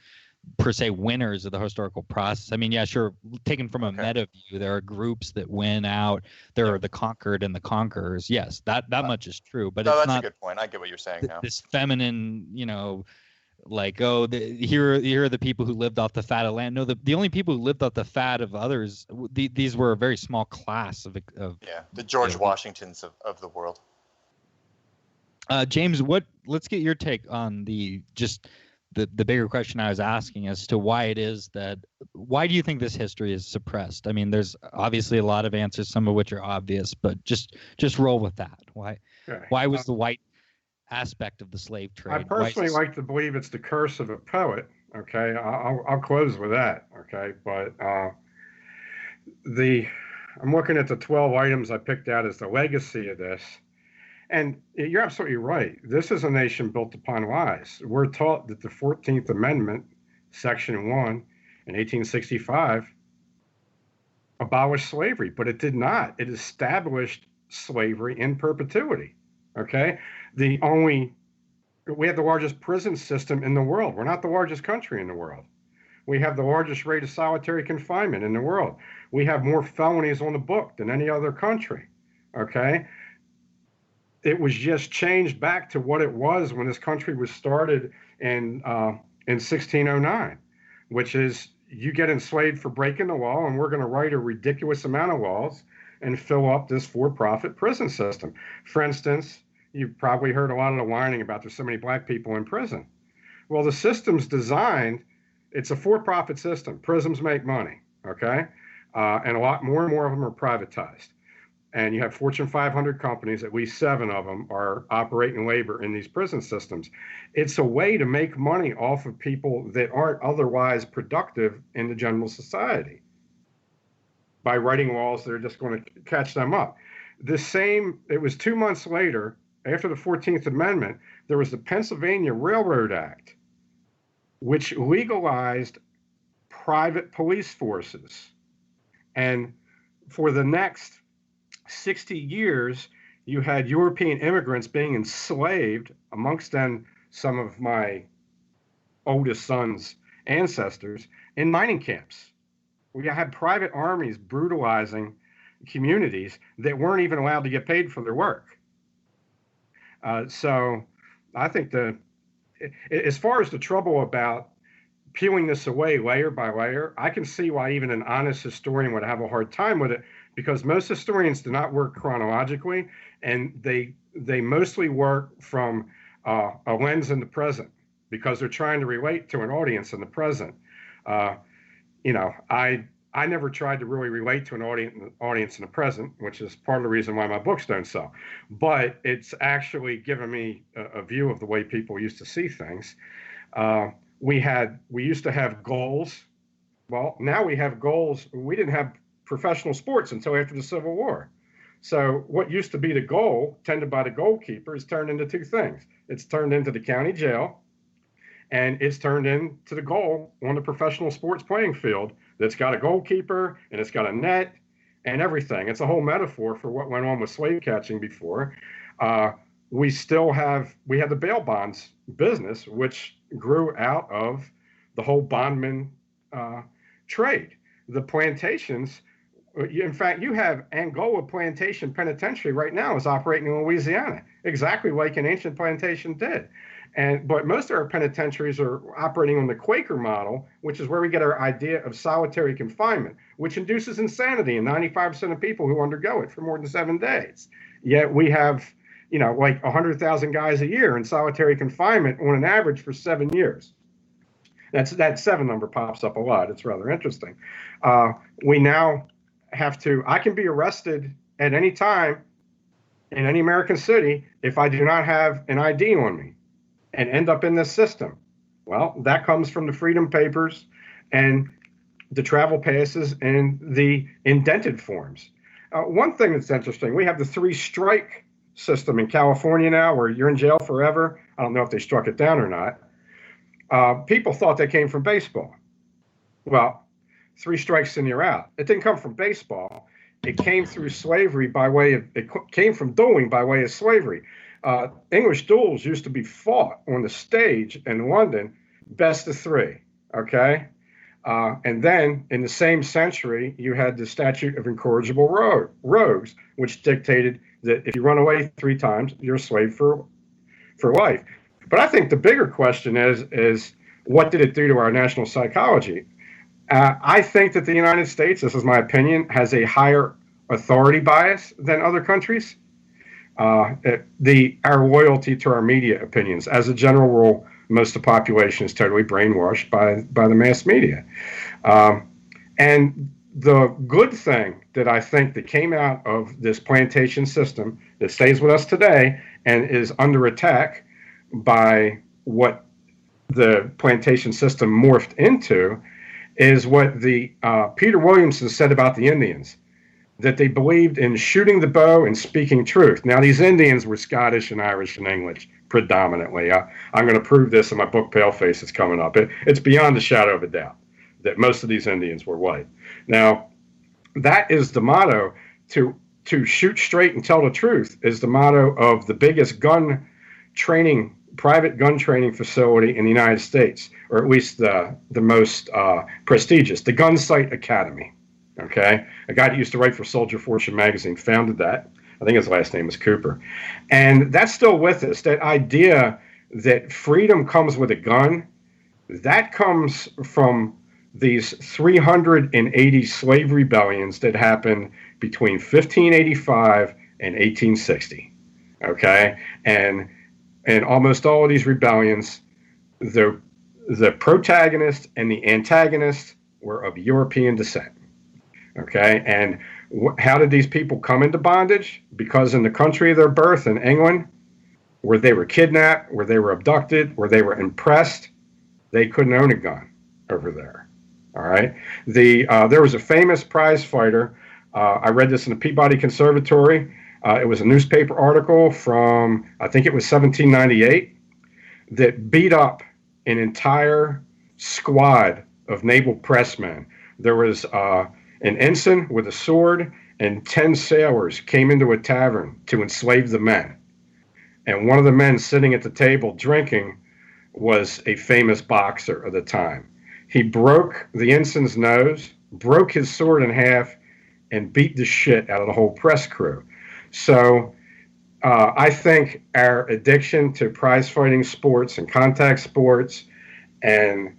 per se winners of the historical process. I mean, yeah, sure, taken from a meta view, there are groups that win out. There are the conquered and the conquerors. Yes, that much is true. But it's that's not a good point. I get what you're saying now. This feminine, like, here are the people who lived off the fat of land. No, the only people who lived off the fat of others, these were a very small class of the George Washingtons of the world. James, let's get your take on the bigger question I was asking as to why do you think this history is suppressed? I mean, there's obviously a lot of answers, some of which are obvious, but just roll with that. Why was the white aspect of the slave trade? I personally like to believe it's the curse of a poet. Okay, I'll close with that. Okay, but I'm looking at the 12 items I picked out as the legacy of this. And you're absolutely right. This is a nation built upon lies. We're taught that the 14th Amendment, Section 1, in 1865, abolished slavery, but it did not. It established slavery in perpetuity. Okay? We have the largest prison system in the world. We're not the largest country in the world. We have the largest rate of solitary confinement in the world. We have more felonies on the book than any other country. Okay? It was just changed back to what it was when this country was started in 1609, which is you get enslaved for breaking the law, and we're going to write a ridiculous amount of laws and fill up this for-profit prison system. For instance, you've probably heard a lot of the whining about there's so many black people in prison. Well, the system's designed, it's a for-profit system. Prisons make money, okay? And a lot more and more of them are privatized. And you have Fortune 500 companies, at least 7 of them are operating labor in these prison systems. It's a way to make money off of people that aren't otherwise productive in the general society by writing laws that are just going to catch them up. It was 2 months later after the 14th Amendment, there was the Pennsylvania Railroad Act, which legalized private police forces. And for the next 60 years, you had European immigrants being enslaved, amongst them some of my oldest son's ancestors, in mining camps. We had private armies brutalizing communities that weren't even allowed to get paid for their work. So I think as far as the trouble about peeling this away layer by layer, I can see why even an honest historian would have a hard time with it, because most historians do not work chronologically, and they mostly work from a lens in the present, because they're trying to relate to an audience in the present. I never tried to really relate to an audience in the present, which is part of the reason why my books don't sell. But it's actually given me a view of the way people used to see things. We used to have goals. Well, now we have goals. We didn't have professional sports until after the Civil War. So what used to be the goal, tended by the goalkeeper, is turned into two things. It's turned into the county jail, and it's turned into the goal on the professional sports playing field that's got a goalkeeper and it's got a net and everything. It's a whole metaphor for what went on with slave catching before. We had the bail bonds business, which grew out of the whole bondman trade. The plantations, in fact, you have Angola Plantation Penitentiary right now is operating in Louisiana, exactly like an ancient plantation did. But most of our penitentiaries are operating on the Quaker model, which is where we get our idea of solitary confinement, which induces insanity in 95% of people who undergo it for more than 7 days. Yet we have, like 100,000 guys a year in solitary confinement on an average for 7 years. That 7 number pops up a lot. It's rather interesting. We now have to, I can be arrested at any time in any American city if I do not have an ID on me and end up in this system. Well, that comes from the Freedom Papers and the travel passes and the indented forms. One thing that's interesting, we have the 3-strike system in California now, where you're in jail forever. I don't know if they struck it down or not. People thought that came from baseball. Well, 3 strikes and you're out. It didn't come from baseball. It came through slavery it came from dueling by way of slavery. English duels used to be fought on the stage in London, best of 3, okay? And then in the same century, you had the statute of incorrigible rogues, which dictated that if you run away 3 times, you're a slave for life. But I think the bigger question is what did it do to our national psychology? I think that the United States, this is my opinion, has a higher authority bias than other countries. Our loyalty to our media opinions. As a general rule, most of the population is totally brainwashed by the mass media. And the good thing that I think that came out of this plantation system that stays with us today and is under attack by what the plantation system morphed into is what the Peter Williamson said about the Indians, that they believed in shooting the bow and speaking truth. Now, these Indians were Scottish and Irish and English predominantly. I'm going to prove this in my book, Paleface, is coming up. It's beyond a shadow of a doubt that most of these Indians were white. Now, that is the motto. To shoot straight and tell the truth is the motto of the biggest private gun training facility in the United States, or at least the most prestigious, the Gun Sight Academy. Okay, a guy that used to write for Soldier Fortune magazine founded that. I think his last name is Cooper, and that's still with us. That idea that freedom comes with a gun, that comes from these 380 slave rebellions that happened between 1585 and 1860. Okay, and almost all of these rebellions, the protagonist and the antagonist were of European descent. Okay, and how did these people come into bondage? Because in the country of their birth in England, where they were kidnapped, where they were abducted, where they were impressed, they couldn't own a gun over there. All right, there was a famous prize fighter. I read this in the Peabody Conservatory. It was a newspaper article from, I think it was 1798, that beat up an entire squad of naval pressmen. There was an ensign with a sword, and 10 sailors came into a tavern to enslave the men. And one of the men sitting at the table drinking was a famous boxer of the time. He broke the ensign's nose, broke his sword in half, and beat the shit out of the whole press crew. So I think our addiction to prize fighting sports and contact sports and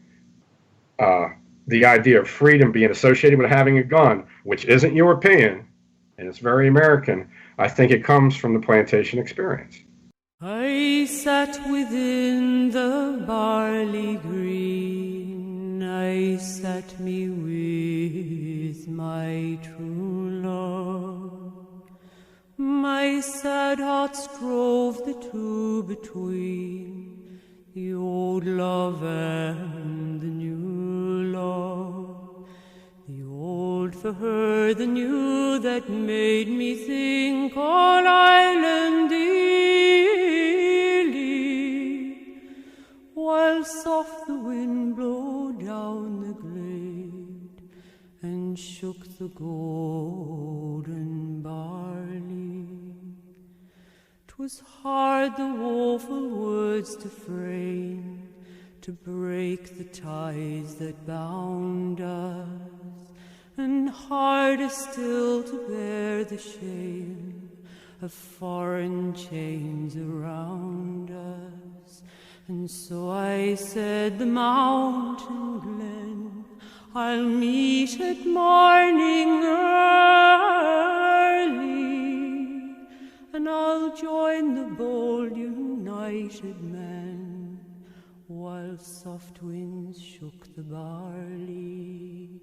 the idea of freedom being associated with having a gun, which isn't European, and it's very American, I think it comes from the plantation experience. I sat within the barley green, I sat me with my true love. My sad heart strove the two between, the old love and the new love. The old for her, the new that made me think all island dearly, while soft the wind blew down the glade and shook the golden barley. 'Twas hard the woeful words to frame, to break the ties that bound us, and harder still to bear the shame of foreign chains around us. And so I said, the mountain glen I'll meet at morning early, and I'll join the bold united men, while soft winds shook the barley.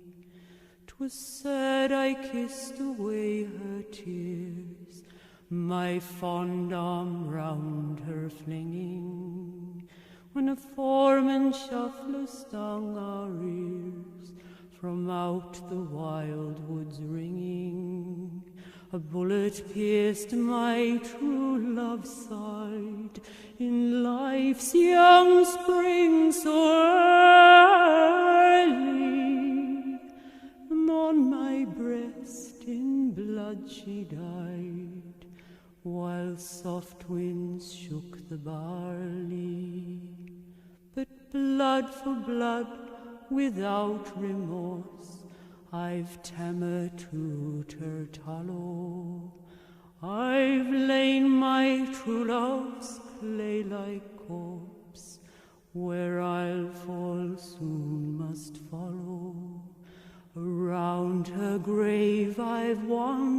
'Twas said I kissed away her tears, my fond arm round her flinging, when a foreman shuffler stung our ears, from out the wild woods ringing. A bullet pierced my true love's side in life's young spring so early, and on my breast in blood she died, while soft winds shook the barley. But blood for blood, without remorse, I've tamer to Turtallow. I've lain my true love's clay-like corpse, where I'll fall soon must follow. Around her grave I've wandered